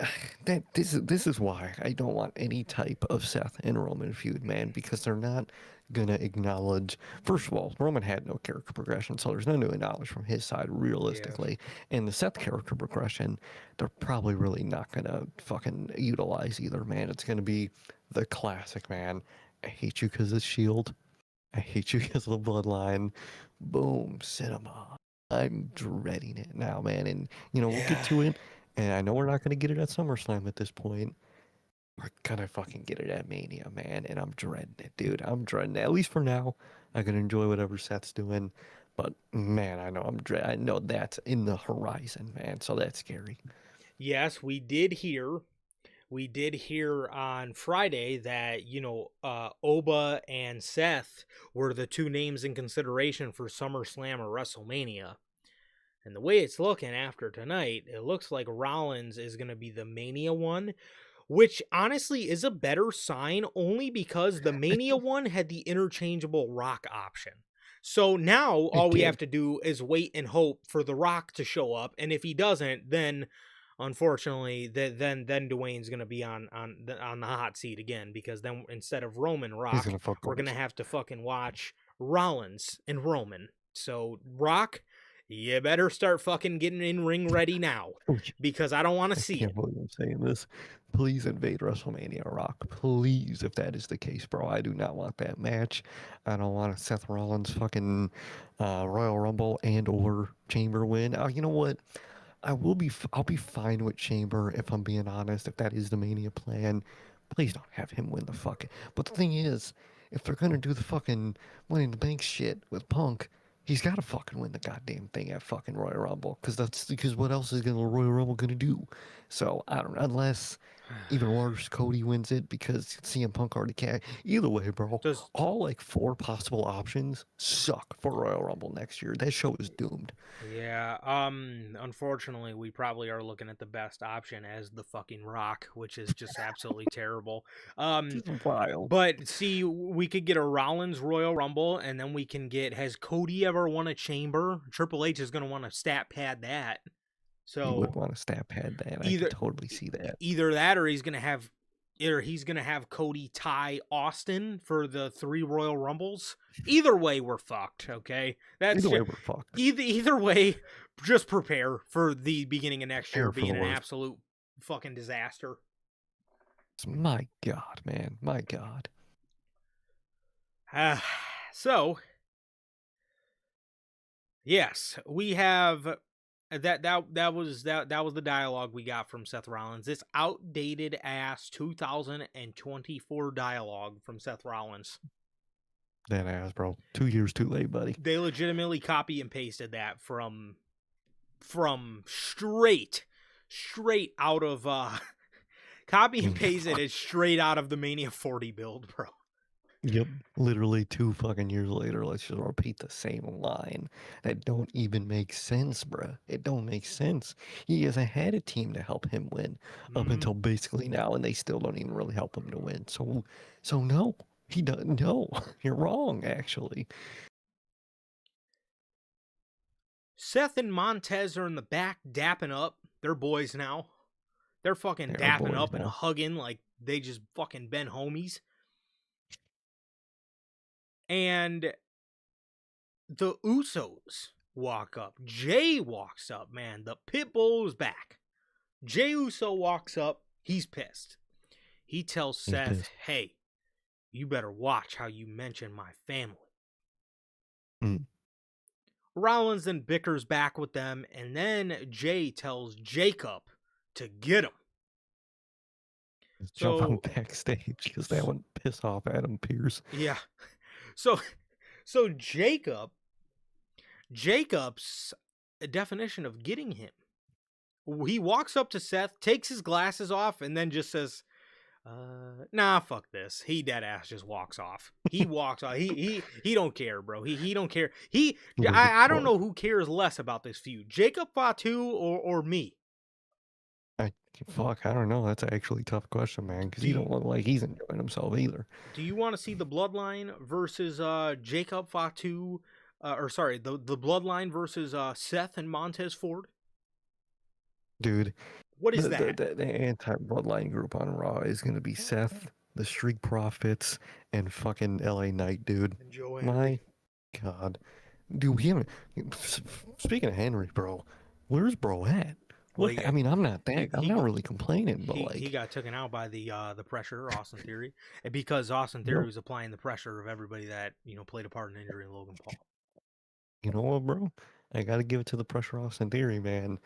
that. This is why I don't want any type of Seth and Roman feud, man, because they're not gonna acknowledge. First of all, Roman had no character progression, so there's no new knowledge from his side, realistically. Yeah. And the Seth character progression, they're probably really not gonna fucking utilize either, man. It's gonna be the classic, man. I hate you because of Shield. I hate you because of the Bloodline. Boom, cinema. I'm dreading it now, man. And we'll get to it. And I know we're not going to get it at SummerSlam at this point. We're going to fucking get it at Mania, man. And I'm dreading it, dude. I'm dreading it. At least for now, I can enjoy whatever Seth's doing. But, man, I know that's in the horizon, man. So that's scary. Yes, we did hear on Friday that, Oba and Seth were the 2 names in consideration for SummerSlam or WrestleMania. And the way it's looking after tonight, it looks like Rollins is going to be the Mania one, which honestly is a better sign only because the Mania one had the interchangeable Rock option. So now all we have to do is wait and hope for the Rock to show up. And if he doesn't, then unfortunately, then Dwayne's going to be on the hot seat again, because then instead of Roman Rock, we're going to have to fucking watch Rollins and Roman. So Rock, you better start fucking getting in ring ready now, because I don't want to see it. I can't believe I'm saying this. Please invade WrestleMania, Rock. Please, if that is the case, bro. I do not want that match. I don't want a Seth Rollins fucking Royal Rumble and or Chamber win. You know what? I'll be fine with Chamber if I'm being honest. If that is the Mania plan, please don't have him win the fucking. But the thing is, if they're gonna do the fucking Money in the Bank shit with Punk, he's got to fucking win the goddamn thing at fucking Royal Rumble, because what else is the Royal Rumble gonna do? So I don't know, unless even worse, Cody wins it because CM Punk already can't. Either way, bro, all like 4 possible options suck for Royal Rumble next year. That show is doomed. Yeah, unfortunately, we probably are looking at the best option as the fucking Rock, which is just absolutely terrible. Wild. But see, we could get a Rollins Royal Rumble, and then we can get, has Cody ever won a Chamber? Triple H is going to want to stat pad that. So you would want to stat pad that. I could totally see that. Either that, or he's gonna have Cody tie Austin for the 3 Royal Rumbles. Either way, we're fucked. Okay, either way, we're fucked. Either way, just prepare for the beginning of next year being an absolute fucking disaster. My God, man, my God. So yes, we have. That was the dialogue we got from Seth Rollins. This outdated ass 2024 dialogue from Seth Rollins. That ass, bro. 2 years too late, buddy. They legitimately copy and pasted that from straight out of copy and pasted it straight out of the Mania 40 build, bro. Yep. Literally 2 fucking years later, let's just repeat the same line. That don't even make sense, bruh. It don't make sense. He hasn't had a team to help him win up until basically now, and they still don't even really help him to win. So no. He doesn't. No, you're wrong, actually. Seth and Montez are in the back dapping up. They're boys now. They're fucking They are dapping boys up and now. hugging like they just fucking been homies. And the Usos walk up. Jay walks up, man. The pit bull is back. Jay Uso walks up. He's pissed. He tells He's Seth, pissed. hey, you better watch how you mention my family. Mm. Rollins then bickers back with them, and then Jay tells Jacob to get him. Jump on backstage because that would piss off Adam Pearce. Yeah. So Jacob's definition of getting him. He walks up to Seth, takes his glasses off, and then just says, nah, fuck this. He dead ass just walks off. He walks off. He don't care, bro. He don't care. I don't know who cares less about this feud, Jacob Fatu or me. I don't know. That's actually a tough question, man, because he don't look like he's enjoying himself either. Do you want to see the Bloodline versus Jacob Fatu, the Bloodline versus Seth and Montez Ford? Dude, what is that? The anti-Bloodline group on Raw is going to be Seth, the Street Profits, and fucking LA Knight, dude. My God. Dude, we haven't... Speaking of Henry, bro, where's bro at? What? I mean, I'm not really complaining, but he got taken out by the pressure, Austin Theory, and because Austin Theory was applying the pressure of everybody that played a part in injury in Logan Paul. You know what, bro? I got to give it to the pressure Austin Theory, man.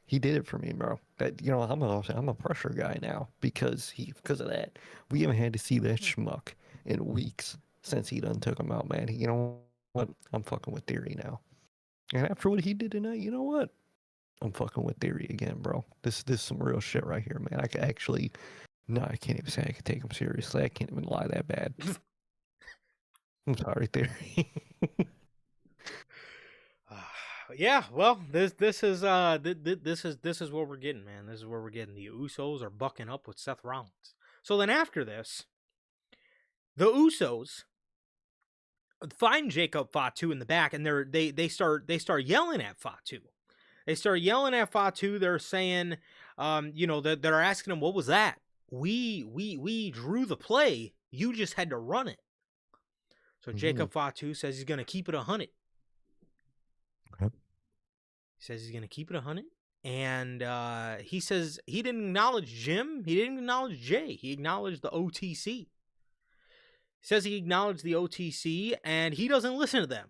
He did it for me, bro. That I'm a pressure guy now because of that. We haven't had to see that schmuck in weeks since he done took him out, man. You know what? I'm fucking with Theory now. And after what he did tonight, you know what? I'm fucking with Theory again, bro. This is some real shit right here, man. I could actually, no, I can't even say I could take him seriously. I can't even lie that bad. I'm sorry, Theory. Yeah, well, this is what we're getting, man. This is where we're getting. The Usos are bucking up with Seth Rollins. So then after this, the Usos find Jacob Fatu in the back, and they start yelling at Fatu. They start yelling at Fatu. They're saying, they're asking him, what was that? We drew the play. You just had to run it. So Jacob Fatu says he's going to keep it 100. Okay. He says he's going to keep it 100. And he says he didn't acknowledge Jim. He didn't acknowledge Jay. He acknowledged the OTC. He says he acknowledged the OTC, and he doesn't listen to them.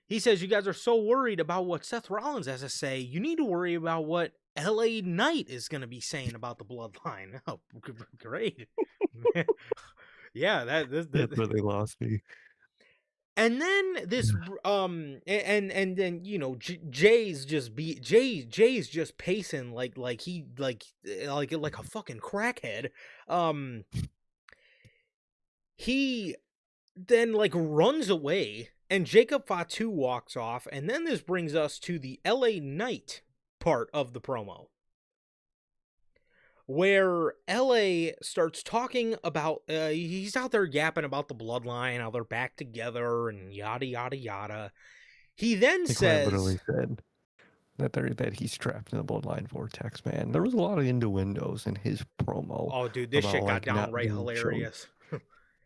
He says, you guys are so worried about what Seth Rollins has to say. You need to worry about what LA Knight is going to be saying about the Bloodline. Oh, great. Yeah, that's where they lost me. And then this, and then Jay's just pacing like a fucking crackhead. He then runs away, and Jacob Fatu walks off, and then this brings us to the LA Knight part of the promo, where LA starts talking about, he's out there yapping about the Bloodline, how they're back together, and yada, yada, yada. He then says... literally said that he's trapped in the Bloodline vortex, man. There was a lot of innuendos in his promo. Oh, dude, this shit got downright hilarious.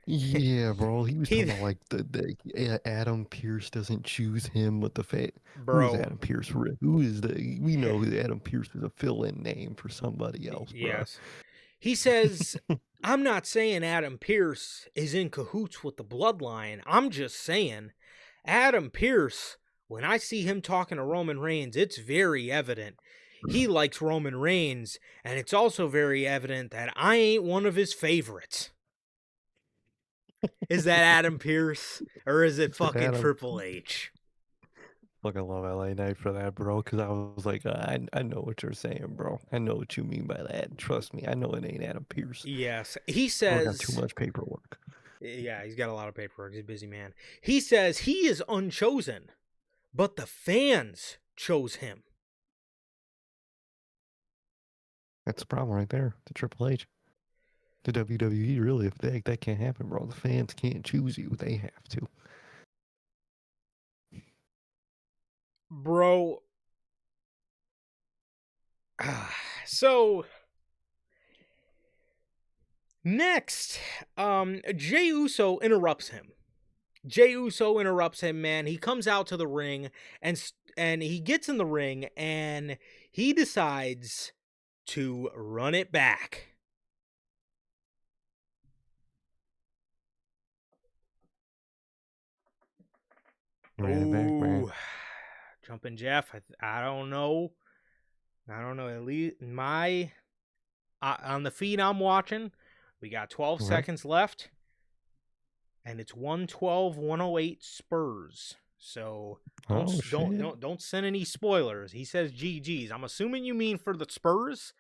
Yeah, bro. He was talking about the Adam Pearce doesn't choose him, but the bro. Who is Adam Pearce? Who is we know Adam Pearce is a fill-in name for somebody else, bro. Yes. He says, I'm not saying Adam Pearce is in cahoots with the Bloodline. I'm just saying Adam Pearce, when I see him talking to Roman Reigns, it's very evident he likes Roman Reigns, and it's also very evident that I ain't one of his favorites. Is that Adam Pearce or is it Is it fucking Adam? Triple H? Fucking love LA Knight for that, bro. Because I was like, I know what you're saying, bro. I know what you mean by that. Trust me, I know it ain't Adam Pearce. Yes, he Bro got too says. much paperwork. Yeah, he's got a lot of paperwork. He's a busy man. He says he is unchosen, but the fans chose him. That's the problem right there. The Triple H, the WWE, really, if that can't happen, bro. The fans can't choose you; they have to. Bro. So next, Jey Uso interrupts him. Jey Uso interrupts him, man. He comes out to the ring and he gets in the ring and he decides to run it back. Ran it back, man. Oh, Jumping Jeff. I don't know. I don't know. At least my on the feed I'm watching, we got 12 Right. seconds left, and it's 112-108 Spurs. So don't send any spoilers. He says GGs. I'm assuming you mean for the Spurs,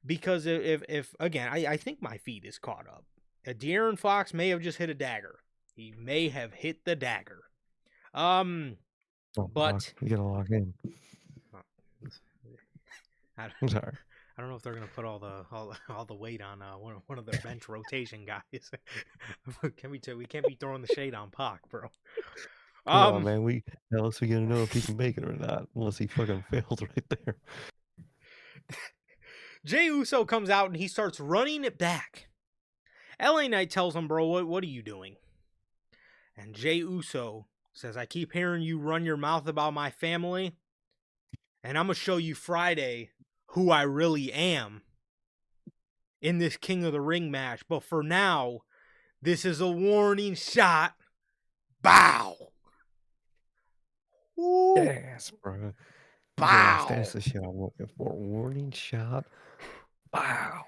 because if again, I think my feed is caught up. De'Aaron Fox may have just hit a dagger. He may have hit the dagger. But you gotta log in. I'm sorry. I don't know if they're gonna put all the weight on one of their bench rotation guys. We can't be throwing the shade on Pac, bro. Come on, man. How else we gonna know if he can make it or not? Unless he fucking fails right there. Jey Uso comes out and he starts running it back. LA Knight tells him, bro, what are you doing? And Jey Uso says, I keep hearing you run your mouth about my family, and I'm gonna show you Friday who I really am in this King of the Ring match. But for now, this is a warning shot. Bow. Ooh. Yes, bro. Bow. Yes, that's the shit I'm looking for. Warning shot. Wow.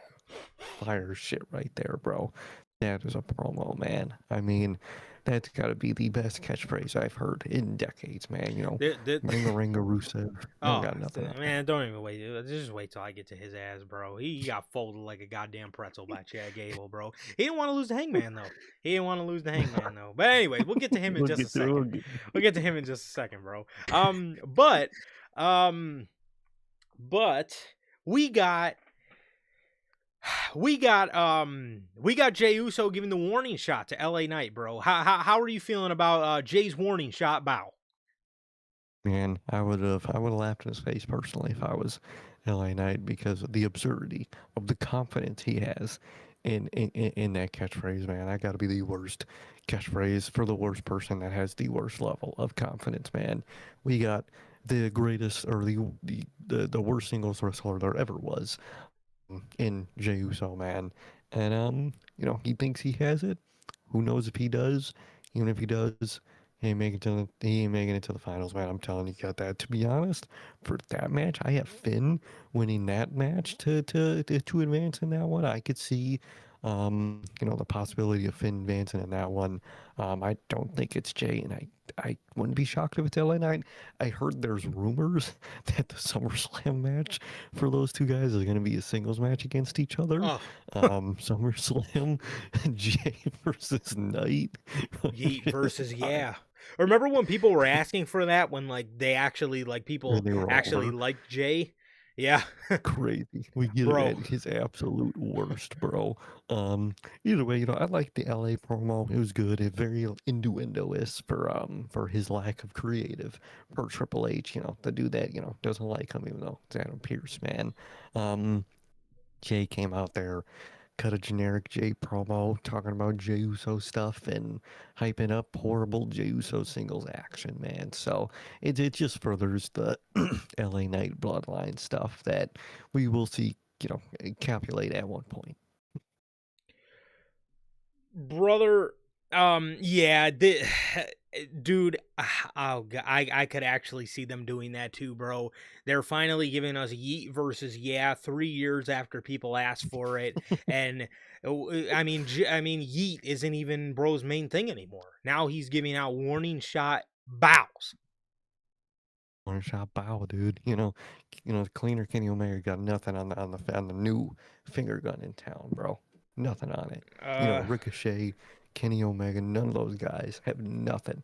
Fire shit right there, bro. That is a promo, man. I mean, that's got to be the best catchphrase I've heard in decades, man. You know, Ringa Ringa Rusev. Oh, got nothing. Man, don't even wait. Just wait till I get to his ass, bro. He got folded like a goddamn pretzel by Chad Gable, bro. He didn't want to lose the Hangman, though. But anyway, we'll get to him in just a second. We'll get to him in just a second, bro. But we got Jey Uso giving the warning shot to LA Knight, bro. How are you feeling about Jay's warning shot bow? Man, I would have laughed in his face personally if I was LA Knight, because of the absurdity of the confidence he has in that catchphrase, man. That got to be the worst catchphrase for the worst person that has the worst level of confidence, man. We got the greatest, or the worst singles wrestler there ever was in Jey Uso, man. And you know, he thinks he has it. Who knows if he does? Even if he does, he ain't making it to the finals, man. I'm telling you, got that. To be honest, for that match, I have Finn winning that match to advance in that one. I could see, you know, the possibility of Finn advancing in that one. I don't think it's Jay, and I wouldn't be shocked if it's LA Knight. I heard there's rumors that the SummerSlam match for those two guys is going to be a singles match against each other. Oh. SummerSlam, Jay versus Knight. Yeet versus yeah. Remember when people were asking for that, when like they actually people actually liked Jay? Yeah. Crazy. We get it at his absolute worst, bro. Either way, you know, I like the LA promo. It was good. It very innuendo-ish for his lack of creative for Triple H, you know, the dude that, you know, doesn't like him, even though it's Adam Pearce, man. Jay came out there, cut a generic Jay promo talking about Jey Uso stuff and hyping up horrible Jey Uso singles action, man. So it just furthers the LA Knight bloodline stuff that we will see, you know, calculate at one point. Brother, yeah, Dude, I could actually see them doing that too, bro. They're finally giving us Yeet versus Yeah 3 years after people asked for it, and I mean, Yeet isn't even bro's main thing anymore. Now he's giving out warning shot bows. One shot bow, dude. Cleaner Kenny Omega got nothing on the new finger gun in town, bro. Nothing on it. Uh, Ricochet, Kenny Omega, none of those guys have nothing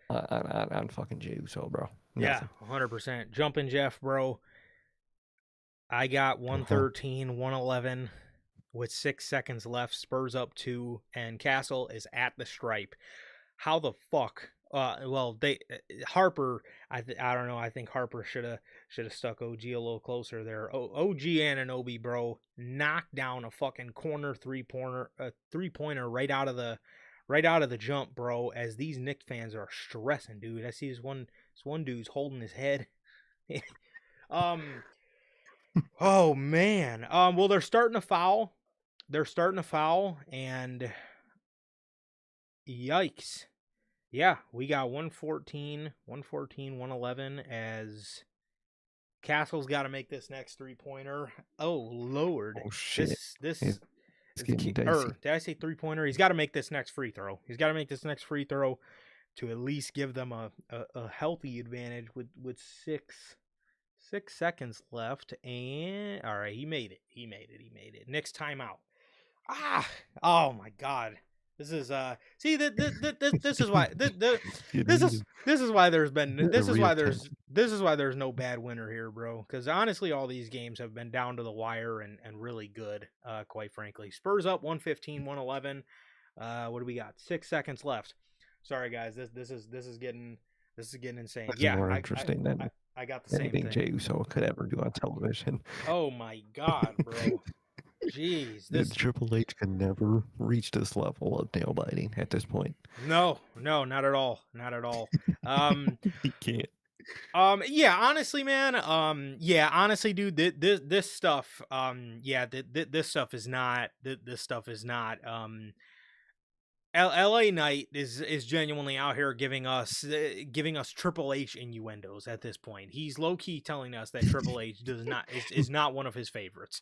on fucking Jey Uso, bro. yeah, Nothing. 100%. Jumping Jeff, bro. I got Uh-huh. 113, 111 with 6 seconds left. Spurs up 2, and Castle is at the stripe. How the fuck? Well, they Harper. I don't know. I think Harper should have stuck OG a little closer there. OG Ananobi, bro, knocked down a fucking corner three pointer right out of the jump, bro. As these Knicks fans are stressing, dude. I see this one dude's holding his head. um. Oh man. Well, they're starting to foul. They're starting to foul, and yikes. Yeah, we got 114, 114, 111 as Castle's got to make this next three-pointer. Oh lord. Oh shit. This It's getting dicey. or did I say three-pointer? He's got to make this next free throw. He's got to make this next free throw to at least give them a healthy advantage with 6 seconds left. And all right, he made it. He made it. He made it. Next timeout. Ah, oh my god. This is see this is why Get this heated. is this is why there's been A real temp. this is why there's no bad winner here, bro. Because honestly, all these games have been down to the wire and really good, quite frankly. Spurs up 115, 111. What do we got? 6 seconds left. Sorry guys, this is getting insane. This is Yeah, more interesting than I got the same anything thing. Jey Uso could ever do on television. Oh my god, bro. Jeez, Dude, this Triple H can never reach this level of nail biting at this point. no, not at all, not at all. Um, He can't. yeah, honestly, man, yeah, honestly, dude, this stuff, yeah, this stuff is not, this stuff is not, LA Knight is genuinely out here giving us Triple H innuendos at this point. He's low key telling us that Triple H is not one of his favorites.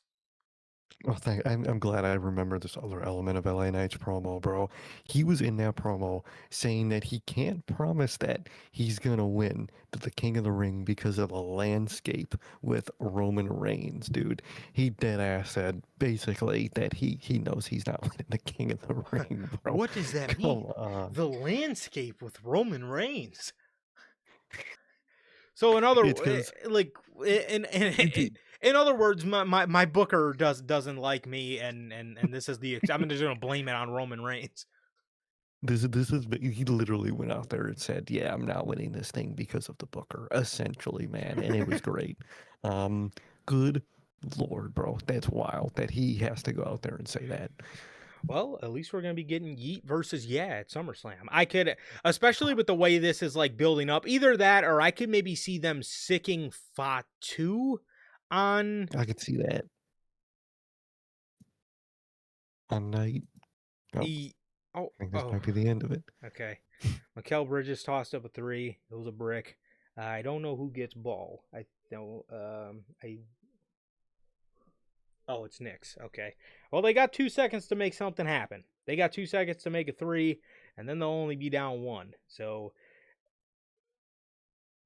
Oh, I'm glad I remember this other element of LA Knight's promo, bro. He was in that promo saying that he can't promise that he's gonna win the King of the Ring because of the landscape with Roman Reigns, dude. He dead ass said basically that he knows he's not winning the King of the Ring, bro. What does that Come mean? on. The landscape with Roman Reigns. So in other It's because like in other words, my booker doesn't like me, and this is the I'm just gonna blame it on Roman Reigns. this is he literally went out there and said, "Yeah, I'm not winning this thing because of the Booker." Essentially, man, and it was great. Good lord, bro, that's wild that he has to go out there and say that. Well, at least we're gonna be getting Yeet versus Yeah at SummerSlam. I could, especially with the way this is like building up, either that or I could maybe see them sicking Fatu on. I could see that on night. Oh, E- oh, I think this oh, might be the end of it. okay. Mikel Bridges tossed up a three. It was a brick. I don't know who gets ball. I know. I. Oh, it's Knicks. Okay. Well, they got 2 seconds to make something happen. They got 2 seconds to make a three, and then they'll only be down one. So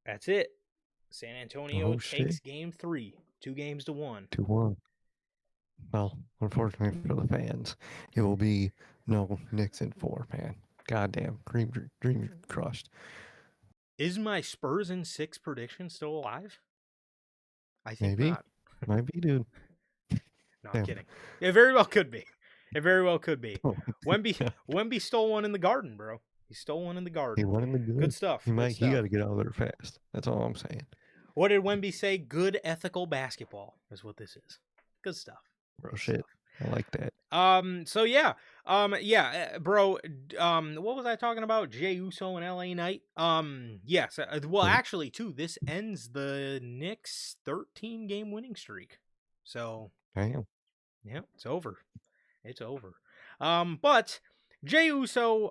that's it. San Antonio Oh shit, takes game 3, 2-1. 2-1. Well, unfortunately for the fans, it will be no Knicks in 4, man. Goddamn, dream crushed. Is my Spurs in 6 prediction still alive? I think Maybe, not. might be, dude. No, I'm Damn. kidding. It very well could be. It very well could be. Oh, Wemby stole one in the garden, bro. He stole one in the he garden. won in the good. Good stuff. Good He got stuff. to get out of there fast. That's all I'm saying. What did Wemby say? Good ethical basketball is what this is. Good stuff. Real Good shit. stuff. I like that. So yeah. Bro, what was I talking about? Jey Uso and LA Knight? Yes. Well, Right. actually, too, this ends the Knicks 13-game winning streak. So, Damn. yeah, it's over. It's over. But Jey Uso,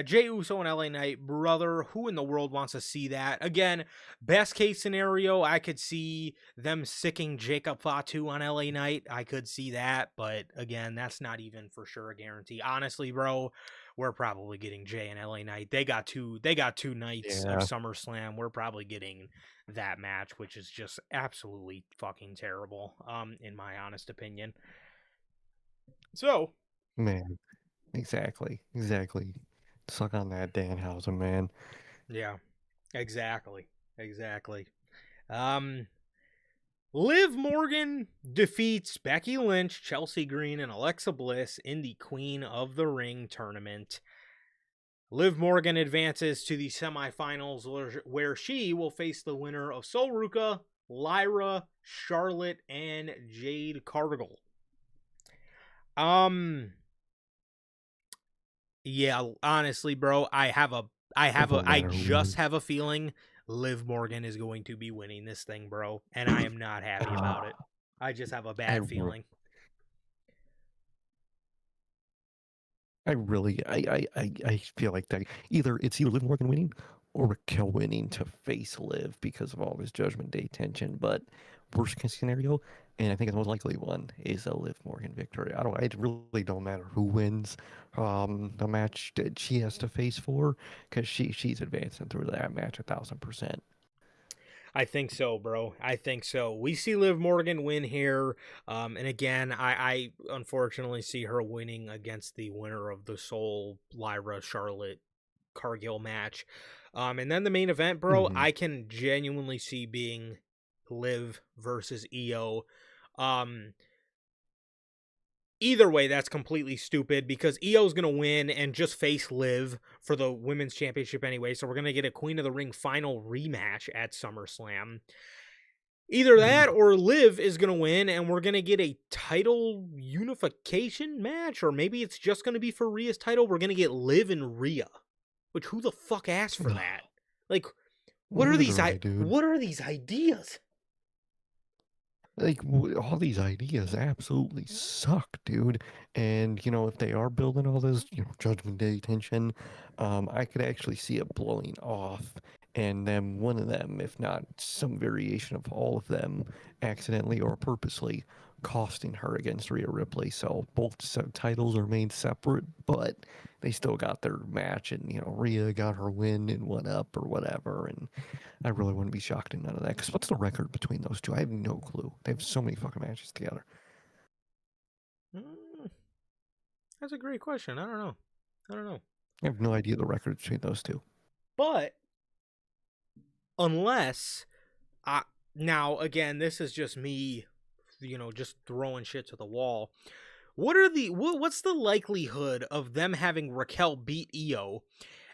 Jey Uso and LA Knight, brother. Who in the world wants to see that? Again, best case scenario, I could see them sicking Jacob Fatu on LA Knight. I could see that, but again, that's not even for sure a guarantee. Honestly, bro, we're probably getting Jay and LA Knight. They got two nights of Yeah, SummerSlam. We're probably getting that match, which is just absolutely fucking terrible, in my honest opinion. So, man. Exactly. Suck on that Danhausen, man. yeah, exactly. Um, Liv Morgan defeats Becky Lynch, Chelsea Green, and Alexa Bliss in the Queen of the Ring tournament. Liv Morgan advances to the semifinals where she will face the winner of Sol Ruka, Lyra, Charlotte, and Jade Cargill. Yeah, honestly, bro, It won't I matter who just wins. have a feeling Liv Morgan is going to be winning this thing, bro, and I am not happy about it. I just have a I, bad re- feeling. I feel like that it's either Liv Morgan winning or Raquel winning to face Liv because of all this Judgment Day tension. But worst case scenario, and I think the most likely one, is a Liv Morgan victory. It really don't matter who wins the match that she has to face for, because she's advancing through that match 1,000%. I think so, bro. I think so. We see Liv Morgan win here. And again, I unfortunately see her winning against the winner of the Soul Lyra Charlotte Cargill match. And then the main event, bro, Mm-hmm. I can genuinely see being Liv versus EO. Um, Either way, that's completely stupid because EO's going to win and just face Liv for the women's championship anyway. So we're going to get a Queen of the Ring final rematch at SummerSlam. Either that or Liv is going to win and we're going to get a title unification match, or maybe it's just going to be for Rhea's title. We're going to get Liv and Rhea, which who the fuck asked for that? Like, Literally, dude. what are these ideas? Like all these ideas absolutely suck, dude. And if they are building all this, Judgment Day tension, I could actually see it blowing off, and then one of them, if not some variation of all of them, accidentally or purposely costing her against Rhea Ripley. So both titles remain separate, but they still got their match, and Rhea got her win and went up or whatever, and I really wouldn't be shocked in none of that. Because what's the record between those two? I have no clue. They have so many fucking matches together. Mm, that's a great question. I don't know. I have no idea the record between those two. But unless now again, this is just me, just throwing shit to the wall. What's the likelihood of them having Raquel beat EO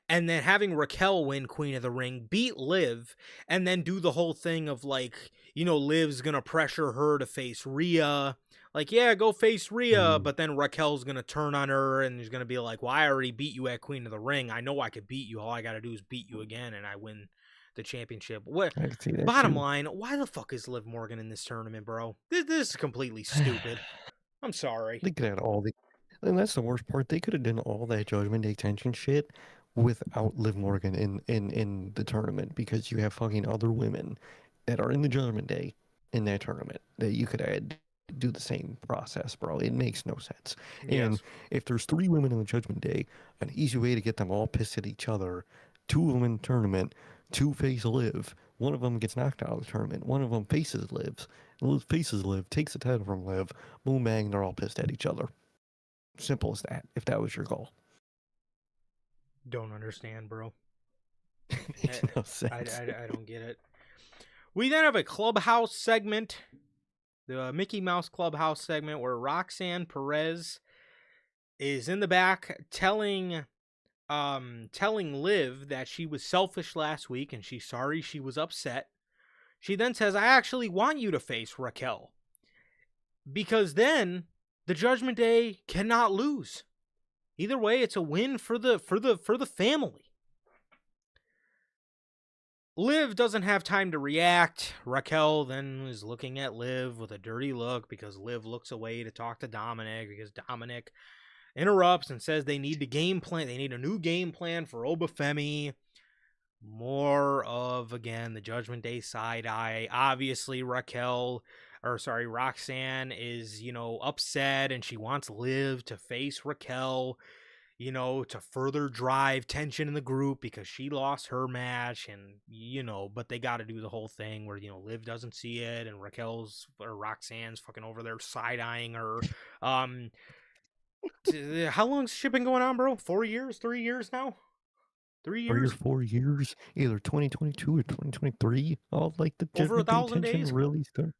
and then having Raquel win Queen of the Ring, beat Liv, and then do the whole thing of Liv's gonna pressure her to face Rhea. Like, yeah, go face Rhea, Mm. but then Raquel's gonna turn on her and there's gonna be like, well, I already beat you at Queen of the Ring. I know I could beat you. All I gotta do is beat you again and I win the championship. What I can see that bottom too. line, why the fuck is Liv Morgan in this tournament, bro? This is completely stupid. I'm sorry. They could have all the, and that's the worst part. They could have done all that Judgment Day tension shit without Liv Morgan in the tournament, because you have fucking other women that are in the Judgment Day in that tournament that you could add do the same process, bro. It makes no sense. And Yes. if there's three women in the Judgment Day, an easy way to get them all pissed at each other, two of them in the tournament, two face Liv. One of them gets knocked out of the tournament. One of them faces Liv. Liv faces Liv, takes the title from Liv. Boom, bang, they're all pissed at each other. Simple as that, if that was your goal. Don't understand, bro. Makes no sense. I don't get it. We then have a clubhouse segment, the Mickey Mouse Clubhouse segment, where Roxanne Perez is in the back telling Liv that she was selfish last week and she's sorry she was upset. She then says, I actually want you to face Raquel, because then the Judgment Day cannot lose. Either way, it's a win for the family. Liv doesn't have time to react. Raquel then is looking at Liv with a dirty look because Liv looks away to talk to Dominic, because Dominic interrupts and says they need the game plan. They need a new game plan for Obafemi. More of, again, the Judgment Day side eye. Obviously, Roxanne is, upset, and she wants Liv to face Raquel, to further drive tension in the group because she lost her match, and, but they got to do the whole thing where, Liv doesn't see it, and Roxanne's fucking over there side eyeing her. How long's shit been going on, bro? 4 years? 3 years now? 3 3 or years? 4 years, either 2022 or 2023. All like the Over Judgment Day 1,000 tension days? really started.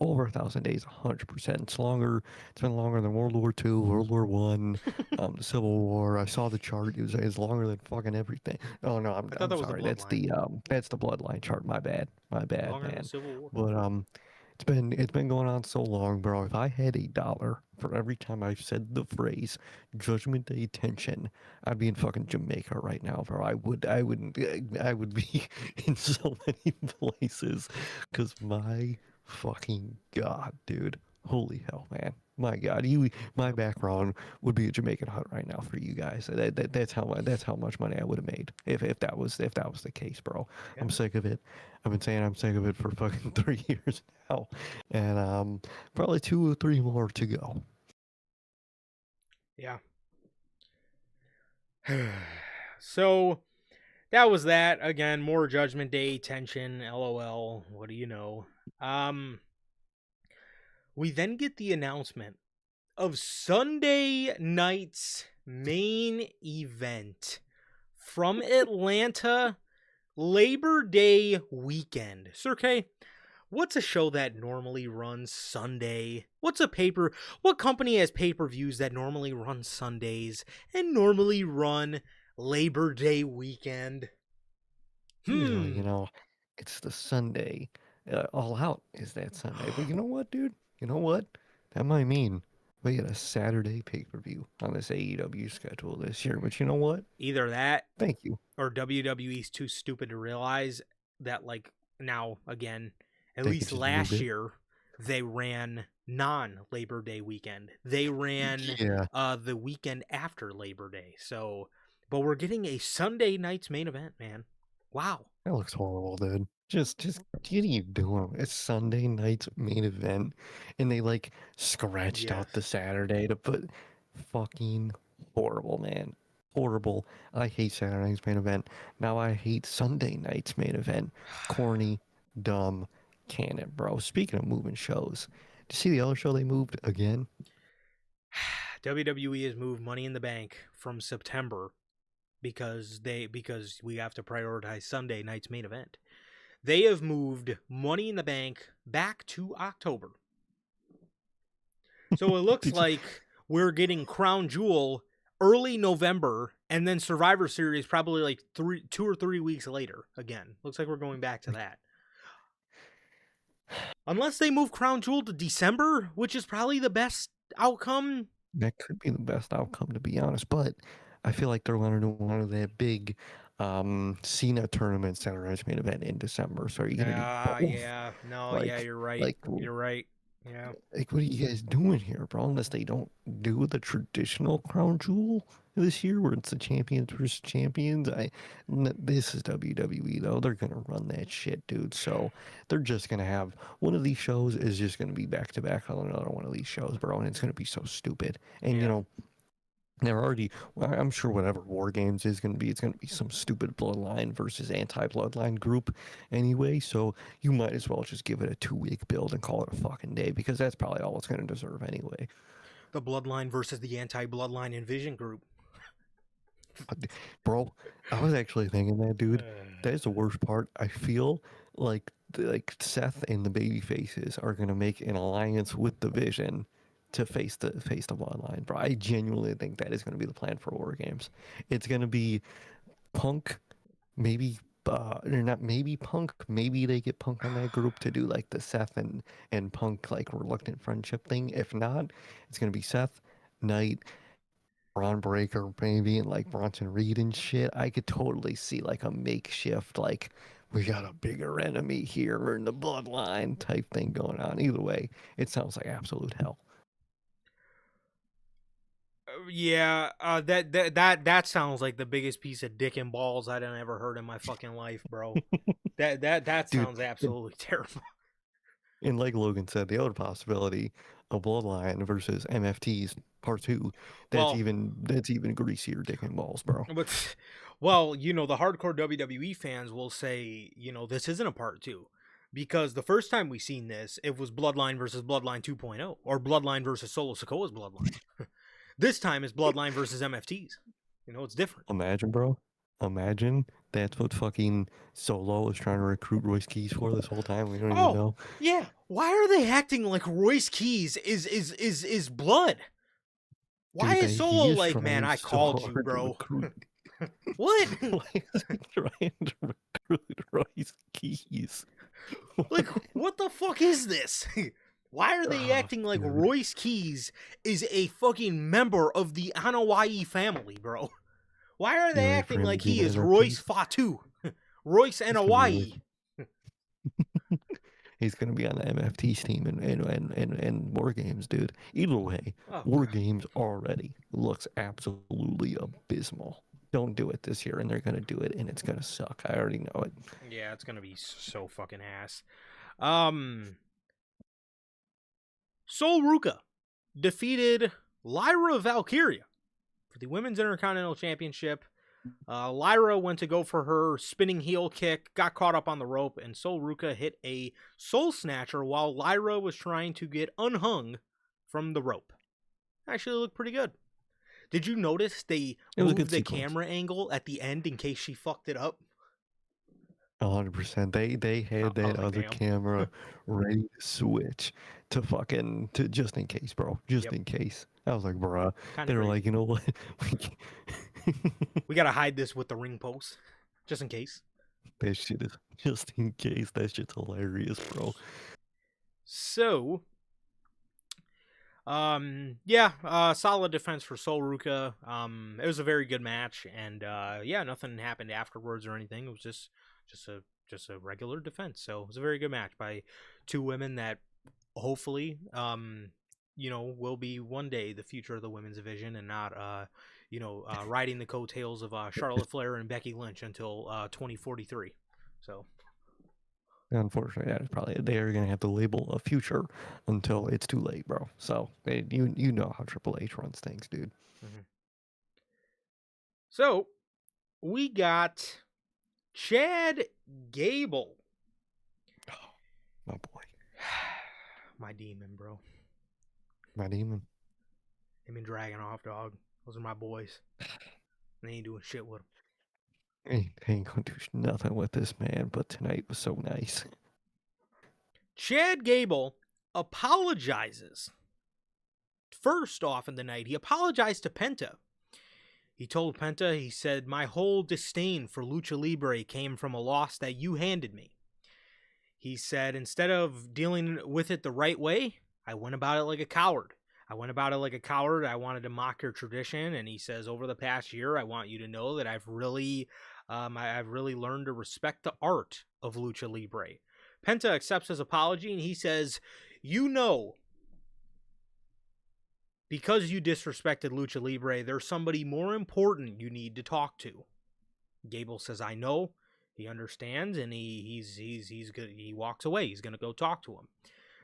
Over 1,000 days, 100%. It's longer. It's been longer than World War II, World War One, the Civil War. I saw the chart. It's longer than fucking everything. Oh no, I thought I'm that was the sorry. bloodline. That's the bloodline chart. My bad. My bad, Longer than the man. Civil War. But it's been going on so long, bro. If I had $1 for every time I've said the phrase Judgment Day tension, I'd be in fucking Jamaica right now, bro. I would be in so many places, cause my fucking god, dude. Holy hell, man. My god, my background would be a Jamaican hut right now for you guys. That's how much money I would have made if that was the case, bro. Yeah. I'm sick of it. I've been saying I'm sick of it for fucking 3 years now, and probably 2 or 3 more to go. Yeah. So that was that. Again, more Judgment Day tension. LOL. What do you know? We then get the announcement of Sunday night's main event from Atlanta, Labor Day weekend. Sir K, what's a show that normally runs Sunday? What company has pay-per-views that normally run Sundays and normally run Labor Day weekend? Usually, it's the Sunday. All Out is that Sunday. But you know what, dude? You know what? That might mean we get a Saturday pay-per-view on this AEW schedule this year. But you know what? Either that Thank you. or WWE's too stupid to realize that, now, again, at They could least just move last it. year, they ran non-Labor Day weekend. They ran Yeah, the weekend after Labor Day. So, but we're getting a Sunday night's main event, man. Wow. that looks horrible, dude. What are you doing? It's Sunday night's main event, and they like scratched Yes. out the Saturday to put fucking horrible, man. Horrible. I hate Saturday night's main event. Now I hate Sunday night's main event. Corny, dumb, canon, bro. Speaking of moving shows, did you see the other show they moved again? WWE has moved Money in the Bank from September because we have to prioritize Sunday night's main event. They have moved Money in the Bank back to October. So it looks like we're getting Crown Jewel early November, and then Survivor Series probably like 2 or 3 weeks later. Again, looks like we're going back to that. Unless they move Crown Jewel to December, which is probably the best outcome. That could be the best outcome, to be honest. But I feel like they're going to do one of their big Cena tournaments that are main event in December. So are you going to do both? Yeah. No, yeah, Like, you're right. like, You're right. Yeah. like, what are you guys doing here, bro? Unless they don't do the traditional crown jewel this year, where it's the champions versus champions. This is WWE though. They're gonna run that shit, dude. So they're just gonna have one of these shows is just gonna be back to back on another one of these shows, bro, and it's gonna be so stupid. And Yeah. they're already, well, I'm sure whatever War Games is going to be, it's going to be some stupid Bloodline versus anti-Bloodline group anyway. So you might as well just give it a 2-week build and call it a fucking day because that's probably all it's going to deserve anyway. The Bloodline versus the anti-Bloodline Envision group. Bro, I was actually thinking that, dude. That is the worst part. I feel like Seth and the baby faces are going to make an alliance with the Vision to face the Bloodline, bro. I genuinely think that is going to be the plan for War Games. It's going to be Punk, maybe or not maybe Punk, maybe they get Punk on that group to do like the Seth and Punk like reluctant friendship thing. If not, it's gonna be Seth, Knight, Braun Breaker, maybe, and like Bronson Reed and shit. I could totally see like a makeshift like we got a bigger enemy here in the bloodline type thing going on. Either way, it sounds like absolute hell. Yeah, that sounds like the biggest piece of dick and balls I'd ever heard in my fucking life, bro. That Dude, sounds absolutely terrible. and like Logan said, the other possibility of Bloodline versus MFTs Part Two, Well, that's even greasier dick and balls, bro. but well, the hardcore WWE fans will say, this isn't a part two. Because the first time we seen this, it was Bloodline versus Bloodline 2.0, or Bloodline versus Solo Sikoa's Bloodline. This time it's Bloodline versus MFTs. It's different. Imagine, bro. Imagine that's what fucking Solo is trying to recruit Royce Keys for this whole time. We don't even Oh, know. yeah. Why are they acting like Royce Keys is blood? Why Dude, is he Solo is like, man, trying I so called you, hard to bro? recruit. What? Why is he trying to recruit Royce Keys? Like, what the fuck is this? Why are they Oh, acting like dude. Royce Keys is a fucking member of the Hanawai family, bro? Why are You they ready for acting him to like be he an is Royce MFT? Fatu? Royce and He's gonna be with. Hawaii. He's gonna be on the MFT's team and War Games, dude. Either way, Oh, War God. Games already looks absolutely abysmal. Don't do it this year, and they're gonna do it, and it's gonna suck. I already know it. Yeah, it's gonna be so fucking ass. Um, Sol Ruka defeated Lyra Valkyria for the Women's Intercontinental Championship. Lyra went to go for her spinning heel kick, got caught up on the rope, and Sol Ruka hit a soul snatcher while Lyra was trying to get unhung from the rope. Actually looked pretty good. Did you notice they It was a moved good the sequence. camera angle at the end in case she fucked it up? 100%. They had I that was like, other damn. camera ready to switch to just in case, bro. Just Yep. in case. I was like, bruh. Kind They of were crazy. like, you know what? We gotta hide this with the ring post, just in case. That shit is just in case. That shit's hilarious, bro. So, solid defense for Sol Ruka. It was a very good match, and nothing happened afterwards or anything. It was just a regular defense. So it was a very good match by two women that hopefully will be one day the future of the women's division, and not riding the coattails of Charlotte Flair and Becky Lynch until 2043. So Unfortunately, that is probably they're gonna have to label a future until it's too late, bro. So you know how Triple H runs things, dude. mhm. So we got Chad Gable. Oh, my boy, My demon, bro. my demon. Him and Dragon off, dog. Those are my boys. They ain't doing shit with them. Ain't gonna do nothing with this man, but tonight was so nice. Chad Gable apologizes. First off in the night, he apologized to Penta. He told Penta, he said, my whole disdain for Lucha Libre came from a loss that you handed me. He said, instead of dealing with it the right way, I went about it like a coward. I wanted to mock your tradition. And he says, over the past year, I want you to know that I've really learned to respect the art of Lucha Libre. Penta accepts his apology, and he says, because you disrespected Lucha Libre, there's somebody more important you need to talk to. Gable says, I know. He understands, and he's good. He walks away. He's going to go talk to him.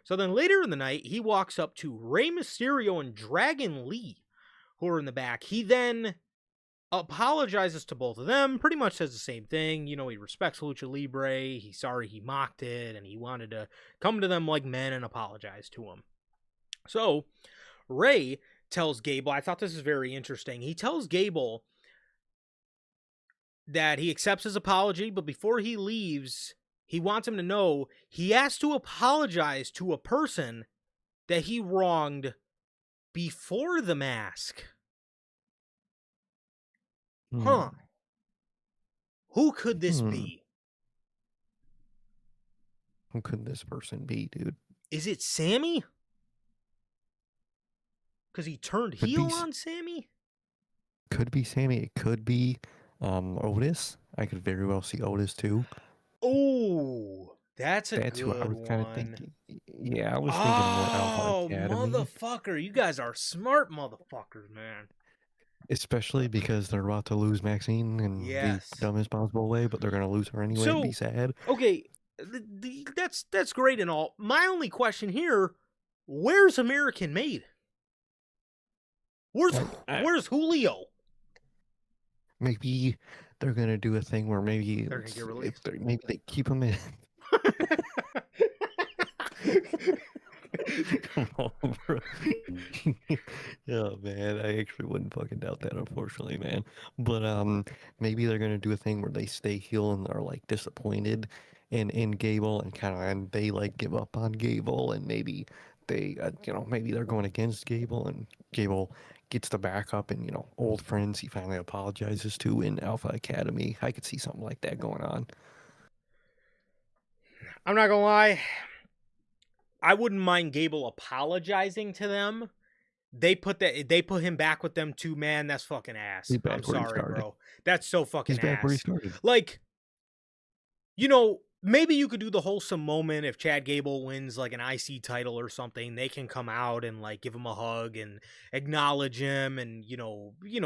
So then later in the night, he walks up to Rey Mysterio and Dragon Lee, who are in the back. He then apologizes to both of them, pretty much says the same thing. He respects Lucha Libre. He's sorry he mocked it, and he wanted to come to them like men and apologize to him. So Rey tells Gable, I thought this is very interesting. He tells Gable that he accepts his apology, but before he leaves, he wants him to know he has to apologize to a person that he wronged before the mask. Huh. Who could this be? Who could this person be, dude? Is it Sammy? Because he turned heel on Sammy? Could be Sammy. It could be Otis. I could very well see Otis too. Oh, that's who I good was kind of one. thinking. Yeah, I was thinking more Alpha Academy. Motherfucker. You guys are smart motherfuckers, man. Especially because they're about to lose Maxine in the Yes. dumbest possible way, but they're gonna lose her anyway and be So, sad. okay, that's great and all. My only question here: where's American Made? Where's I, where's Julio? maybe they're gonna do a thing where maybe They're gonna get released. maybe they keep him in. Come on, bro. Yeah, man. I actually wouldn't fucking doubt that, unfortunately, man. But maybe they're gonna do a thing where they stay heel and are like disappointed in Gable and kind of and they like give up on Gable and maybe they maybe they're going against Gable and Gable gets the backup and old friends he finally apologizes to in Alpha Academy. I could see something like that going on. I'm not gonna lie. I wouldn't mind Gable apologizing to them. They put him back with them too, man. That's fucking ass. He's I'm back where he sorry, started. bro. That's so He's fucking back where he ass. started. Like, maybe you could do the wholesome moment if Chad Gable wins like an IC title or something. They can come out and like give him a hug and acknowledge him, and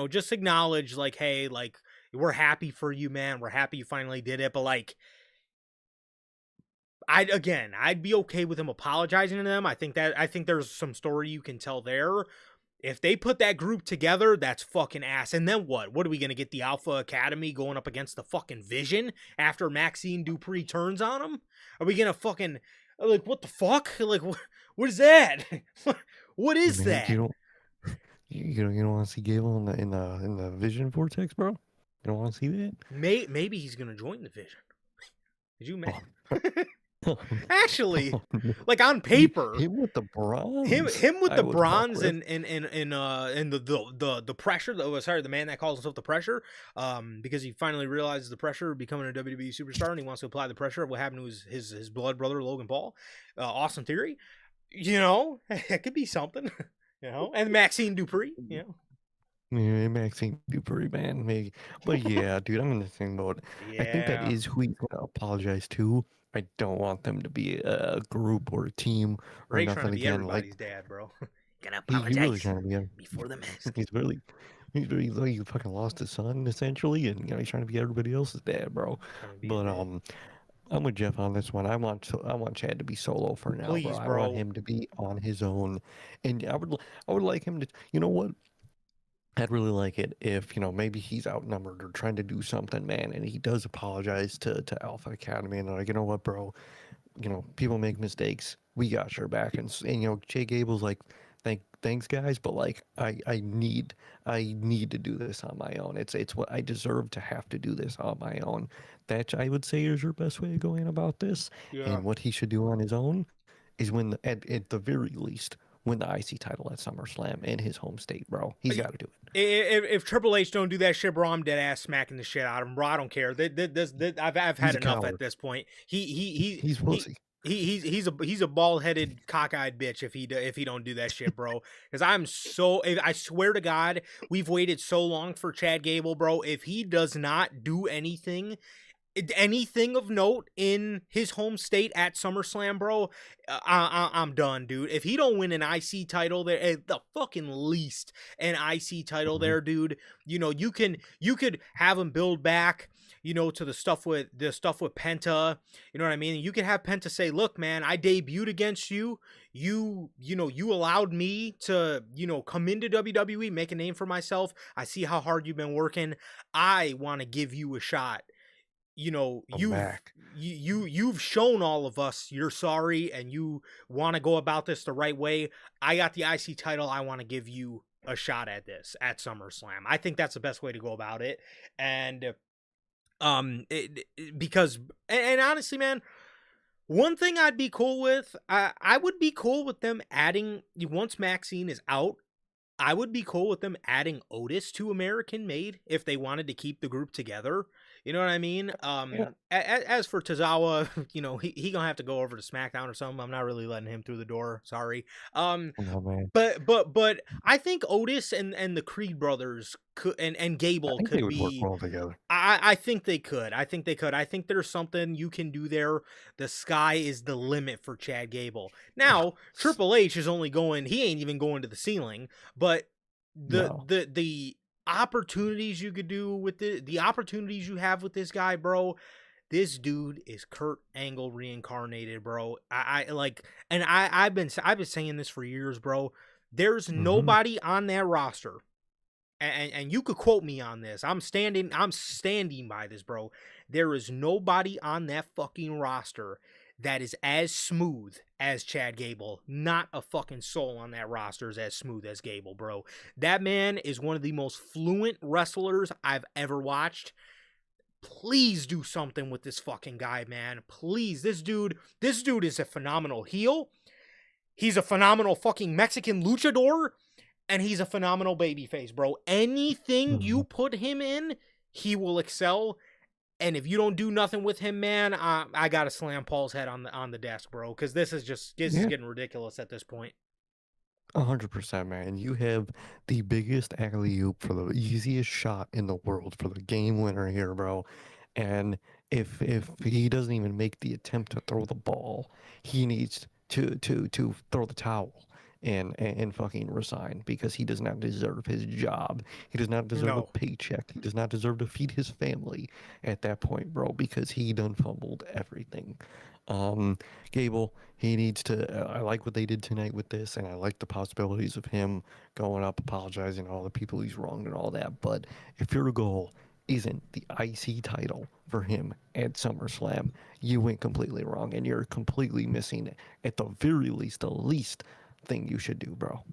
just acknowledge like, hey, like we're happy for you, man. We're happy you finally did it. But like, I'd be okay with him apologizing to them. I think there's some story you can tell there. If they put that group together, that's fucking ass. And then what? What are we gonna get the Alpha Academy going up against the fucking Vision after Maxine Dupree turns on them? Are we gonna fucking like what the fuck? Like what is that? What Hey, is man, that? you don't want to see Gable in the Vision Vortex, bro? You don't want to see that? Maybe he's gonna join the Vision. Did you man? Oh, Actually, oh, no. like on paper, Him with the him bronze, him with I the would fuck bronze with. and the pressure, the man that calls himself the pressure, because he finally realizes the pressure of becoming a WWE superstar and he wants to apply the pressure of what happened to his blood brother Logan Paul. Austin Theory, it could be something. And Maxine Dupree, Yeah, Maxine Dupree, man, maybe. But yeah, dude, I'm in the same boat. I think that yeah. is who he's gonna apologize to. I don't want them to be a group or a team or Ray's trying to nothing be again. Like everybody's dad, bro. Gonna he really apologize trying to be a before the mask. he's really he fucking lost his son essentially, and he's trying to be everybody else's dad, bro. Trying to be his But dad. I'm with Jeff on this one. I want Chad to be solo for now, bro. Please, I want bro. him to be on his own, and I would like him to. You know what? I'd really like it if maybe he's outnumbered or trying to do something, man, and he does apologize to Alpha Academy, and they're like, you know what, bro? People make mistakes. We got your back, and Jay Gable's like, thanks guys, but like I need to do this on my own. It's what I deserve to have to do this on my own. That I would say is your best way of going about this, Yeah. and what he should do on his own is win at the very least win the IC title at SummerSlam in his home state, bro. He's got to do it. If Triple H don't do that shit, bro, I'm dead ass smacking the shit out of him, bro. I don't care. I've had He's a enough at coward. this point. He's pussy. He's a bald headed cockeyed bitch if he don't do that shit, bro. Because I swear to God, we've waited so long for Chad Gable, bro. If he does not do anything of note in his home state at SummerSlam, bro, I'm done, dude. If he don't win an IC title there, at the fucking least an IC title Mhm. there, dude, you could have him build back, to the stuff with Penta. You know what I mean? You could have Penta say, "Look, man, I debuted against you. You allowed me to, come into WWE, make a name for myself. I see how hard you've been working. I want to give you a shot. Come back. You've shown all of us you're sorry and you want to go about this the right way. I got the IC title. I want to give you a shot at this at SummerSlam. I think that's the best way to go about it. And because and honestly, man, one thing I'd be cool with, I would be cool with them adding, once Maxine is out, I would be cool with them adding Otis to American Made if they wanted to keep the group together. You know what I mean? Yeah. As for Tozawa, he gonna have to go over to SmackDown or something. I'm not really letting him through the door. Sorry. Um, Come on, man. but I think Otis and the Creed brothers could, and I Gable think they could would work be. well together. I think they could. I think they could. I think there's something you can do there. The sky is the limit for Chad Gable. Now, Triple H is only going, he ain't even going to the ceiling, but No. the opportunities you could do with the opportunities you have with this guy, bro. This dude is Kurt Angle reincarnated, bro. I like, and I've been saying this for years, bro. There's Mm-hmm. nobody on that roster, and you could quote me on this. I'm standing by this, bro. There is nobody on that fucking roster that is as smooth as Chad Gable. Not a fucking soul on that roster is as smooth as Gable, bro. That man is one of the most fluent wrestlers I've ever watched. Please do something with this fucking guy, man. Please. This dude is a phenomenal heel. He's a phenomenal fucking Mexican luchador, and he's a phenomenal babyface, bro. Anything Mm-hmm. you put him in, he will excel. And if you don't do nothing with him, man, I gotta slam Paul's head on the desk, bro, because this is Yeah. getting ridiculous at this point. 100%, man. You have the biggest alley-oop for the easiest shot in the world for the game winner here, bro. And if he doesn't even make the attempt to throw the ball, he needs to throw the towel and fucking resign because he does not deserve his job. He does not deserve a No, paycheck. He does not deserve to feed his family at that point, bro, because he done fumbled everything. Um, Gable, he needs to. I like what they did tonight with this, and I like the possibilities of him going up, apologizing to all the people he's wronged and all that. But if your goal isn't the IC title for him at SummerSlam, you went completely wrong, and you're completely missing, at the very least, the least thing you should do, bro.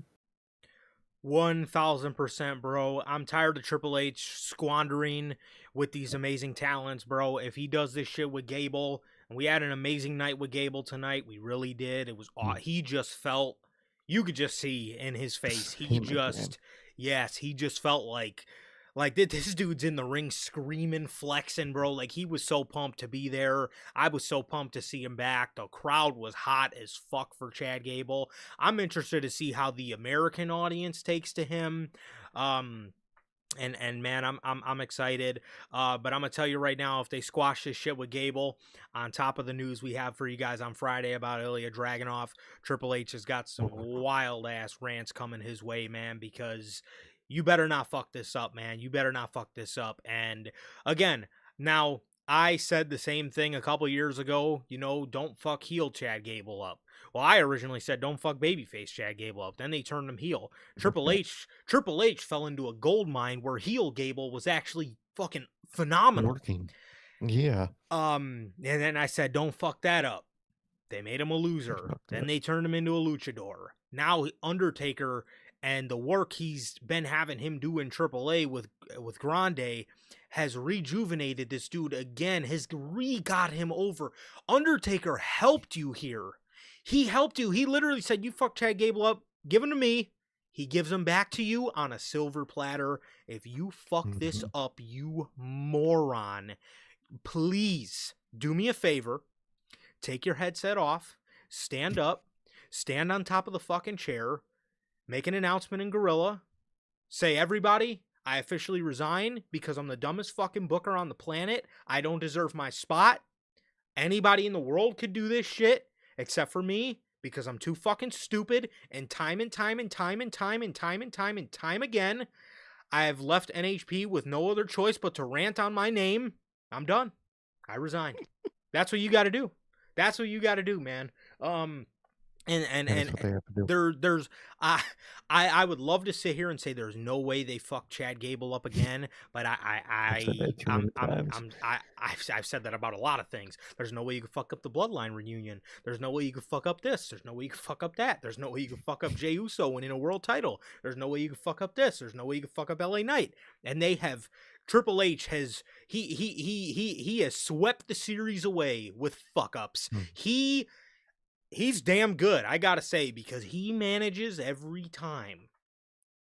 1000%, bro. I'm tired of Triple H squandering with these amazing talents, bro. If he does this shit with Gable, and we had an amazing night with Gable tonight, we really did. It was he just felt, you could just see in his face. He Same again. just, yes, he just felt like this dude's in the ring screaming, flexing, bro. Like he was so pumped to be there. I was so pumped to see him back. The crowd was hot as fuck for Chad Gable. I'm interested to see how the American audience takes to him. Um, and man, I'm excited. But I'm gonna tell you right now, if they squash this shit with Gable, on top of the news we have for you guys on Friday about Ilya Dragunov, Triple H has got some wild ass rants coming his way, man. Because you better not fuck this up, man. You better not fuck this up. And again, now I said the same thing a couple years ago. You know, don't fuck heel Chad Gable up. Well, I originally said don't fuck babyface Chad Gable up. Then they turned him heel. Triple H fell into a gold mine where heel Gable was actually fucking phenomenal. Working. Yeah. And then I said don't fuck that up. They made him a loser. Fuck Then that. they turned him into a luchador. Now Undertaker and the work he's been having him do in AAA with Grande has rejuvenated this dude again. Has got him over. Undertaker helped you here. He helped you. He literally said, "You fuck Chad Gable up, give him to me." He gives him back to you on a silver platter. If you fuck this Mm-hmm. up, you moron, please do me a favor. Take your headset off, stand up, stand on top of the fucking chair, make an announcement in Gorilla, say, "Everybody, I officially resign because I'm the dumbest fucking booker on the planet. I don't deserve my spot. Anybody in the world could do this shit except for me because I'm too fucking stupid. And time and time and time and time and time and time and time again, I have left NHP with no other choice but to rant on my name. I'm done. I resign." That's what you got to do. That's what you got to do, man. Um, and and That is and what they have to do. there's I would love to sit here and say there's no way they fuck Chad Gable up again, but I've said that too many times. I've said that about a lot of things. There's no way you could fuck up the Bloodline reunion. There's no way you could fuck up this. There's no way you could fuck up that. There's no way you could fuck up Jey Uso winning a world title. There's no way you could fuck up this. There's no way you could fuck up LA Knight. And they have Triple H has he has swept the series away with fuck ups. Mm. He's damn good, I gotta say, because he manages every time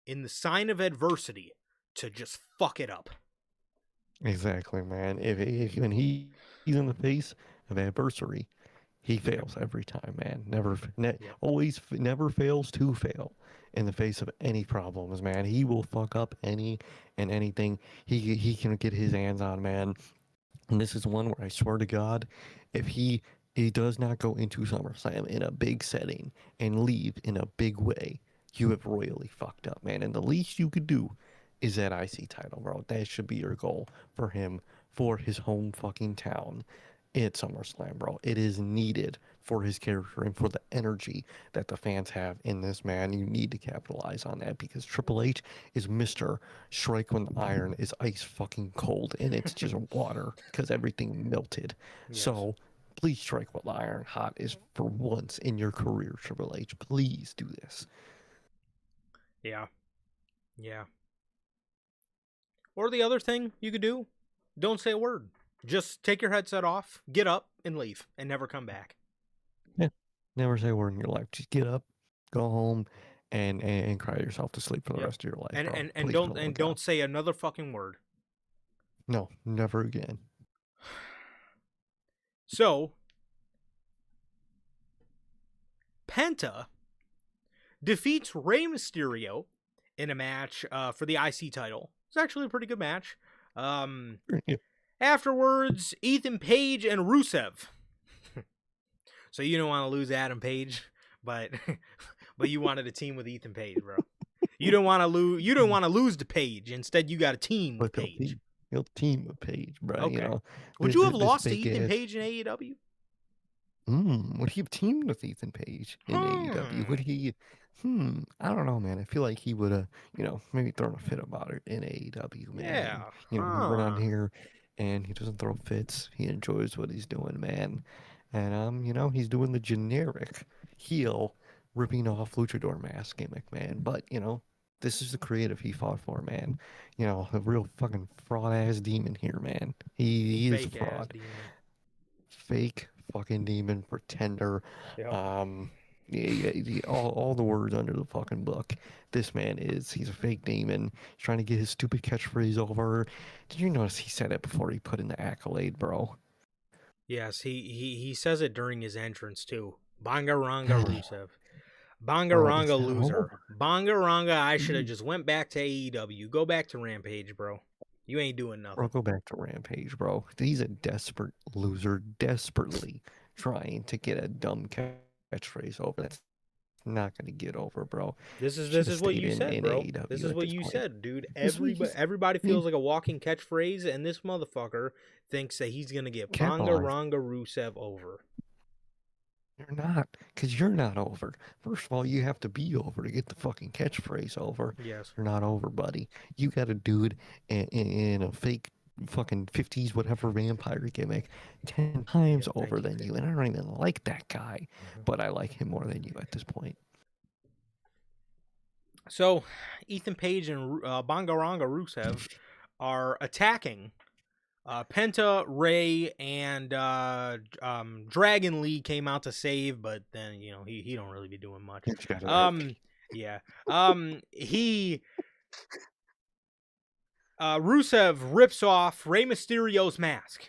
in the sign of adversity to just fuck it up. Exactly, man. If when he's in the face of adversity, he fails every time, man. Yep. Never fails to fail in the face of any problems, man. He will fuck up any and anything he can get his hands on, man. And this is one where I swear to God, if he does not go into SummerSlam in a big setting and leave in a big way, you have royally fucked up, man. And the least you could do is that IC title, bro. That should be your goal for him, for his home fucking town at SummerSlam, bro. It is needed for his character and for the energy that the fans have in this man. You need to capitalize on that because Triple H is Mr. Strike when the iron is ice fucking cold and it's just water because everything melted. Yes. So please strike while the iron hot is for once in your career, Triple H. Please do this. Yeah. Yeah. Or the other thing you could do, don't say a word. Just take your headset off, get up, and leave, and never come back. Yeah. Never say a word in your life. Just get up, go home, and cry yourself to sleep for the Yep. rest of your life, And bro. and, and Please, don't for the love and of God. don't say another fucking word. No, never again. So, Penta defeats Rey Mysterio in a match for the IC title. It's actually a pretty good match. Yeah. Afterwards, Ethan Page and Rusev. So you don't want to lose Adam Page, but but you wanted a team with Ethan Page, bro. You don't want to lose. You don't want to lose to Page. Instead, you got a team with But Page. he'll team with Page, bro. You Okay. know, Would you have this lost to fake Ethan ass. Page in AEW? Would he have teamed with Ethan Page in AEW? Would he? I don't know, man. I feel like he would have, maybe thrown a fit about it in AEW, man. And Yeah. he went on here, and he doesn't throw fits. He enjoys what he's doing, man. And he's doing the generic heel, ripping off luchador mask gimmick, man. But this is the creative he fought for, man. A real fucking fraud ass demon here, man. He is a Fake ass fraud, demon. fake fucking demon pretender. Yep. All the words under the fucking book. This man he's a fake demon. He's trying to get his stupid catchphrase over. Did you notice he said it before he put in the accolade, bro? Yes, he says it during his entrance too. Bangaranga Rusev. Bangaranga It's not loser. over. Bangaranga, I should have just went back to AEW. Go back to Rampage, bro. You ain't doing Bro, nothing. go back to Rampage, bro. He's a desperate loser, desperately trying to get a dumb catchphrase over. That's not going to get over, bro. This Should have is what stayed you said, in bro. This AEW is at what this you point. said, dude. This week Everybody feels like a walking catchphrase, and this motherfucker thinks that he's gonna get capitalize. Bangaranga Rusev over. You're not, because you're not over. First of all, you have to be over to get the fucking catchphrase over. Yes. You're not over, buddy. You got a dude in a fake fucking 50s whatever vampire gimmick 10 times Yep, over than you. And I don't even like that guy, but I like him more than you at this point. So, Ethan Page and Bangaranga Rusev are attacking Penta, Ray, and Dragon Lee came out to save, but then he don't really be doing much. Yeah. Rusev rips off Rey Mysterio's mask.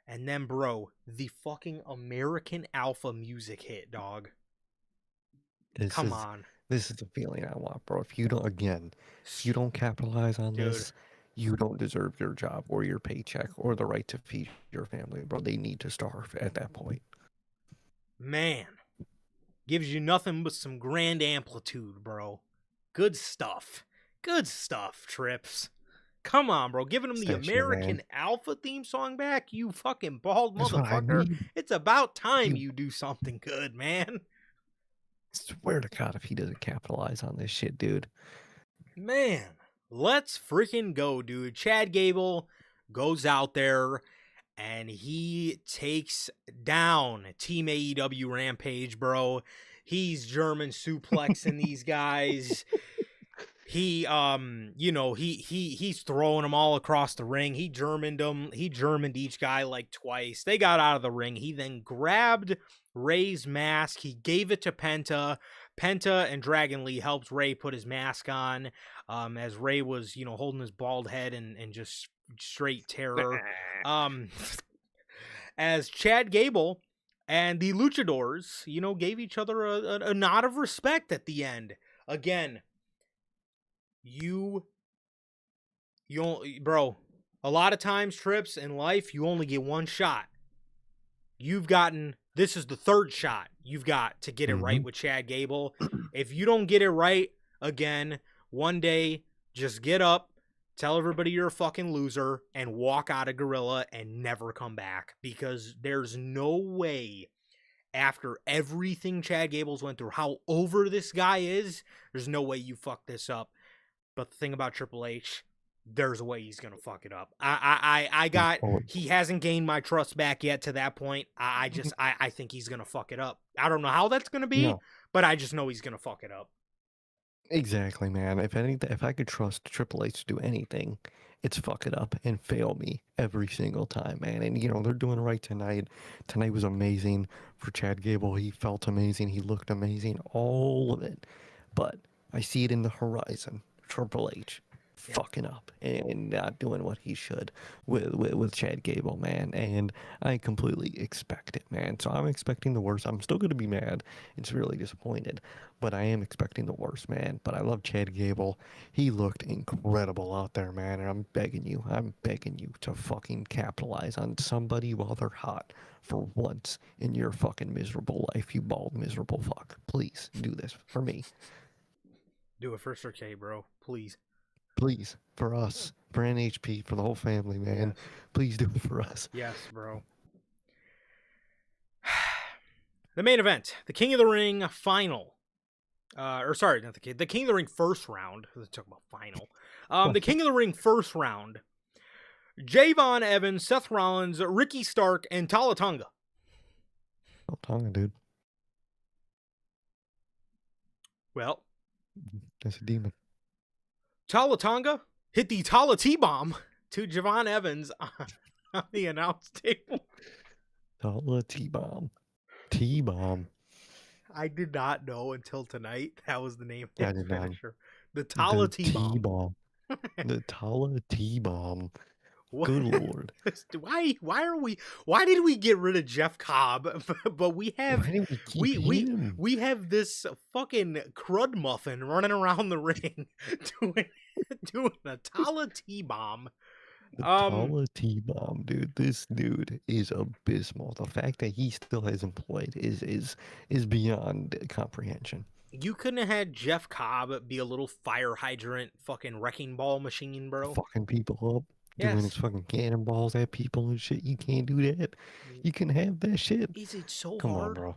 And then, bro, the fucking American Alpha music hit, dog. Come on. This is the feeling I want, bro. If you don't capitalize on this, you don't deserve your job or your paycheck or the right to feed your family, bro. They need to starve at that point. Man. Gives you nothing but some grand amplitude, bro. Good stuff. Good stuff, Trips. Come on, bro. Giving him the American Alpha theme song back, you fucking bald motherfucker. It's about time you do something good, man. Swear to God, if he doesn't capitalize on this shit, dude. Man, let's freaking go, dude. Chad Gable goes out there and he takes down Team AEW Rampage, bro. He's German suplexing these guys. He's throwing them all across the ring. He Germaned them. He Germaned each guy like twice. They got out of the ring. He then grabbed Ray's mask. He gave it to Penta. Penta and Dragon Lee helped Ray put his mask on, as Ray was, holding his bald head and just straight terror. As Chad Gable and the Luchadors, gave each other a nod of respect at the end. Again, bro, a lot of times, Trips, in life, you only get one shot. This is the third shot you've got to get it right with Chad Gable. If you don't get it right again, one day Just get up, tell everybody you're a fucking loser, and walk out of Gorilla and never come back. Because there's no way, after everything Chad Gables went through, how over this guy is, there's no way you fuck this up. But the thing about Triple H, there's a way he's gonna fuck it up. He hasn't gained my trust back yet to that point. I think he's gonna fuck it up. I don't know how that's gonna be, No. but I just know he's gonna fuck it up. Exactly, man. If I could trust Triple H to do anything, it's fuck it up and fail me every single time, man. And they're doing right tonight. Tonight was amazing for Chad Gable. He felt amazing. He looked amazing. All of it. But I see it in the horizon. Triple H fucking up and not doing what he should with Chad Gable, man. And I completely expect it, man. So I'm expecting the worst. I'm still gonna be mad. It's really disappointed, but I am expecting the worst, man. But I love Chad Gable. He looked incredible out there, man. And I'm begging you to fucking capitalize on somebody while they're hot for once in your fucking miserable life, you bald miserable fuck. Please do this for me. Do it for Sir K, bro. Please. Please, for us, for NHP, for the whole family, man. Yes. Please do it for us. Yes, bro. The main event, the King of the Ring final. Sorry, not the King of the Ring first round. Let's talk about final. The King of the Ring first round. Javon Evans, Seth Rollins, Ricky Stark, and Tala Tonga. Oh, Tonga, dude. Well, that's a demon. Tala Tonga hit the Tala T-bomb to Javon Evans on the announce table. Tala T-bomb. T-bomb. I did not know until tonight that was the name of the finisher. The Tala T-bomb. The Tala T-bomb. Good Lord. Why did we get rid of Jeff Cobb? But we have we have this fucking crud muffin running around the ring doing a Tala T-bomb. The Tala T-bomb, dude. This dude is abysmal. The fact that he still hasn't played is beyond comprehension. You couldn't have had Jeff Cobb be a little fire hydrant fucking wrecking ball machine, bro. Fucking people up. Doing his fucking cannonballs at people and shit. You can't do that. You can have that shit. Is it so Come hard? on, bro.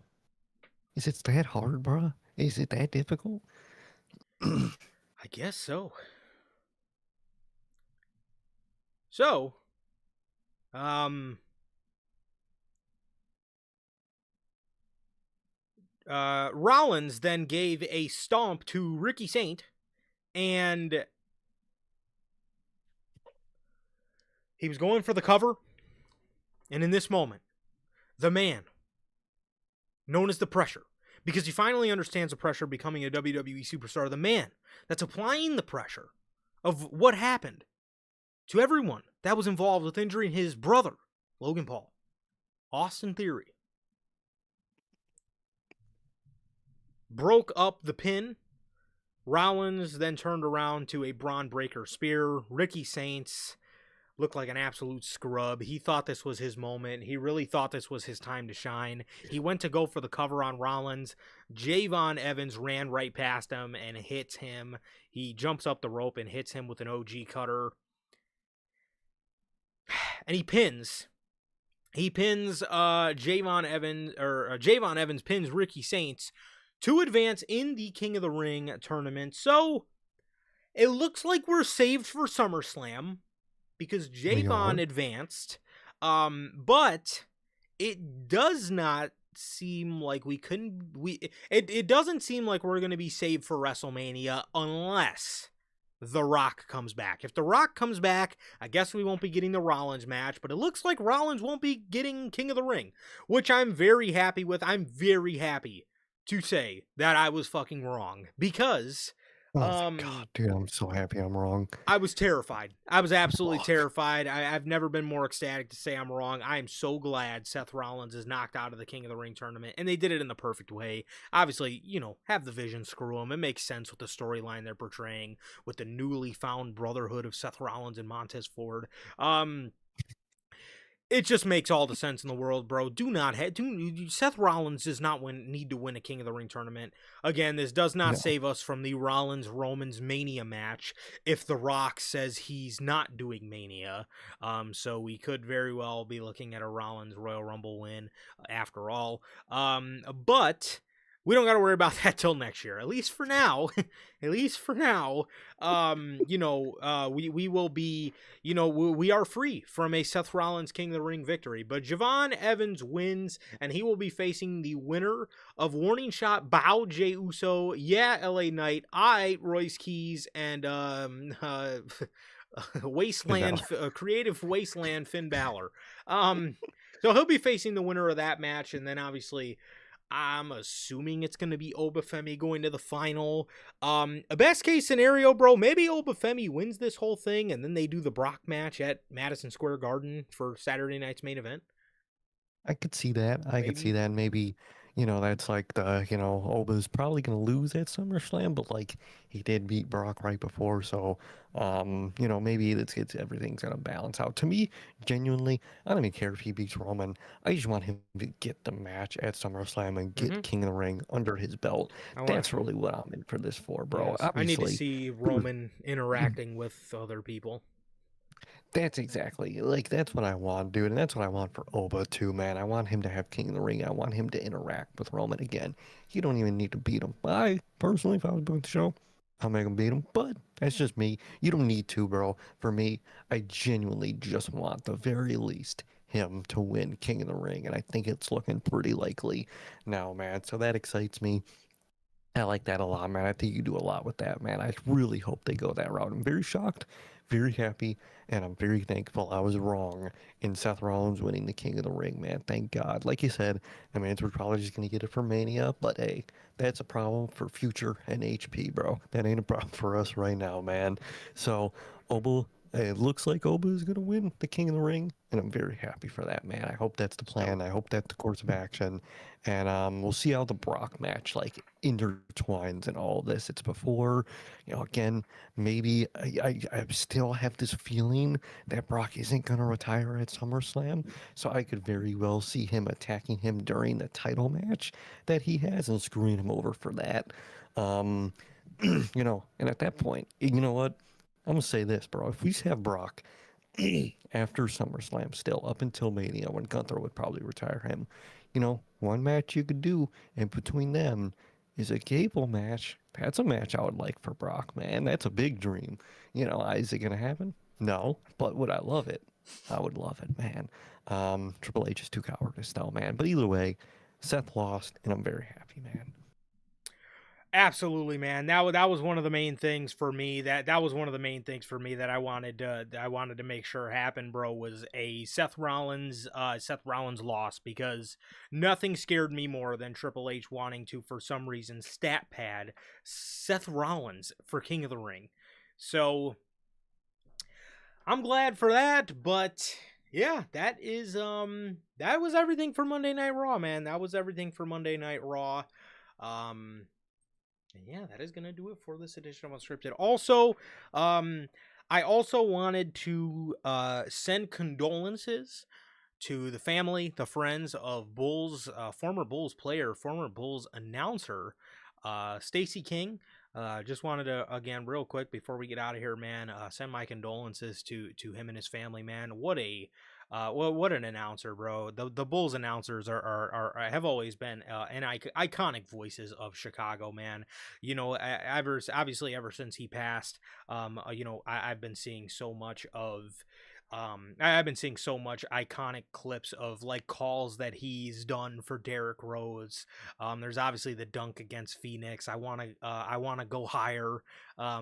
Is it that hard, bro? Is it that difficult? I guess so. So, Rollins then gave a stomp to Ricky Saint, and he was going for the cover. And in this moment, the man, known as the Pressure, because he finally understands the pressure of becoming a WWE superstar, the man that's applying the pressure of what happened to everyone that was involved with injuring his brother, Logan Paul, Austin Theory, broke up the pin. Rollins then turned around to a Braun Breaker spear. Ricky Saints looked like an absolute scrub. He thought this was his moment. He really thought this was his time to shine. He went to go for the cover on Rollins. Javon Evans ran right past him and hits him. He jumps up the rope and hits him with an OG cutter. And he pins Javon Evans pins Ricky Saints to advance in the King of the Ring tournament. So it looks like we're saved for SummerSlam because Javon advanced. But it does not seem like it doesn't seem like we're going to be saved for WrestleMania unless The Rock comes back. If The Rock comes back, I guess we won't be getting the Rollins match, but it looks like Rollins won't be getting King of the Ring, which I'm very happy with. I'm very happy to say that I was fucking wrong because God, dude, I'm so happy I'm wrong. I was terrified. I was absolutely terrified. I've never been more ecstatic to say I'm wrong. I am so glad Seth Rollins is knocked out of the King of the Ring tournament, and they did it in the perfect way. Obviously, have the Vision screw him. It makes sense with the storyline they're portraying with the newly found brotherhood of Seth Rollins and Montez Ford. It just makes all the sense in the world, bro. Seth Rollins does not need to win a King of the Ring tournament. Again, this does not No, save us from the Rollins Romans Mania match if The Rock says he's not doing Mania. So we could very well be looking at a Rollins Royal Rumble win after all. But we don't got to worry about that till next year, at least for now. At least for now. We will be, we are free from a Seth Rollins King of the Ring victory, but Javon Evans wins, and he will be facing the winner of Warning Shot, Bao Jey Uso, LA Knight, Royce Keys, and Finn Balor. Creative Wasteland Finn Balor. So he'll be facing the winner of that match, and then obviously I'm assuming it's going to be Obafemi going to the final. A best case scenario, bro, maybe Obafemi wins this whole thing and then they do the Brock match at Madison Square Garden for Saturday night's main event. I could see that. I could see Maybe. that. Maybe, that's like Oba's probably gonna lose at SummerSlam, but like he did beat Brock right before, so maybe it's everything's gonna balance out. To me, genuinely, I don't even care if he beats Roman. I just want him to get the match at SummerSlam and Mm-hmm. get King of the Ring under his belt. I want That's really what I'm in for this for, bro. Yes, I need to Obviously, see Roman interacting with other people. that's exactly like that's what I want, dude, and that's what I want for Oba too, man. I want him to have King of the Ring. I want him to interact with Roman again. You don't even need to beat him. I personally, if I was doing the show, I'll make him beat him. But that's just me. You don't need to, bro. For me, I genuinely just want the very least him to win King of the Ring, and I think it's looking pretty likely now, man. So that excites me. I like that a lot, man. I think you do a lot with that, man. I really hope they go that route. I'm very shocked, very happy, and I'm very thankful I was wrong in Seth Rollins winning the King of the Ring, man. Thank God. Like you said, I mean, we're probably just going to get it for Mania, but hey, that's a problem for future NHP, bro. That ain't a problem for us right now, man. So, Oba, it looks like Oba is going to win the King of the Ring, and I'm very happy for that, man. I hope that's the plan. I hope that's the course of action. And we'll see how the Brock match like intertwines and all of this. It's before, again, maybe I still have this feeling that Brock isn't going to retire at SummerSlam. So I could very well see him attacking him during the title match that he has and screwing him over for that. Um, and at that point, you know what? I'm going to say this, bro. If we have Brock after SummerSlam still up until Mania when Gunther would probably retire him. One match you could do in between them is a Gable match. That's a match I would like for Brock, man. That's a big dream. Is it gonna happen? No, but would I love it? I would love it, man. Triple H is too cowardice though, man. But either way, Seth lost, and I'm very happy, man. Absolutely, man. That was one of the main things for me. That was one of the main things for me that I wanted to make sure happened, bro. Was a Seth Rollins loss, because nothing scared me more than Triple H wanting to, for some reason, stat pad Seth Rollins for King of the Ring. So I'm glad for that, but yeah, that was everything for Monday Night Raw, man. That was everything for Monday Night Raw. And yeah, that is going to do it for this edition of Unscripted. Also, I also wanted to send condolences to the family, the friends of Bulls, former Bulls player, former Bulls announcer, Stacey King. Just wanted to, again, real quick before we get out of here, man, send my condolences to him and his family, man. What an announcer, bro. The Bulls announcers are have always been iconic voices of Chicago, man. Ever since he passed, I've been seeing so much of I've been seeing so much iconic clips of like calls that he's done for Derrick Rose. There's obviously the dunk against Phoenix. I wanna go higher.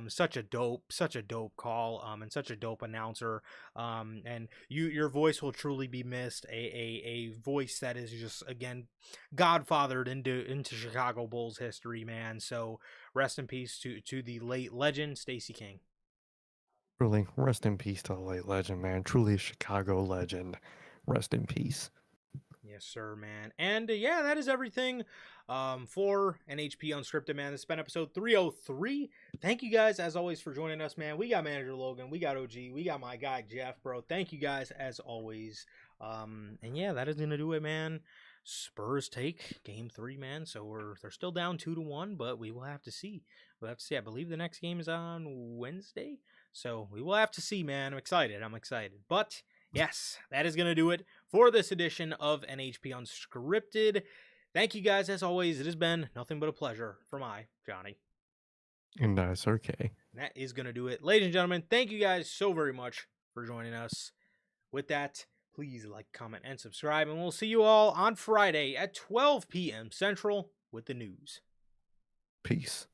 Such a dope call. And such a dope announcer. And your voice will truly be missed. A voice that is just, again, godfathered into Chicago Bulls history, man. So rest in peace to the late legend Stacey King. Truly, rest in peace to the late legend, man. Truly a Chicago legend. Rest in peace. Yes, sir, man. And yeah, that is everything for NHP Unscripted, man. This has been episode 303. Thank you guys, as always, for joining us, man. We got Manager Logan, we got OG, we got my guy Jeff, bro. Thank you guys, as always. And yeah, that is gonna do it, man. Spurs take game 3, man. So they're still down 2-1, but we will have to see. We'll have to see. I believe the next game is on Wednesday. So we will have to see, man. I'm excited. But yes, that is gonna do it for this edition of NHP Unscripted. Thank you guys as always. It has been nothing but a pleasure for my Johnny. And it's okay. And that is gonna do it. Ladies and gentlemen, thank you guys so very much for joining us. With that, please like, comment, and subscribe, and we'll see you all on Friday at 12 p.m. Central with the news. Peace.